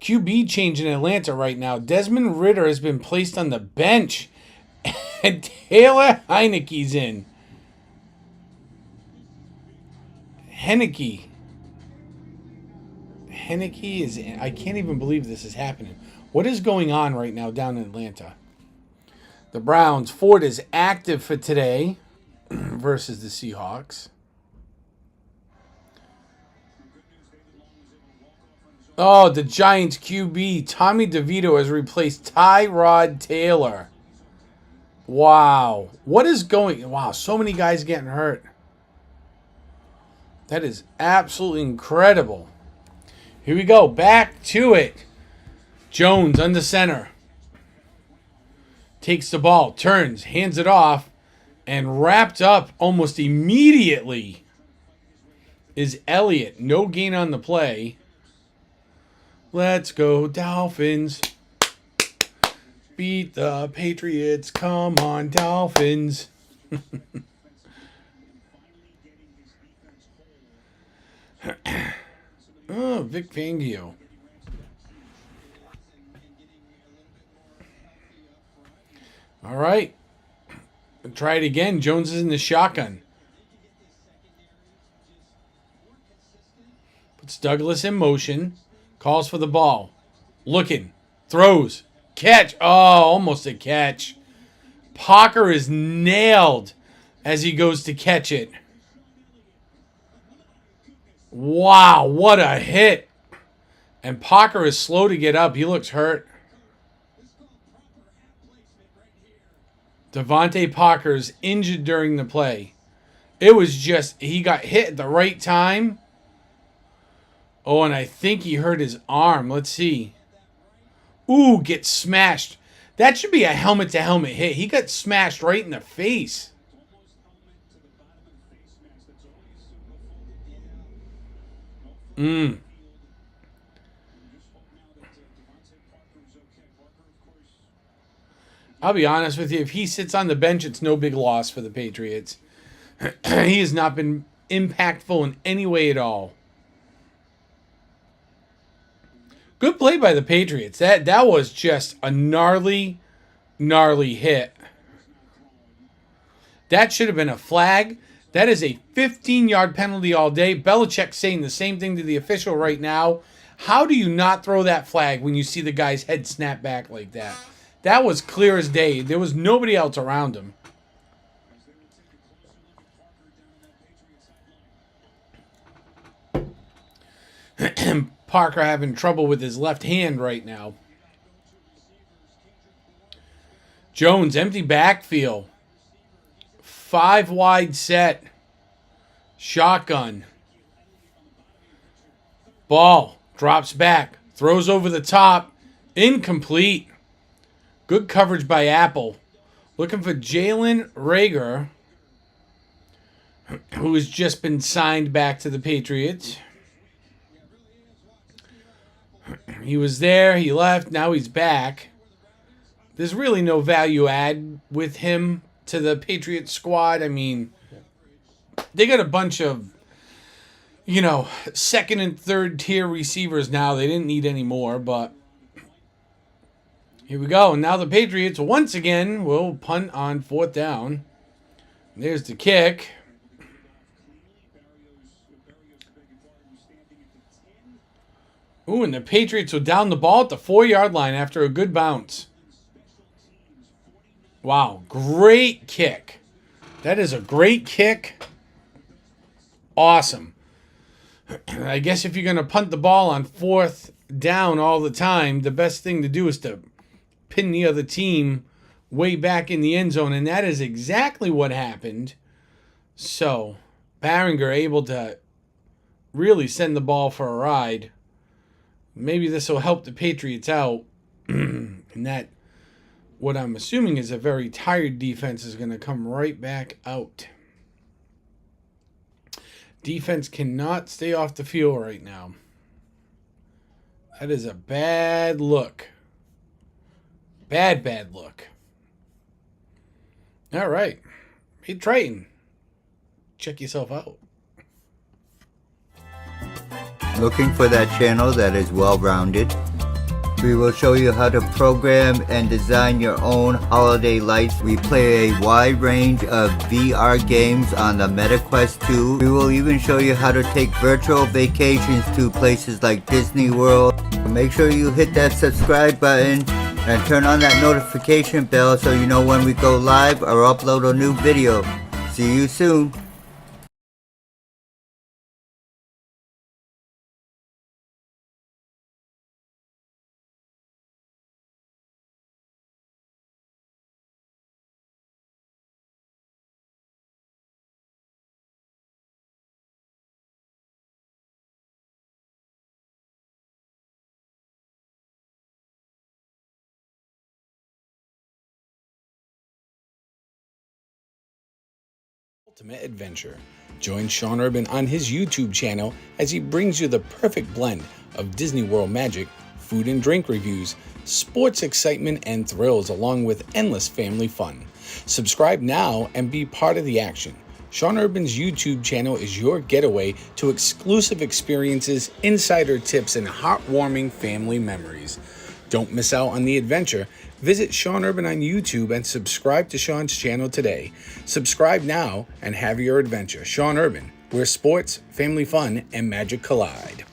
QB change in Atlanta right now. Desmond Ridder has been placed on the bench, and Taylor Heineke's in. Heineke is in. I can't even believe this is happening. What is going on right now down in Atlanta? The Browns. Ford is active for today versus the Seahawks. Oh, the Giants QB, Tommy DeVito, has replaced Tyrod Taylor. Wow. What is going... Wow, so many guys getting hurt. That is absolutely incredible. Here we go. Back to it. Jones under center. Takes the ball, turns, hands it off, and wrapped up almost immediately is Elliott. No gain on the play. Let's go, Dolphins. Beat the Patriots. Come on, Dolphins. Oh, Vic Fangio. All right. Try it again. Jones is in the shotgun. Puts Douglas in motion. Calls for the ball. Looking. Throws. Catch. Oh, almost a catch. Parker is nailed as he goes to catch it. Wow, what a hit. And Parker is slow to get up. He looks hurt. Devontae Parker's injured during the play. It was just, he got hit at the right time. Oh, and I think he hurt his arm. Let's see. Ooh, gets smashed. That should be a helmet-to-helmet hit. He got smashed right in the face. I'll be honest with you. If he sits on the bench, it's no big loss for the Patriots. He has not been impactful in any way at all. Good play by the Patriots. That was just a gnarly hit. That should have been a flag. That is a 15-yard penalty all day. Belichick saying the same thing to the official right now. How do you not throw that flag when you see the guy's head snap back like that? That was clear as day. There was nobody else around him. Parker having trouble with his left hand right now. Jones, empty backfield. 5 wide set. Shotgun. Ball. Drops back. Throws over the top. Incomplete. Good coverage by Apple. Looking for Jalen Reagor, who has just been signed back to the Patriots. He was there. He left. Now he's back. There's really no value add with him to the Patriots squad. I mean, they got a bunch of, second and third tier receivers now. They didn't need any more, but here we go. Now the Patriots once again will punt on 4th down. There's the kick. Ooh, and the Patriots were down the ball at the 4-yard line after a good bounce. Wow, great kick. That is a great kick. Awesome. I guess if you're going to punt the ball on 4th down all the time, the best thing to do is to pin the other team way back in the end zone, and that is exactly what happened. So, Barringer able to really send the ball for a ride. Maybe this will help the Patriots out in that what I'm assuming is a very tired defense is going to come right back out. Defense cannot stay off the field right now. That is a bad look. Bad look. All right. Hey, Triton. Check yourself out. Looking for that channel that is well-rounded? We will show you how to program and design your own holiday lights. We play a wide range of VR games on the MetaQuest 2. We will even show you how to take virtual vacations to places like Disney World. Make sure you hit that subscribe button and turn on that notification bell so you know when we go live or upload a new video. See you soon. Ultimate Adventure. Join Sean Urban on his YouTube channel as he brings you the perfect blend of Disney World magic, food and drink reviews, sports excitement and thrills, along with endless family fun. Subscribe now and be part of the action. Sean Urban's YouTube channel is your getaway to exclusive experiences, insider tips, and heartwarming family memories. Don't miss out on the adventure. Visit Sean Urban on YouTube and subscribe to Sean's channel today. Subscribe now and have your adventure. Sean Urban, where sports, family fun, and magic collide.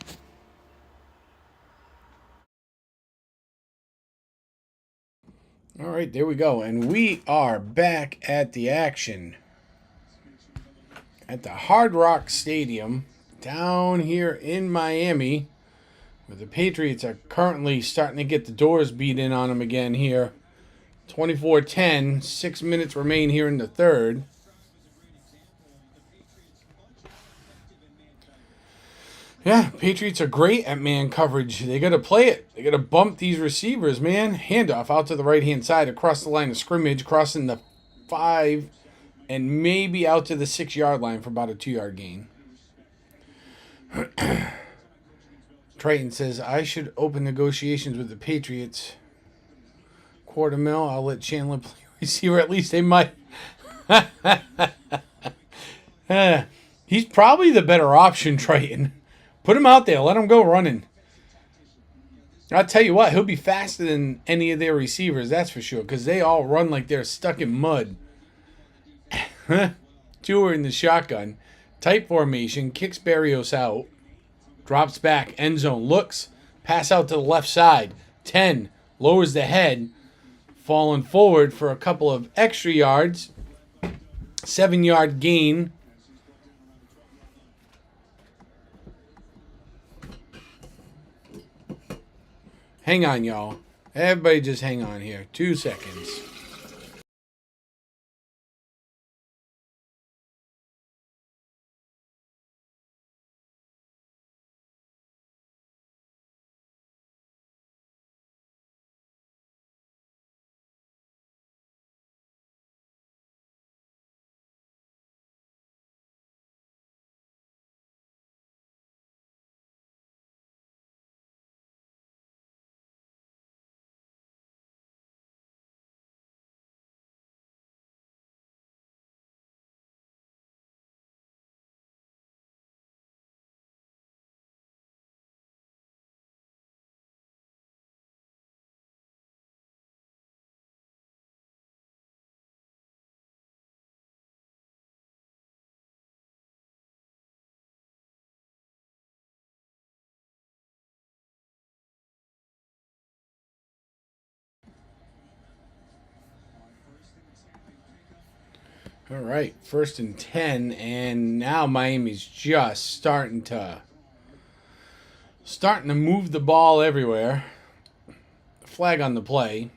All right, there we go. And we are back at the action at the Hard Rock Stadium down here in Miami, where the Patriots are currently starting to get the doors beat in on them again here. 24-10, 6 minutes remain here in the third. Yeah, Patriots are great at man coverage. They got to play it. They got to bump these receivers, man. Handoff out to the right-hand side, across the line of scrimmage, crossing the 5, and maybe out to the 6-yard line for about a 2-yard gain. Triton says, I should open negotiations with the Patriots. $250,000, I'll let Chandler play receiver. At least they might. He's probably the better option, Triton. Put him out there. Let him go running. I'll tell you what, he'll be faster than any of their receivers, that's for sure, because they all run like they're stuck in mud. Two are in the shotgun. Tight formation, kicks Barrios out. Drops back, end zone, looks, pass out to the left side. 10, lowers the head, falling forward for a couple of extra yards. 7-yard gain. Hang on, y'all. Everybody just hang on here. 2 seconds. All right, 1st and 10, and now Miami's just starting to move the ball everywhere. Flag on the play.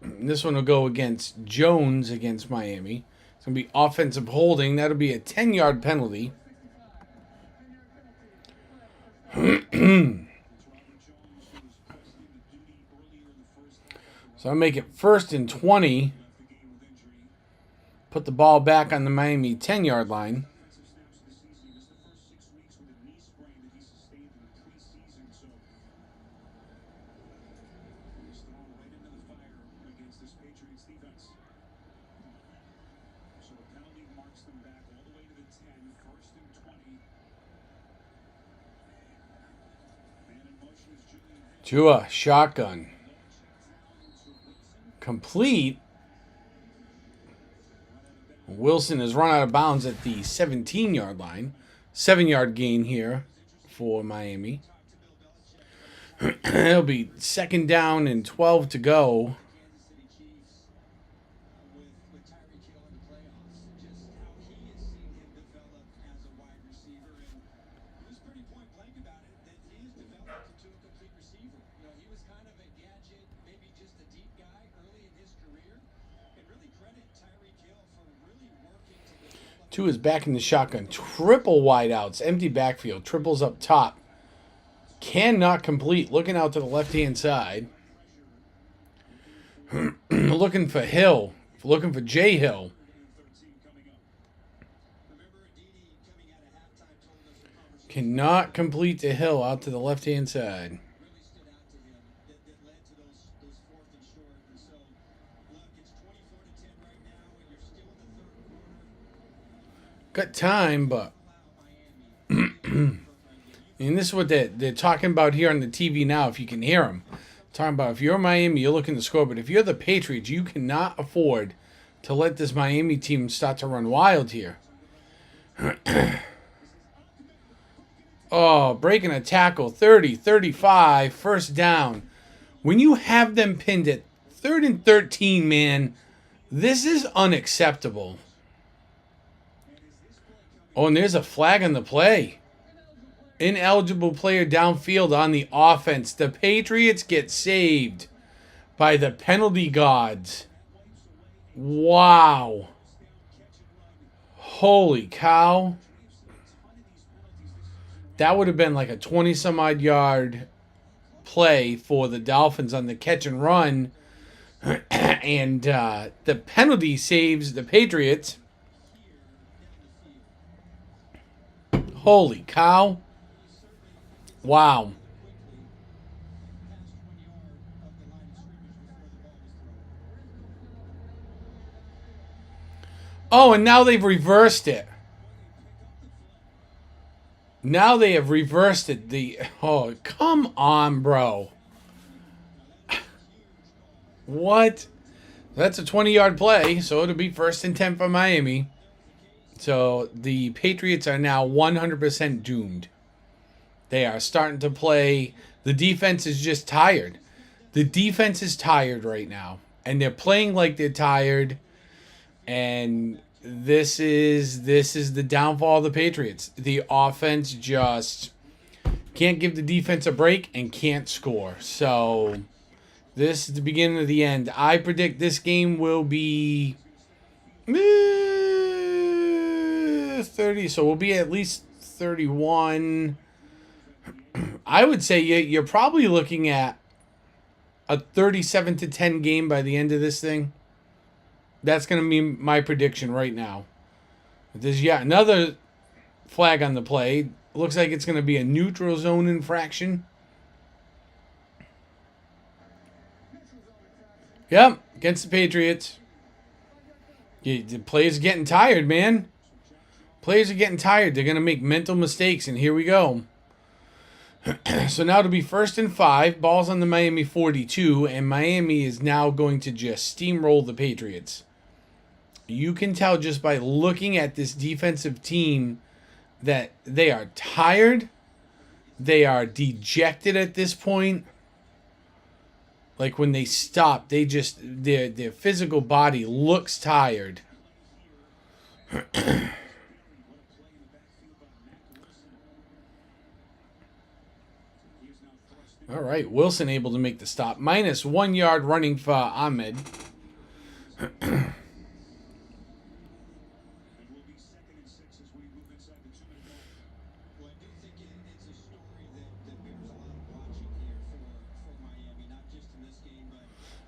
This one will go against Jones against Miami. It's going to be offensive holding. That'll be a 10-yard penalty. So So I'll make it 1st and 20. Put the ball back on the Miami 10-yard line. Tua, shotgun. Complete. Wilson is run out of bounds at the 17-yard line. 7-yard gain here for Miami. It'll be 2nd down and 12 to go. Two is back in the shotgun. Triple wideouts. Empty backfield. Triples up top. Cannot complete. Looking out to the left-hand side. Looking for Hill. Looking for J. Hill. Cannot complete to Hill out to the left-hand side. Got time, but and this is what they're talking about here on the TV now, if you can hear them. Talking about if you're Miami, you're looking to score, but if you're the Patriots, you cannot afford to let this Miami team start to run wild here. Oh, breaking a tackle, 30, 35, 1st down. When you have them pinned at 3rd and 13, man, this is unacceptable. Oh, and there's a flag on the play. Ineligible player downfield on the offense. The Patriots get saved by the penalty gods. Wow. Holy cow. That would have been like a 20-some-odd yard play for the Dolphins on the catch and run. And the penalty saves the Patriots. Holy cow. Wow. Oh, and now they've reversed it. Now they have reversed it. Oh, come on, bro. What? That's a 20-yard play, so it'll be 1st and 10 for Miami. So the Patriots are now 100% doomed. They are starting to play. The defense is just tired. The defense is tired right now. And they're playing like they're tired. And this is the downfall of the Patriots. The offense just can't give the defense a break and can't score. So this is the beginning of the end. I predict this game will be 30. So we'll be at least 31. I would say you're probably looking at a 37-10 game by the end of this thing. That's going to be my prediction right now. There's another flag on the play. Looks like it's going to be a neutral zone infraction. Yep, against the Patriots. The players are getting tired, man. Players are getting tired. They're going to make mental mistakes, and here we go. So now it'll be 1st and 5. Ball's on the Miami 42, and Miami is now going to just steamroll the Patriots. You can tell just by looking at this defensive team that they are tired. They are dejected at this point. Like when they stop, they just their physical body looks tired. All right, Wilson able to make the stop. -1 yard running for Ahmed.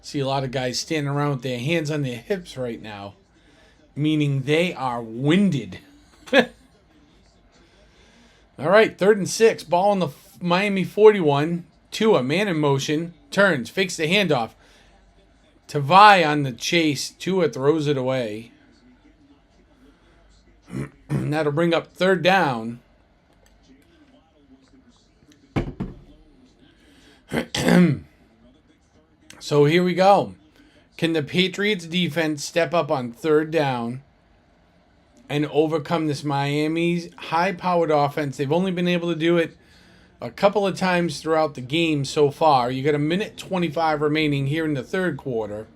See a lot of guys standing around with their hands on their hips right now, meaning they are winded. All right, 3rd and 6. Ball on the Miami 41. Tua, man in motion. Turns, fakes the handoff. Tavai on the chase. Tua throws it away. That'll bring up 3rd down. So here we go. Can the Patriots defense step up on 3rd down and overcome this Miami's high-powered offense? They've only been able to do it a couple of times throughout the game so far. You got a minute 25 remaining here in the 3rd quarter.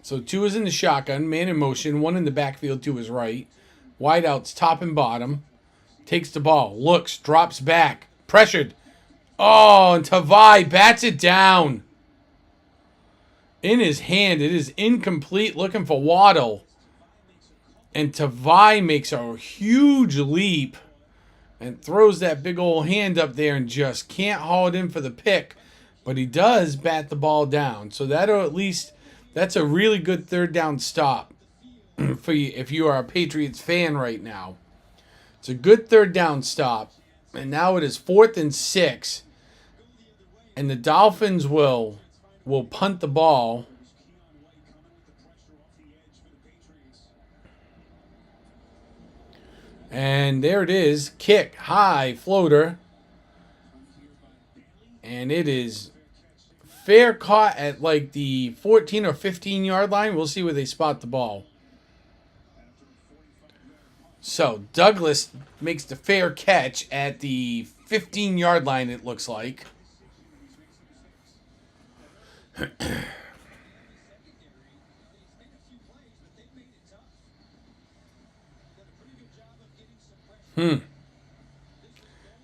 So 2 is in the shotgun, man in motion, 1 in the backfield to his right. Wideouts top and bottom. Takes the ball, looks, drops back, pressured. Oh, and Tavai bats it down. In his hand, it is incomplete, looking for Waddle. And Tavai makes a huge leap and throws that big old hand up there and just can't haul it in for the pick. But he does bat the ball down. So that'll at least, that's a really good 3rd down stop for you if you are a Patriots fan right now. It's a good 3rd down stop. And now it is 4th and 6. And the Dolphins will punt the ball. And there it is. Kick, high, floater. And it is fair caught at like the 14 or 15 yard line. We'll see where they spot the ball. So Douglas makes the fair catch at the 15-yard line, it looks like.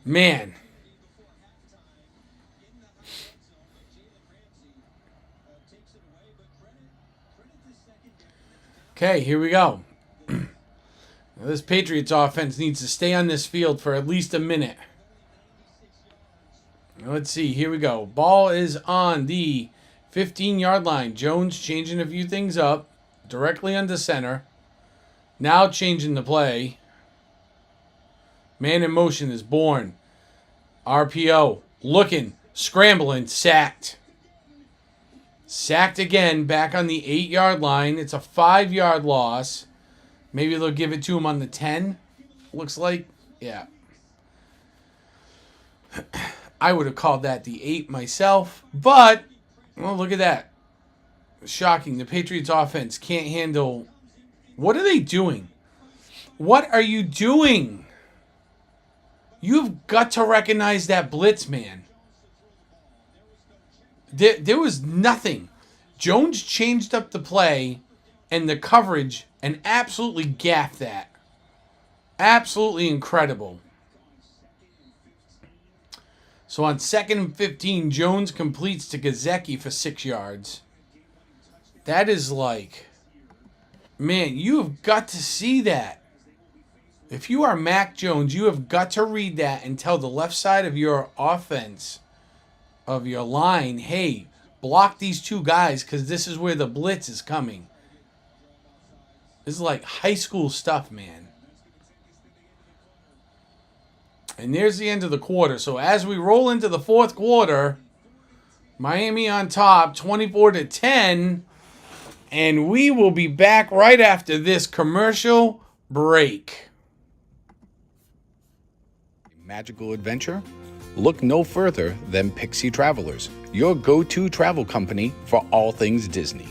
Man. Okay, here we go. Now, this Patriots offense needs to stay on this field for at least a minute. Let's see. Here we go. Ball is on the 15-yard line. Jones changing a few things up. Directly under center. Now changing the play. Man in motion is born. RPO. Looking. Scrambling. Sacked. Sacked again. Back on the 8-yard line. It's a 5-yard loss. Maybe they'll give it to him on the 10. Looks like. Yeah. I would have called that the 8 myself. But, well, look at that. Shocking. The Patriots offense can't handle. What are they doing? What are you doing? You've got to recognize that blitz, man. There was nothing. Jones changed up the play and the coverage and absolutely gaffed that. Absolutely incredible. So on 2nd and 15, Jones completes to Gazecki for 6 yards. That is like, man, you have got to see that. If you are Mac Jones, you have got to read that and tell the left side of your offense, of your line, hey, block these 2 guys because this is where the blitz is coming. This is like high school stuff, man. And there's the end of the quarter. So as we roll into the 4th quarter, Miami on top, 24-10. And we will be back right after this commercial break. Magical adventure? Look no further than Pixie Travelers, your go-to travel company for all things Disney.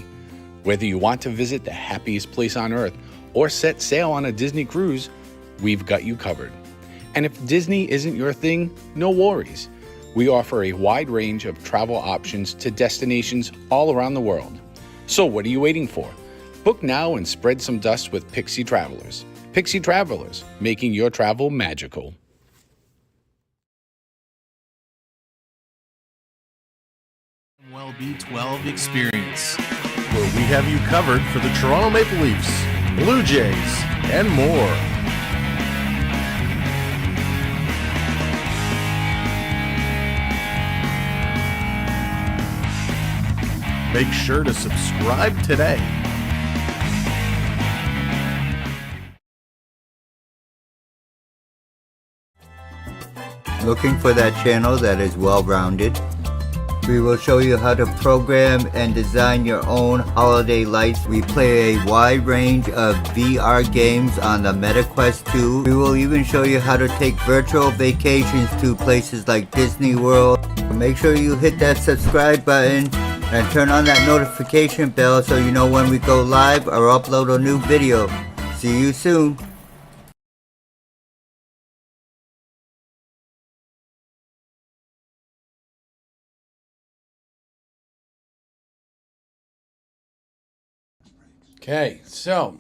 Whether you want to visit the happiest place on earth or set sail on a Disney cruise, we've got you covered. And if Disney isn't your thing, no worries. We offer a wide range of travel options to destinations all around the world. So what are you waiting for? Book now and spread some dust with Pixie Travelers. Pixie Travelers, making your travel magical. Well B12 experience, where we have you covered for the Toronto Maple Leafs, Blue Jays, and more. Make sure to subscribe today. Looking for that channel that is well-rounded? We will show you how to program and design your own holiday lights. We play a wide range of VR games on the MetaQuest 2. We will even show you how to take virtual vacations to places like Disney World. Make sure you hit that subscribe button and turn on that notification bell so you know when we go live or upload a new video. See you soon. Okay, so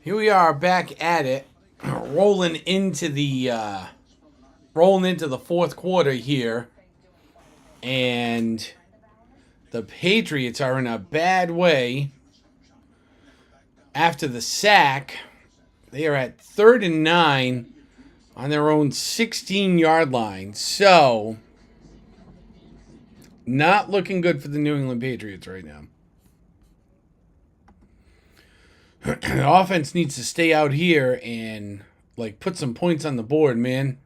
here we are back at it, rolling into the fourth quarter here, and the Patriots are in a bad way. After the sack, they are at 3rd and 9 on their own 16-yard line. So, not looking good for the New England Patriots right now. The offense needs to stay out here and put some points on the board, man.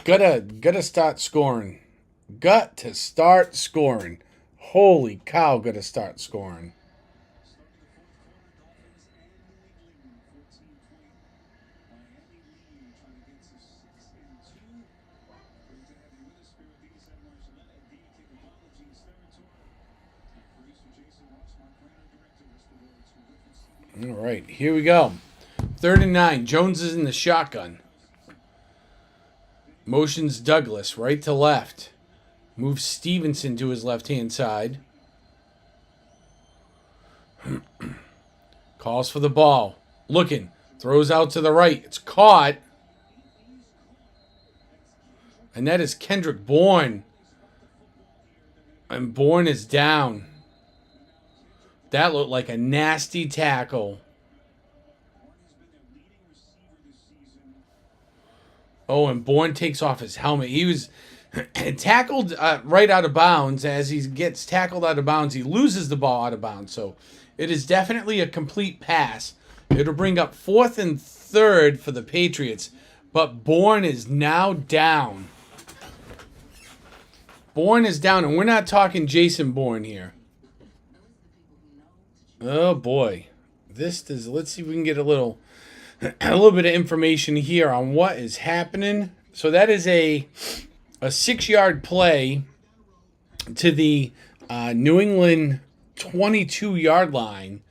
Gotta start scoring. Got to start scoring. Holy cow, gotta start scoring. All right, here we go. 3rd and 9. Jones is in the shotgun. Motions Douglas right to left. Moves Stevenson to his left-hand side. Calls for the ball. Looking. Throws out to the right. It's caught. And that is Kendrick Bourne. And Bourne is down. That looked like a nasty tackle. Oh, and Bourne takes off his helmet. He was tackled right out of bounds. As he gets tackled out of bounds, he loses the ball out of bounds. So it is definitely a complete pass. It'll bring up 4th and 3rd for the Patriots. But Bourne is now down. Bourne is down, and we're not talking Jason Bourne here. Oh boy, let's see if we can get a little bit of information here on what is happening. So that is a 6-yard play to the New England 22-yard line,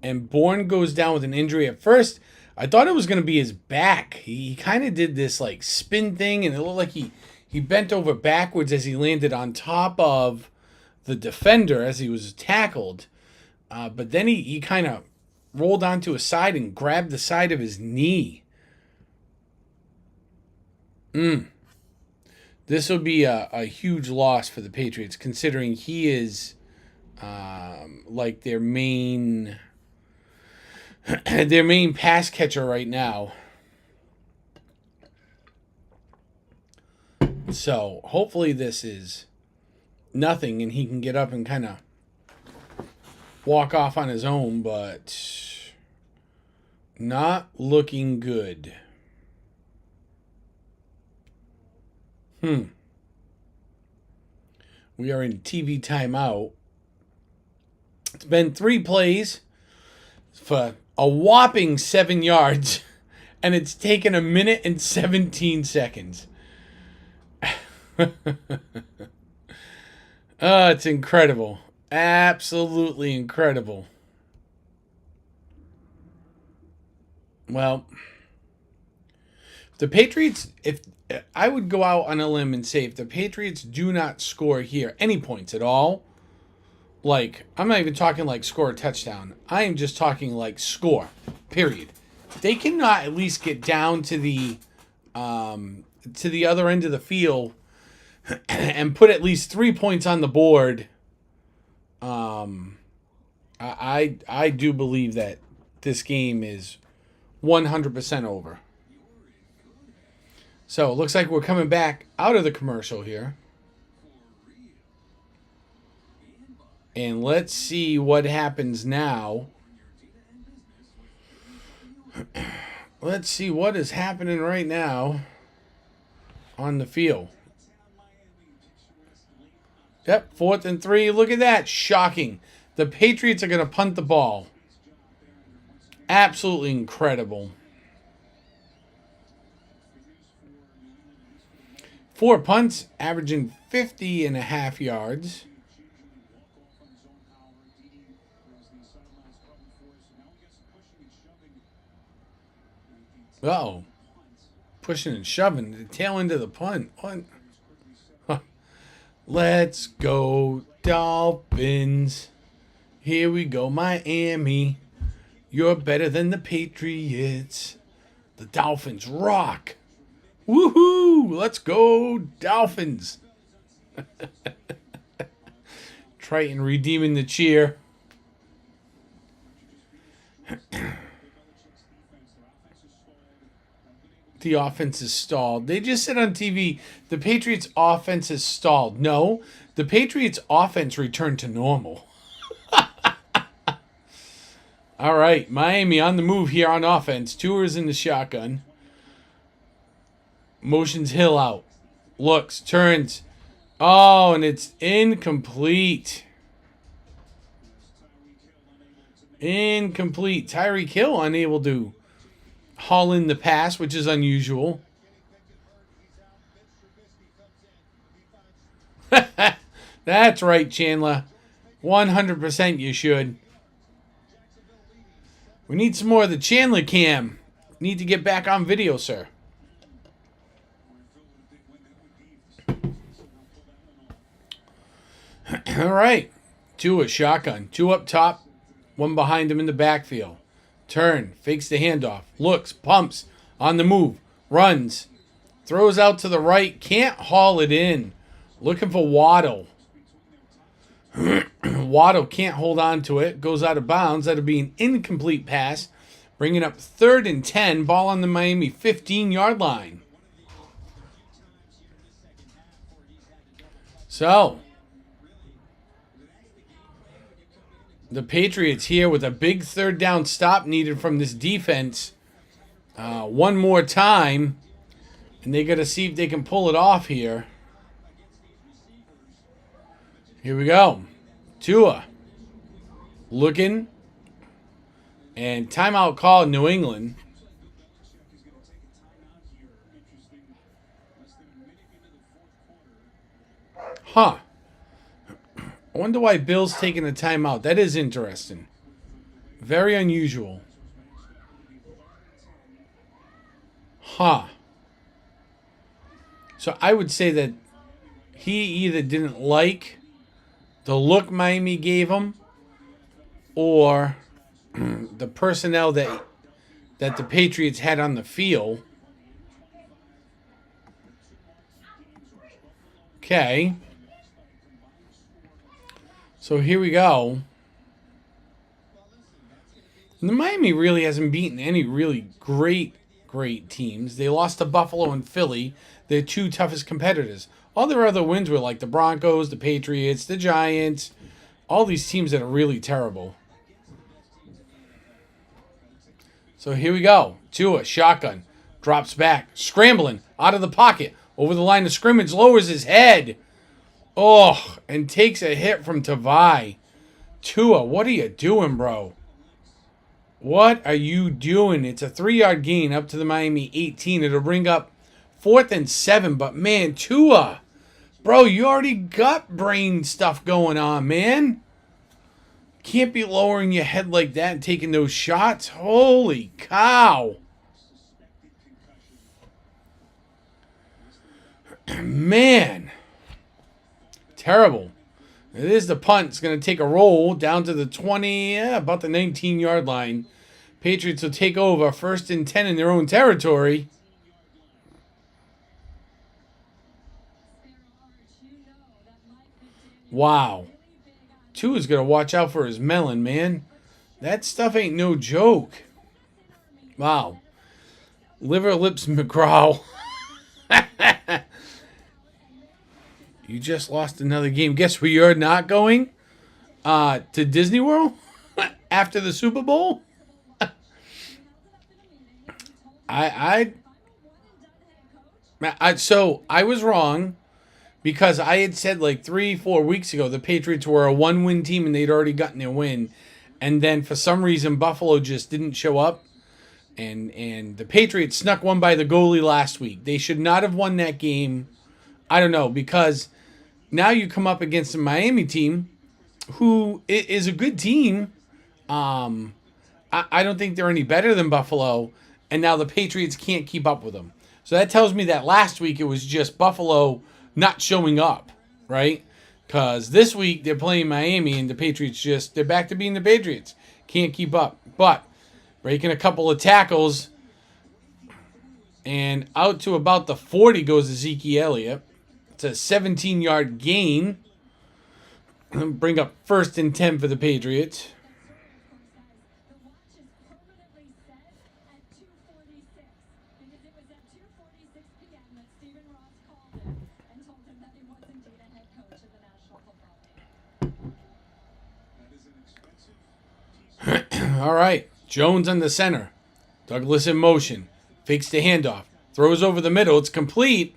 and Bourne goes down with an injury. At first, I thought it was going to be his back. He kind of did this spin thing, and it looked like he bent over backwards as he landed on top of the defender as he was tackled. But then he kind of rolled onto his side and grabbed the side of his knee. This will be a huge loss for the Patriots, considering he is their main pass catcher right now. So hopefully this is nothing and he can get up and kind of walk off on his own, but not looking good. We are in TV timeout. It's been 3 plays for a whopping 7 yards, and it's taken 1 minute and 17 seconds. It's incredible. Absolutely incredible. Well, the Patriots, if I would go out on a limb and say if the Patriots do not score here any points at all, I'm not even talking score a touchdown. I am just talking score, period. They cannot at least get down to the other end of the field and put at least 3 points on the board. I do believe that this game is 100% over. So it looks like we're coming back out of the commercial here. And let's see what happens now. Let's see what is happening right now on the field. Yep, 4th and 3. Look at that. Shocking. The Patriots are going to punt the ball. Absolutely incredible. 4 punts, averaging 50.5 yards. Uh-oh. Pushing and shoving. The tail end of the punt. What? Huh. Let's go, Dolphins. Here we go, Miami. You're better than the Patriots. The Dolphins rock. Woohoo! Let's go, Dolphins. Triton redeeming the cheer. The offense is stalled. They just said on TV, the Patriots offense is stalled. No, the Patriots offense returned to normal. All right, Miami on the move here on offense. Tua's in the shotgun. Motions Hill out. Looks, turns. Oh, and it's incomplete. Incomplete. Tyreek Hill unable to haul in the pass, which is unusual. That's right, Chandler. 100% you should. We need some more of the Chandler cam. Need to get back on video, sir. All right. Tua, shotgun. 2 up top. 1 behind him in the backfield. Turn. Fakes the handoff. Looks. Pumps. On the move. Runs. Throws out to the right. Can't haul it in. Looking for Waddle. Waddle can't hold on to it. Goes out of bounds. That'll be an incomplete pass. Bringing up 3rd and 10. Ball on the Miami 15-yard line. So, the Patriots here with a big 3rd down stop needed from this defense. One more time. And they got to see if they can pull it off here. Here we go. Tua. Looking. And timeout call in New England. Huh. I wonder why Bill's taking a timeout. That is interesting. Very unusual. Huh. So I would say that he either didn't like the look Miami gave him or the personnel that the Patriots had on the field. Okay. So here we go. The Miami really hasn't beaten any really great teams. They lost to Buffalo and Philly, their 2 toughest competitors. All their other wins were like the Broncos, the Patriots, the Giants, all these teams that are really terrible. So here we go. Tua, shotgun, drops back, scrambling out of the pocket, over the line of scrimmage, lowers his head. Oh, and takes a hit from Tavai. Tua, what are you doing, bro? What are you doing? It's a 3-yard gain up to the Miami 18. It'll bring up 4th and 7. But, man, Tua, bro, you already got brain stuff going on, man. Can't be lowering your head like that and taking those shots. Holy cow. Man. Terrible. It is the punt. It's going to take a roll down to the 20, about the 19-yard line. Patriots will take over 1st and 10 in their own territory. Wow. Tua's going to watch out for his melon, man. That stuff ain't no joke. Wow. Liver lips McGraw. You just lost another game. Guess where you're not going? to Disney World after the Super Bowl? So I was wrong because I had said like 3-4 weeks ago the Patriots were a 1-win team and they'd already gotten their win, and then for some reason Buffalo just didn't show up, and the Patriots snuck one by the goalie last week. They should not have won that game. I don't know, because now you come up against a Miami team who is a good team. I don't think they're any better than Buffalo, and now the Patriots can't keep up with them. So that tells me that last week it was just Buffalo not showing up, right? Because this week they're playing Miami, and the Patriots they're back to being the Patriots. Can't keep up. But breaking a couple of tackles, and out to about the 40 goes Ezekiel Elliott. It's a 17-yard gain. Bring up 1st and 10 for the Patriots. The watch is permanently set at 2:46 because it was at 2:46 p.m. that Stephen Ross called him and told him that he was indeed a head coach of the National Football League. That is an expensive teaser. All right. Jones on the center. Douglas in motion. Fakes the handoff. Throws over the middle. It's complete.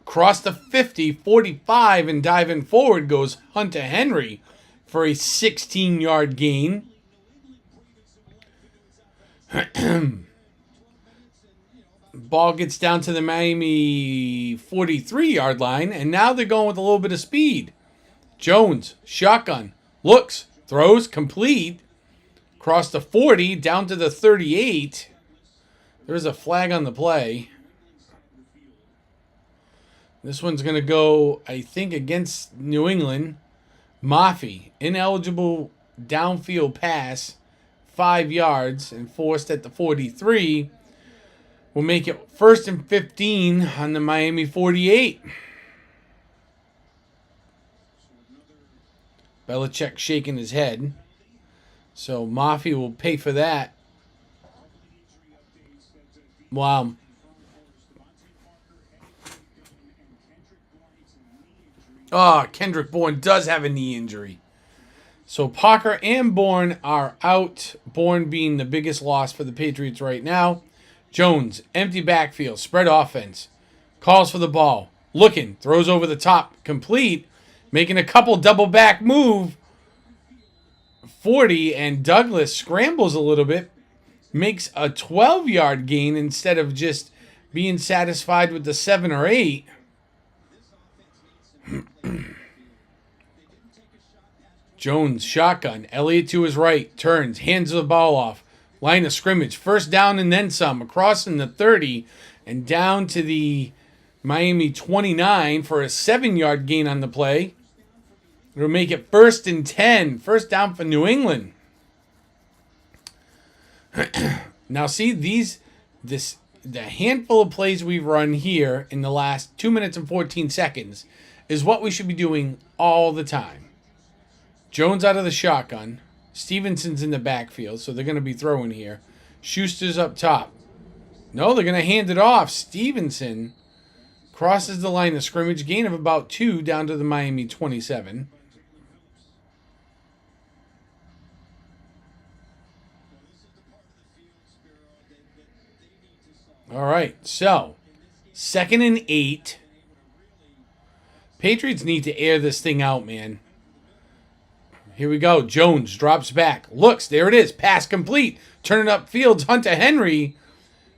Cross the 50, 45, and diving forward goes Hunter Henry for a 16-yard gain. Ball gets down to the Miami 43-yard line, and now they're going with a little bit of speed. Jones, shotgun, looks, throws, complete. Cross the 40, down to the 38. There's a flag on the play. This one's going to go, I think, against New England. Mafi, ineligible downfield pass, 5 yards, and forced at the 43. Will make it 1st and 15 on the Miami 48. Belichick shaking his head. So Mafi will pay for that. Wow. Oh, Kendrick Bourne does have a knee injury. So Parker and Bourne are out. Bourne being the biggest loss for the Patriots right now. Jones, empty backfield, spread offense. Calls for the ball. Looking, throws over the top, complete. Making a couple double back move. 40, and Douglas scrambles a little bit. Makes a 12-yard gain instead of just being satisfied with the 7 or 8. Jones, shotgun. Elliott to his right. Turns. Hands the ball off. Line of scrimmage. 1st down and then some. Across in the 30. And down to the Miami 29 for a 7-yard gain on the play. It'll make it 1st and 10. 1st down for New England. Now see, the handful of plays we've run here in the last 2 minutes and 14 seconds is what we should be doing all the time. Jones out of the shotgun. Stevenson's in the backfield, so they're going to be throwing here. Schuster's up top. No, they're going to hand it off. Stevenson crosses the line of scrimmage. Gain of about 2 down to the Miami 27. All right, so 2nd and 8. Patriots need to air this thing out, man. Here we go. Jones drops back. Looks, there it is. Pass complete. Turning up fields. Hunter Henry.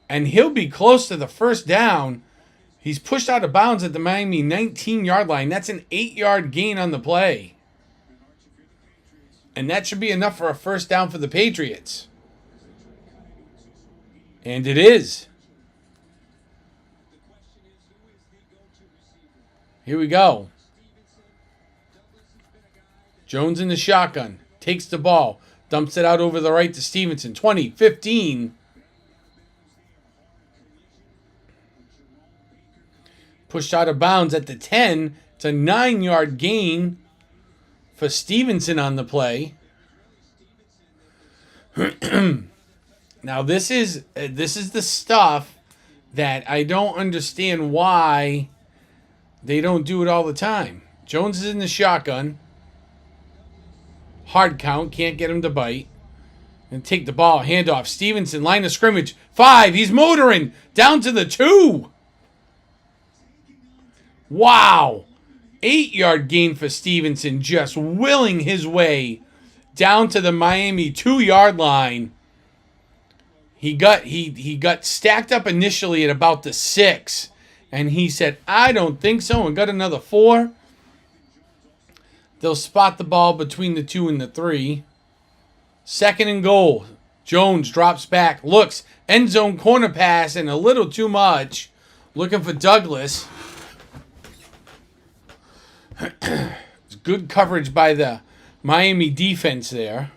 And he'll be close to the 1st down. He's pushed out of bounds at the Miami 19-yard line. That's an 8-yard gain on the play. And that should be enough for a 1st down for the Patriots. And it is. Here we go. Jones in the shotgun. Takes the ball. Dumps it out over the right to Stevenson. 20, 15. Pushed out of bounds at the 10. It's a 9-yard gain for Stevenson on the play. Now this is the stuff that I don't understand why they don't do it all the time. Jones is in the shotgun. Hard count. Can't get him to bite. And take the ball. Handoff. Stevenson, line of scrimmage. 5. He's motoring. Down to the 2. Wow. 8-yard gain for Stevenson. Just willing his way down to the Miami 2-yard line. He got stacked up initially at about the 6. And he said, I don't think so. And got another 4. They'll spot the ball between the 2 and the 3. 2nd and goal. Jones drops back. Looks. End zone corner pass and a little too much. Looking for Douglas. It's good coverage by the Miami defense there.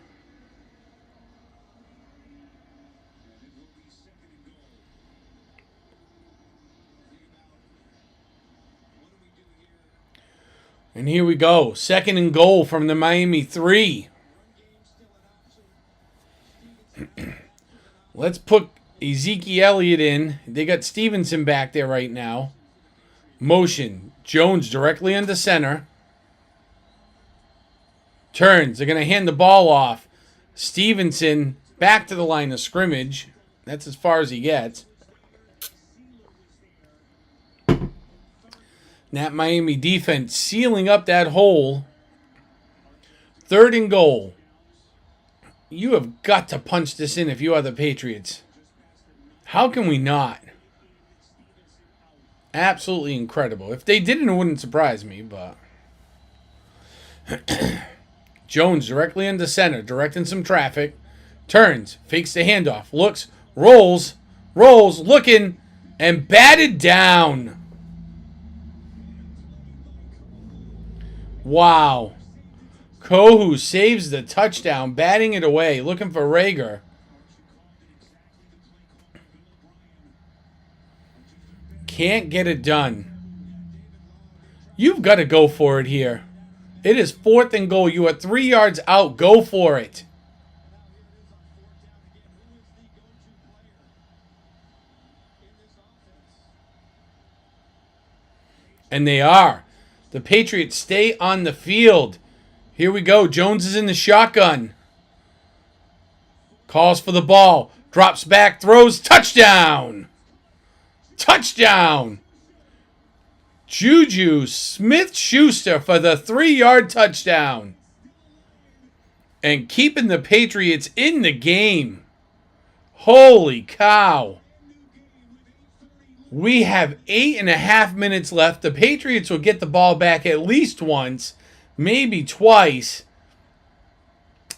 And here we go. 2nd and goal from the Miami 3. Let's put Ezekiel Elliott in. They got Stevenson back there right now. Motion. Jones directly into center. Turns. They're going to hand the ball off. Stevenson back to the line of scrimmage. That's as far as he gets. That Miami defense sealing up that hole. 3rd and goal. You have got to punch this in if you are the Patriots. How can we not? Absolutely incredible. If they didn't, it wouldn't surprise me, but... Jones directly into center, directing some traffic. Turns, fakes the handoff, looks, rolls, looking, and batted down. Wow. Kohu saves the touchdown, batting it away, looking for Rager. Can't get it done. You've got to go for it here. It is 4th and goal. You are 3 yards out. Go for it. And they are. The Patriots stay on the field. Here we go. Jones is in the shotgun. Calls for the ball. Drops back. Throws. Touchdown. Touchdown. Juju Smith-Schuster for the 3-yard touchdown. And keeping the Patriots in the game. Holy cow. We have 8.5 minutes left. The Patriots will get the ball back at least once, maybe twice.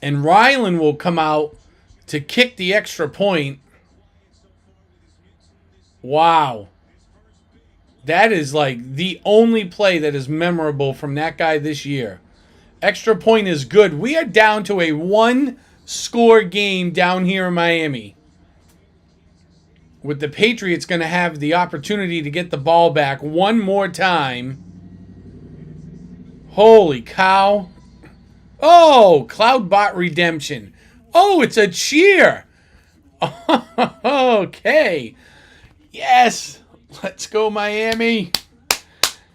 And Ryland will come out to kick the extra point. Wow. That is like the only play that is memorable from that guy this year. Extra point is good. We are down to a 1-score game down here in Miami. With the Patriots going to have the opportunity to get the ball back one more time. Holy cow. Oh, Cloudbot Redemption. Oh, it's a cheer. Okay. Yes. Let's go, Miami.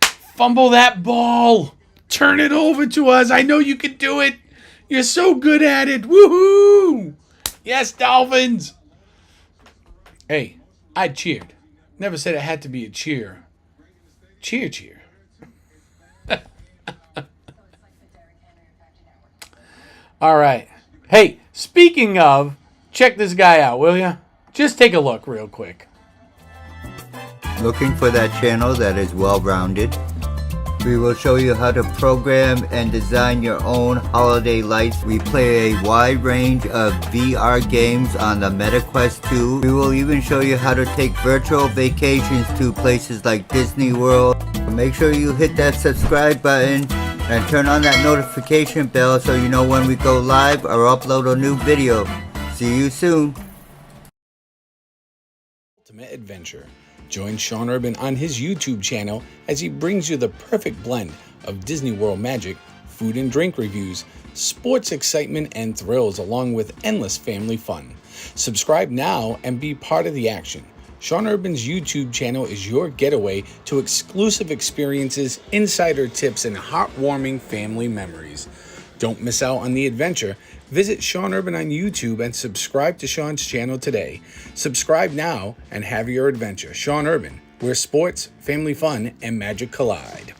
Fumble that ball. Turn it over to us. I know you can do it. You're so good at it. Woohoo! Yes, Dolphins. Hey, I cheered. Never said it had to be a cheer. Cheer, cheer. All right. Hey, speaking of, check this guy out, will you? Just take a look real quick. Looking for that channel that is well-rounded? We will show you how to program and design your own holiday lights. We play a wide range of VR games on the MetaQuest 2. We will even show you how to take virtual vacations to places like Disney World. Make sure you hit that subscribe button and turn on that notification bell so you know when we go live or upload a new video. See you soon. Ultimate Adventure. Join Sean Urban on his YouTube channel as he brings you the perfect blend of Disney World magic, food and drink reviews, sports excitement and thrills, along with endless family fun. Subscribe now and be part of the action. Sean Urban's YouTube channel is your getaway to exclusive experiences, insider tips, and heartwarming family memories. Don't miss out on the adventure. Visit Sean Urban on YouTube and subscribe to Sean's channel today. Subscribe now and have your adventure. Sean Urban, where sports, family fun, and magic collide.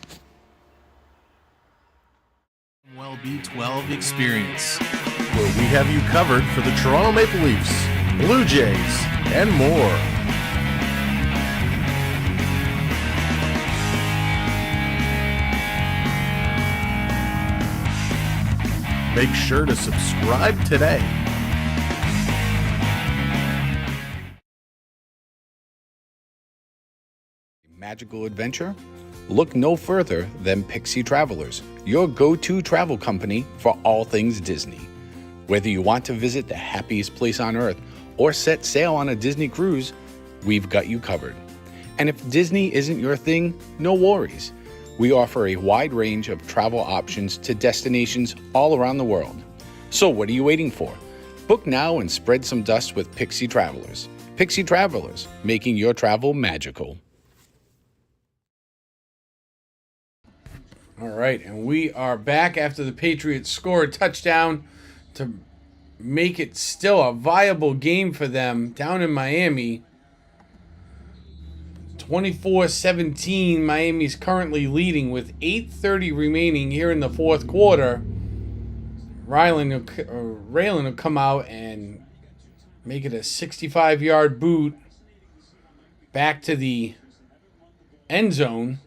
Well B12 experience, where we have you covered for the Toronto Maple Leafs, Blue Jays, and more. Make sure to subscribe today. Magical adventure? Look no further than Pixie Travelers, your go-to travel company for all things Disney. Whether you want to visit the happiest place on earth or set sail on a Disney cruise, we've got you covered. And if Disney isn't your thing, no worries. We offer a wide range of travel options to destinations all around the world. So what are you waiting for? Book now and spread some dust with Pixie Travelers. Pixie Travelers, making your travel magical. All right, and we are back after the Patriots score a touchdown to make it still a viable game for them down in Miami. 24-17, Miami's currently leading with 8:30 remaining here in the fourth quarter. Raylan will come out and make it a 65-yard boot back to the end zone.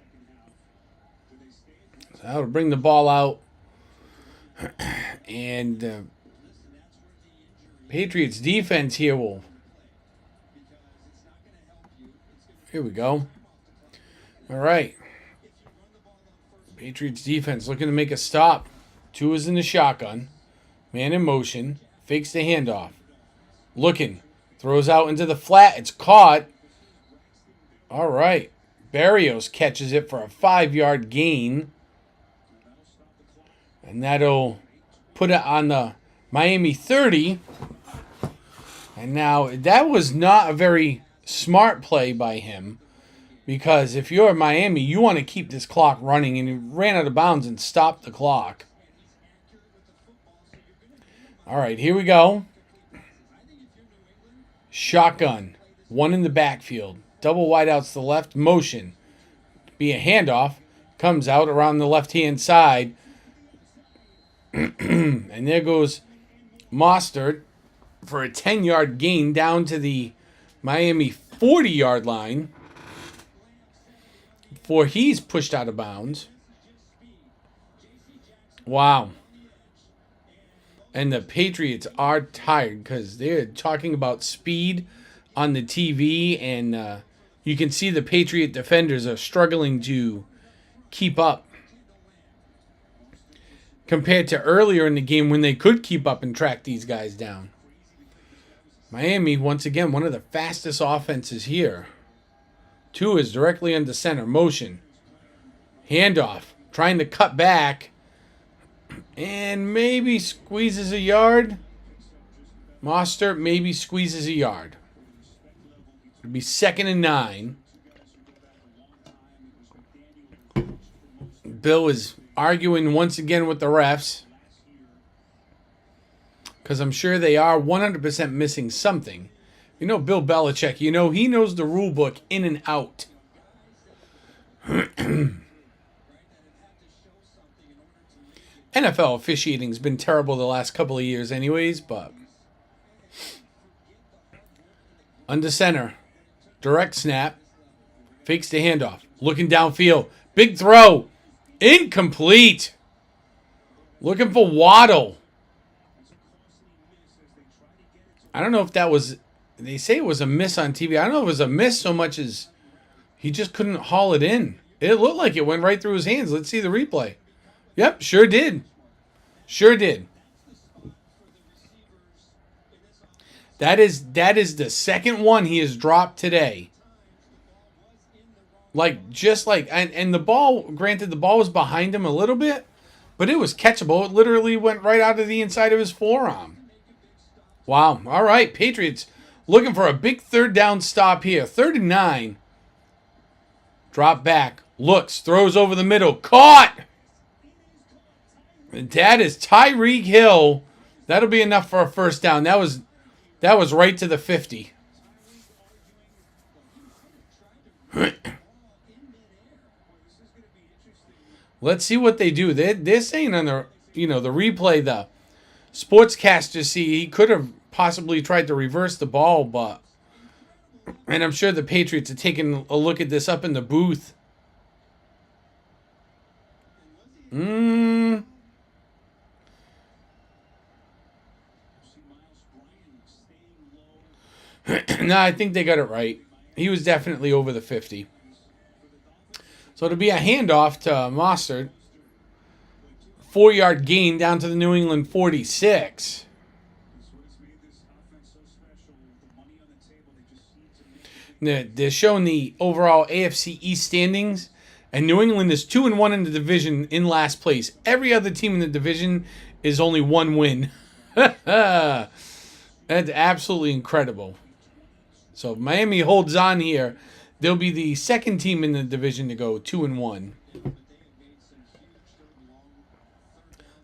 So that'll bring the ball out. And Patriots defense here will... Here we go. All right. Patriots defense looking to make a stop. Two is in the shotgun. Man in motion. Fakes the handoff. Looking. Throws out into the flat. It's caught. All right. Barrios catches it for a 5-yard gain. And that'll put it on the Miami 30. And now that was not a very smart play by him, because if you're Miami, you want to keep this clock running, and he ran out of bounds and stopped the clock. All right, here we go. Shotgun. One in the backfield. Double wideouts to the left. Motion. Be a handoff. Comes out around the left-hand side. And there goes Mostert for a 10-yard gain down to the Miami 40-yard line before he's pushed out of bounds. Wow. And the Patriots are tired because they're talking about speed on the TV, and you can see the Patriot defenders are struggling to keep up compared to earlier in the game when they could keep up and track these guys down. Miami, once again, one of the fastest offenses here. Two is directly under center. Motion. Handoff. Trying to cut back. And maybe squeezes a yard. Mostert maybe squeezes a yard. It'll be 2nd and 9. Bill is arguing once again with the refs, because I'm sure they are 100% missing something. You know Bill Belichick, he knows the rule book in and out. NFL officiating's been terrible the last couple of years anyways, but under center. Direct snap. Fakes the handoff. Looking downfield. Big throw. Incomplete. Looking for Waddle. I don't know if that was... They say it was a miss on TV. I don't know if it was a miss so much as he just couldn't haul it in. It looked like it went right through his hands. Let's see the replay. Yep, sure did. Sure did. That is the second one he has dropped today. And the ball, granted the ball was behind him a little bit, but it was catchable. It literally went right out of the inside of his forearm. Wow. All right, Patriots looking for a big third down stop here. 3rd and 9. Drop back. Looks. Throws over the middle. Caught! That is Tyreek Hill. That'll be enough for a first down. That was right to the 50. Let's see what they do. They're saying on the the replay, the sportscasters see he could have possibly tried to reverse the ball, and I'm sure the Patriots are taking a look at this up in the booth. No, I think they got it right. He was definitely over the 50. So it'll be a handoff to Mostert. 4-yard gain down to the New England 46. They're showing the overall AFC East standings, and New England is 2-1 in the division in last place. Every other team in the division is only one win. That's absolutely incredible. So if Miami holds on here, they'll be the second team in the division to go 2-1.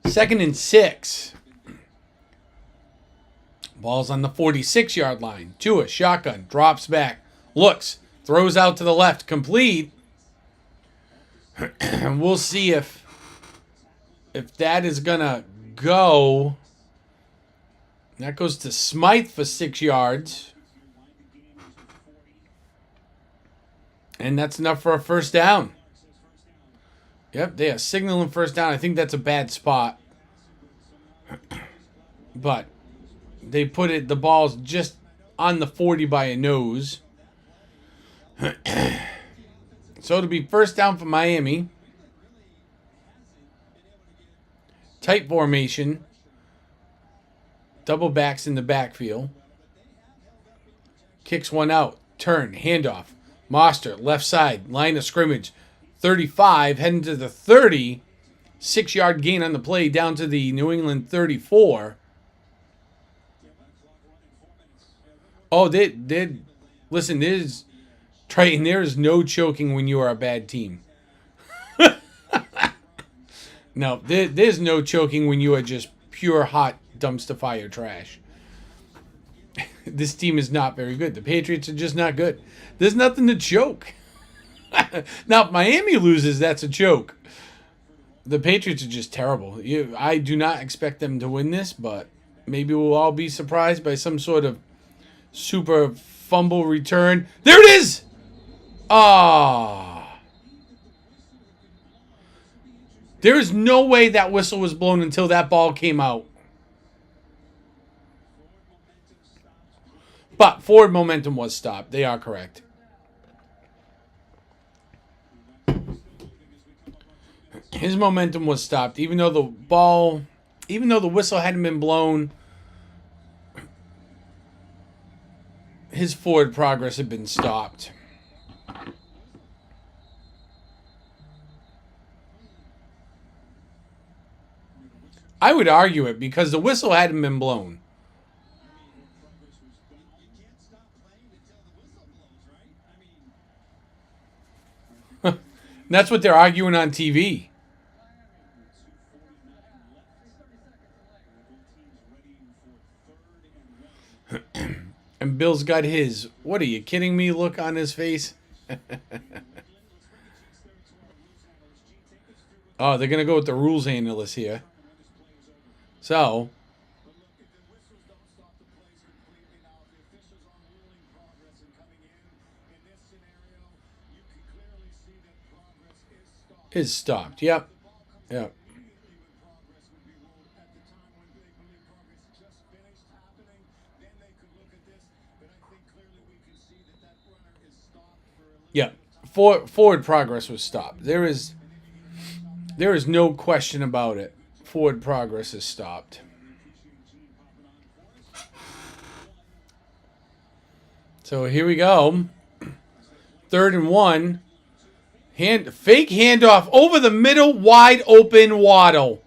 2nd and 6. Ball's on the 46-yard line. Tua, shotgun, drops back, looks, throws out to the left, complete. And we'll see if that is gonna go. That goes to Smythe for 6 yards. And that's enough for a first down. Yep, they are signaling first down. I think that's a bad spot. But they put it, the ball's just on the 40 by a nose. So it'll be first down for Miami. Tight formation. Double backs in the backfield. Kicks one out. Turn, handoff. Mostert, left side, line of scrimmage. 35, heading to the 30. 6-yard gain on the play down to the New England 34. Oh, listen, Triton, there is no choking when you are a bad team. No, there's no choking when you are just pure hot dumpster fire trash. This team is not very good. The Patriots are just not good. There's nothing to choke. Now, if Miami loses, that's a choke. The Patriots are just terrible. I do not expect them to win this, but maybe we'll all be surprised by some sort of super fumble return. There it is! Ah. There is no way that whistle was blown until that ball came out. But forward momentum was stopped. They are correct. His momentum was stopped, even though the whistle hadn't been blown. His forward progress had been stopped. I would argue it because the whistle hadn't been blown. That's what they're arguing on TV. And Bill's got his, what are you kidding me, look on his face. Oh, they're going to go with the rules analyst here. So, is stopped. Yep. Yep. Yeah, forward progress was stopped. There is no question about it. Forward progress is stopped. So here we go. 3rd and 1. Fake handoff over the middle, wide open Waddle.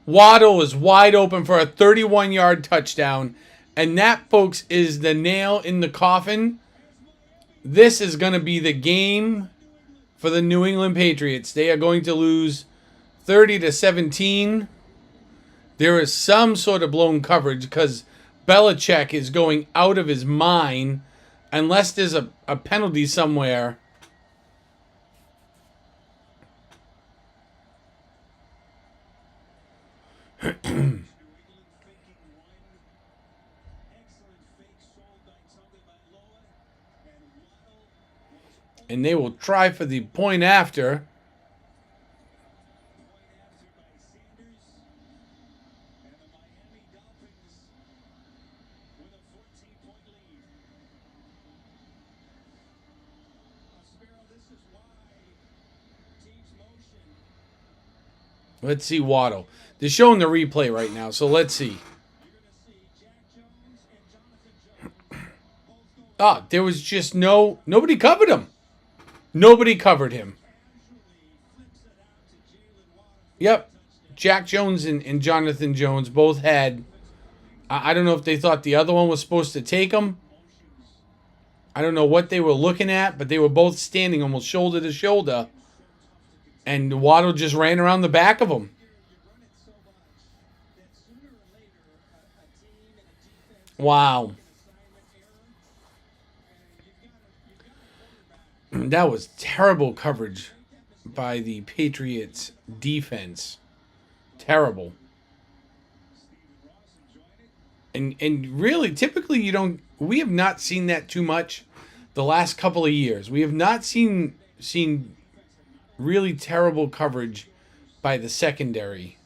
Waddle is wide open for a 31-yard touchdown. And that, folks, is the nail in the coffin. This is going to be the game for the New England Patriots. They are going to lose 30-17. There is some sort of blown coverage because Belichick is going out of his mind unless there's a penalty somewhere. And they will try for the point after. Let's see Waddle. They're showing the replay right now, so let's see. Ah, there was just nobody covered him. Nobody covered him. Yep. Jack Jones and Jonathan Jones both had... I don't know if they thought the other one was supposed to take him. I don't know what they were looking at, but they were both standing almost shoulder to shoulder. And Waddle just ran around the back of him. Wow. That was terrible coverage by the Patriots defense. Terrible. And really, typically we have not seen that too much the last couple of years. We have not seen really terrible coverage by the secondary.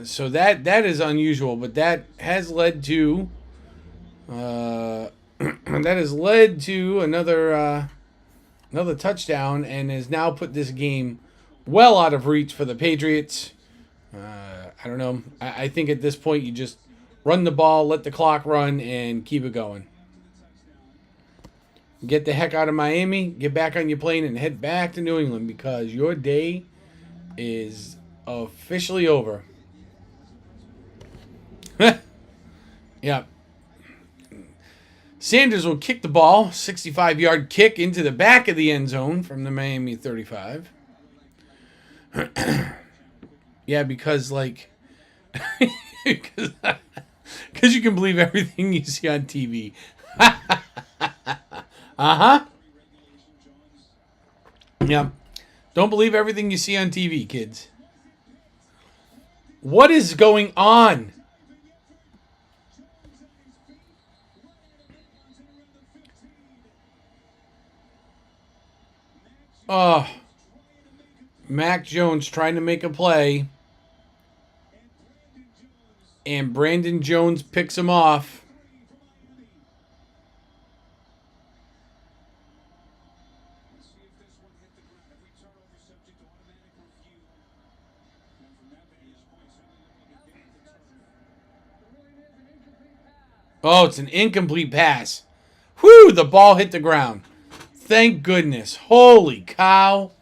So that is unusual, but that has led to another touchdown and has now put this game well out of reach for the Patriots. I don't know. I think at this point you just run the ball, let the clock run, and keep it going. Get the heck out of Miami, get back on your plane, and head back to New England because your day is officially over. Yeah. Sanders will kick the ball, 65-yard kick into the back of the end zone from the Miami 35. Yeah, because because you can believe everything you see on TV. Uh-huh. Yeah. Don't believe everything you see on TV, kids. What is going on? Oh. Mac Jones trying to make a play. And Brandon Jones picks him off. Oh, it's an incomplete pass. Whew, the ball hit the ground. Thank goodness. Holy cow.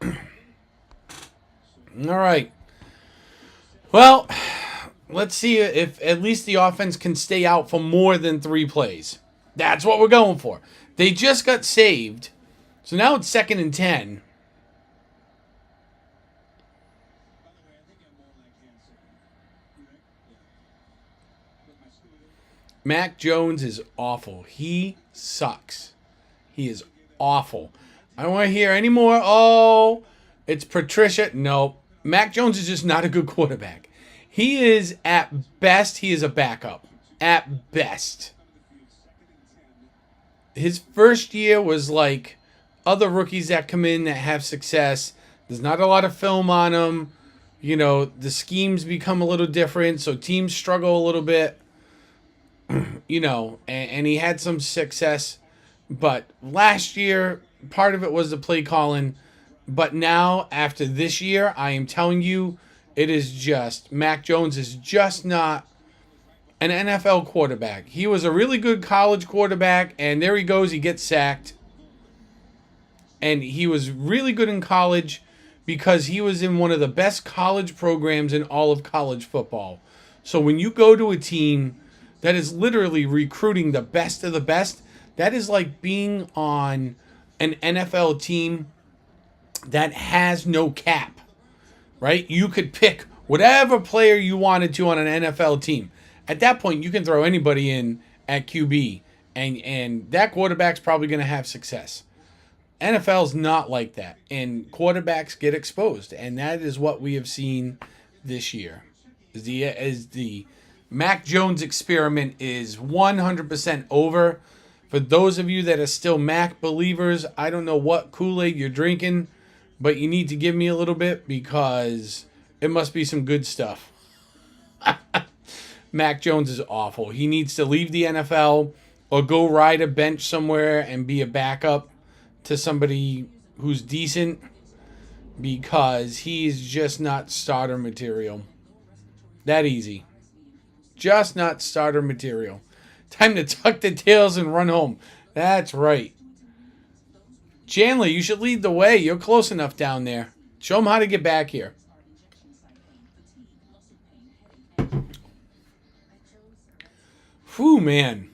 All right. Well, let's see if at least the offense can stay out for more than 3 plays. That's what we're going for. They just got saved. So now it's 2nd and 10. Mac Jones is awful. He sucks. He is awful. I don't want to hear any more. Oh, it's Patricia. No. Mac Jones is just not a good quarterback. He is, at best, he is a backup. At best. His first year was like other rookies that come in that have success. There's not a lot of film on him. You know, the schemes become a little different, so teams struggle a little bit. You know, and he had some success. But last year, part of it was the play calling. But now, after this year, I am telling you, it is just, Mac Jones is just not an NFL quarterback. He was a really good college quarterback, and there he goes, he gets sacked. And he was really good in college because he was in one of the best college programs in all of college football. So when you go to a team that is literally recruiting the best of the best, that is like being on an NFL team that has no cap, right? You could pick whatever player you wanted to on an NFL team. At that point, you can throw anybody in at QB, and that quarterback's probably going to have success. NFL's not like that, and quarterbacks get exposed, and that is what we have seen this year. Is the Mac Jones experiment is 100% over. For those of you that are still Mac believers, I don't know what Kool-Aid you're drinking, but you need to give me a little bit because it must be some good stuff. Mac Jones is awful. He needs to leave the NFL or go ride a bench somewhere and be a backup to somebody who's decent because he's just not starter material. That easy. Just not starter material. Time to tuck the tails and run home. That's right. Chandler, you should lead the way. You're close enough down there. Show him how to get back here. Whew, man.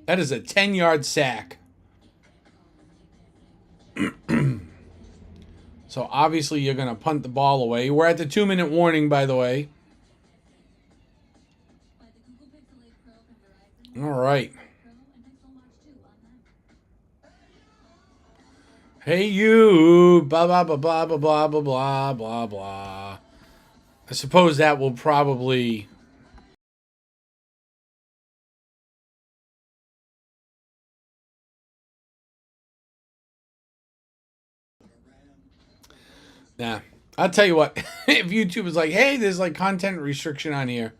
That is a 10-yard sack. So obviously you're going to punt the ball away. We're at the 2-minute warning, by the way. All right. Hey, you. Blah, blah, blah, blah, blah, blah, blah, blah, blah, blah. I suppose that will probably... Nah. I'll tell you what. If YouTube is like, hey, there's like content restriction on here.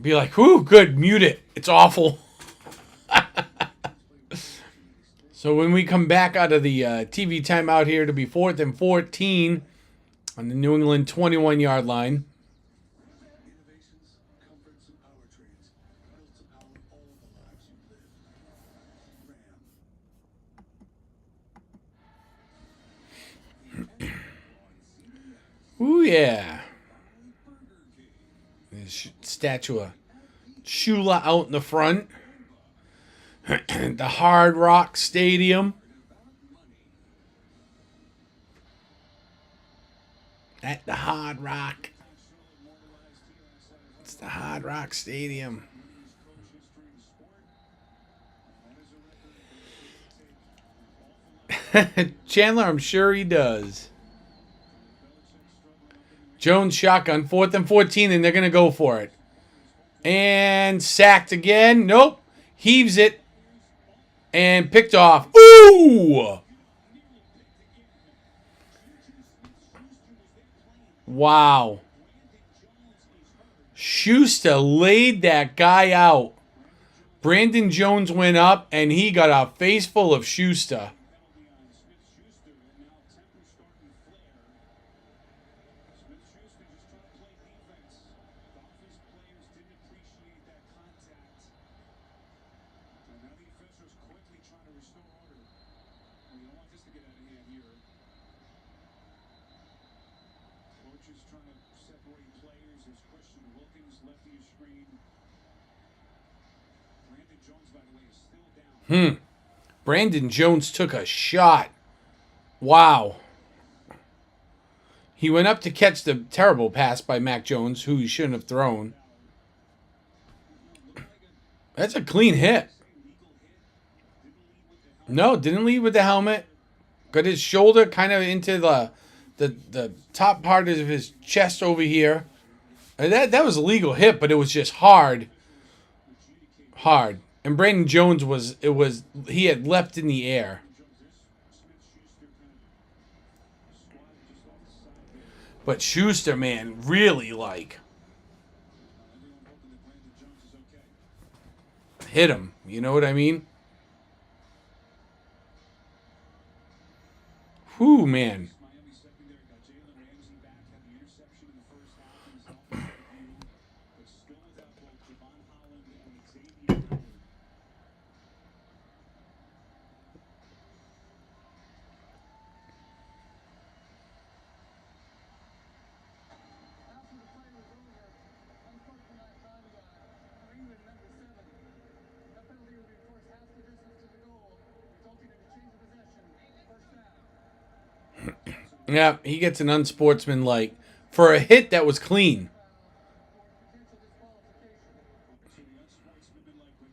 Be like, whoo, good, mute it. It's awful. So when we come back out of the TV timeout here to be 4th and 14 on the New England 21-yard line. Innovations, comforts, and powertrains built to power all the lives you live. Ram. Ooh, yeah. There's statue of Shula out in the front. The Hard Rock Stadium. At the Hard Rock. It's the Hard Rock Stadium. Chandler, I'm sure he does. Jones shotgun, 4th and 14, and they're going to go for it. And sacked again. Nope. Heaves it. And picked off. Ooh! Wow. Schuster laid that guy out. Brandon Jones went up, and he got a face full of Schuster. Brandon Jones took a shot. Wow. He went up to catch the terrible pass by Mac Jones, who he shouldn't have thrown. That's a clean hit. No, didn't lead with the helmet. Got his shoulder kind of into the top part of his chest over here. That was a legal hit, but it was just hard. Hard. And Brandon Jones he had leapt in the air. But Schuster, man, really hit him. You know what I mean? Whew, man. Yeah, he gets an unsportsmanlike for a hit that was clean. So the unsportsmanlike with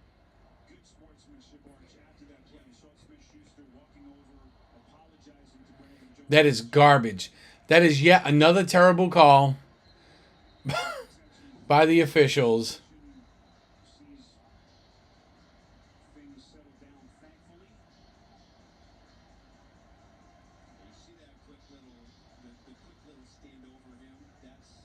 good sportsmanship Arch after that play. Sean Smith-Schuster walking over, apologizing to Brandon Jones. That is garbage. That is yet another terrible call by the officials. Sees things settle down, thankfully. You see that quick little, the quick little stand over him. That's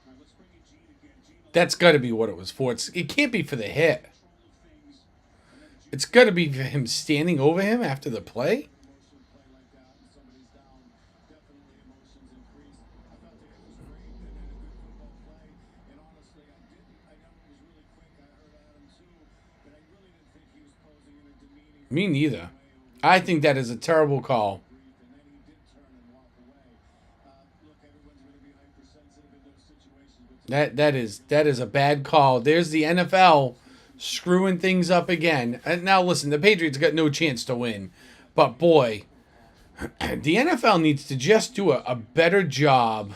All right, let's bring in Gene again. Gene, That's got to be what it was for. It can't be for the hit. control of things. And then It's got to be for him standing over him after the play. emotional play like that and somebody's down, definitely emotions increase. I thought the hit was great and then a good football play. And honestly, I know it was really quick. I heard Adam too, but I really didn't think he was posing in a demeaning Me neither. I think that is a terrible call. grief. And then he did turn and walk away. Look, everyone's going to be hypersensitive in those situations, but That is a bad call. There's the NFL screwing things up again. And now listen, the Patriots got no chance to win. But boy, the NFL needs to just do a better job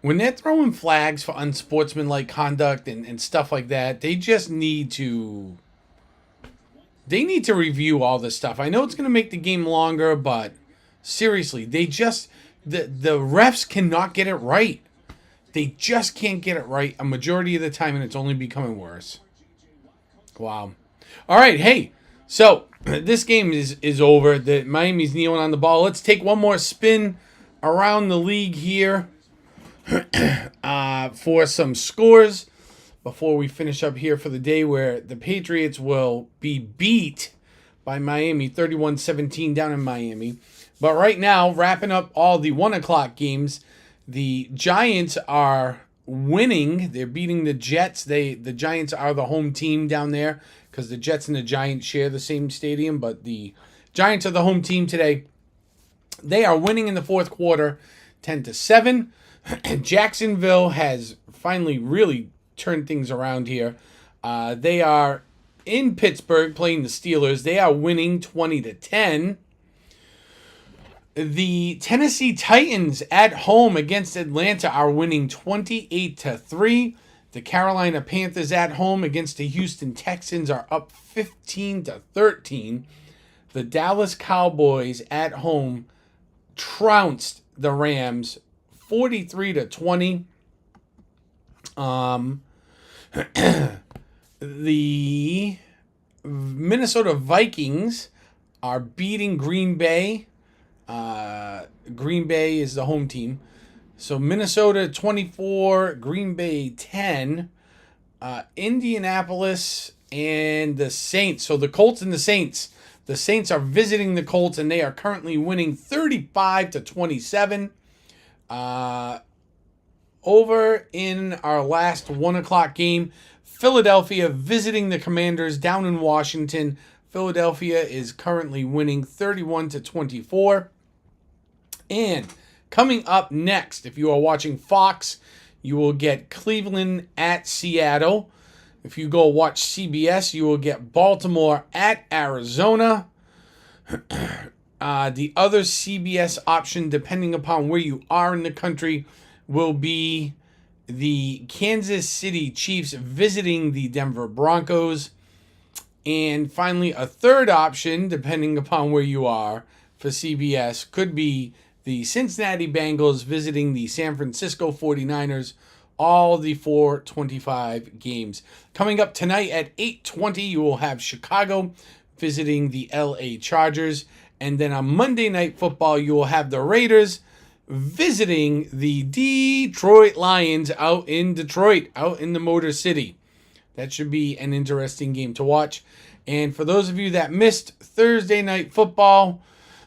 when they're throwing flags for unsportsmanlike conduct and stuff like that. They just need to review all this stuff. I know it's going to make the game longer, but seriously, the refs cannot get it right. They just can't get it right a majority of the time, and it's only becoming worse. Wow. All right, hey, so this game is over. The Miami's kneeling on the ball. Let's take one more spin around the league here for some scores before we finish up here for the day, where the Patriots will be beat by Miami 31-17 down in Miami. But right now, wrapping up all the 1 o'clock games, the Giants are winning. They're beating the Jets. The Giants are the home team down there because the Jets and the Giants share the same stadium, but the Giants are the home team today. They are winning in the fourth quarter 10-7. Jacksonville has finally really turned things around here. They are in Pittsburgh playing the Steelers. They are winning 20-10. The Tennessee Titans at home against Atlanta are winning 28-3. The Carolina Panthers at home against the Houston Texans are up 15-13. The Dallas Cowboys at home trounced the Rams 43-20. The Minnesota Vikings are beating Green Bay. Green Bay is the home team. So Minnesota 24, Green Bay 10. Indianapolis and the Saints. So the Colts and the Saints. The Saints are visiting the Colts, and they are currently winning 35-27. Over in our last 1 o'clock game, Philadelphia visiting the Commanders down in Washington. Philadelphia is currently winning 31-24. And coming up next, if you are watching Fox, you will get Cleveland at Seattle. If you go watch CBS, you will get Baltimore at Arizona. The other CBS option, depending upon where you are in the country, will be the Kansas City Chiefs visiting the Denver Broncos. And finally, a third option, depending upon where you are for CBS, could be the Cincinnati Bengals visiting the San Francisco 49ers. All the 4:25 games. Coming up tonight at 8:20, you will have Chicago visiting the LA Chargers. And then on Monday Night Football, you will have the Raiders visiting the Detroit Lions out in Detroit, out in the Motor City. That should be an interesting game to watch. And for those of you that missed Thursday Night Football,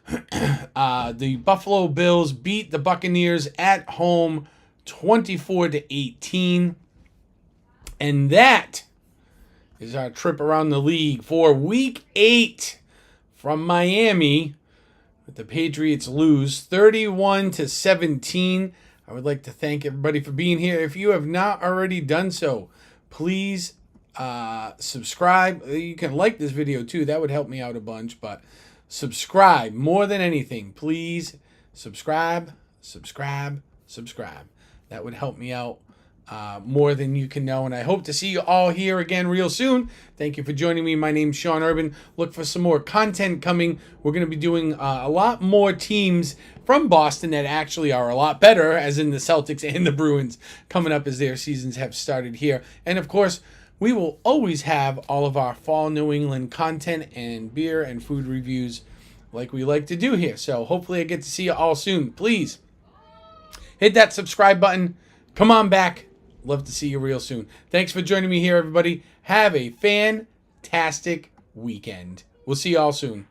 the Buffalo Bills beat the Buccaneers at home 24-18. And that is our trip around the league for week 8 from Miami. The Patriots lose 31-17. I would like to thank everybody for being here. If you have not already done so, please subscribe. You can like this video too. That would help me out a bunch. But subscribe more than anything. Please subscribe. That would help me out more than you can know. And I hope to see you all here again real soon. Thank you for joining me. My name's Sean Urban. Look for some more content coming. We're going to be doing a lot more teams from Boston that actually are a lot better, as in the Celtics and the Bruins, coming up as their seasons have started here. And of course, we will always have all of our fall New England content and beer and food reviews like we like to do here. So hopefully I get to see you all soon. Please hit that subscribe button. Come on back. Love to see you real soon. Thanks for joining me here, everybody. Have a fantastic weekend. We'll see you all soon.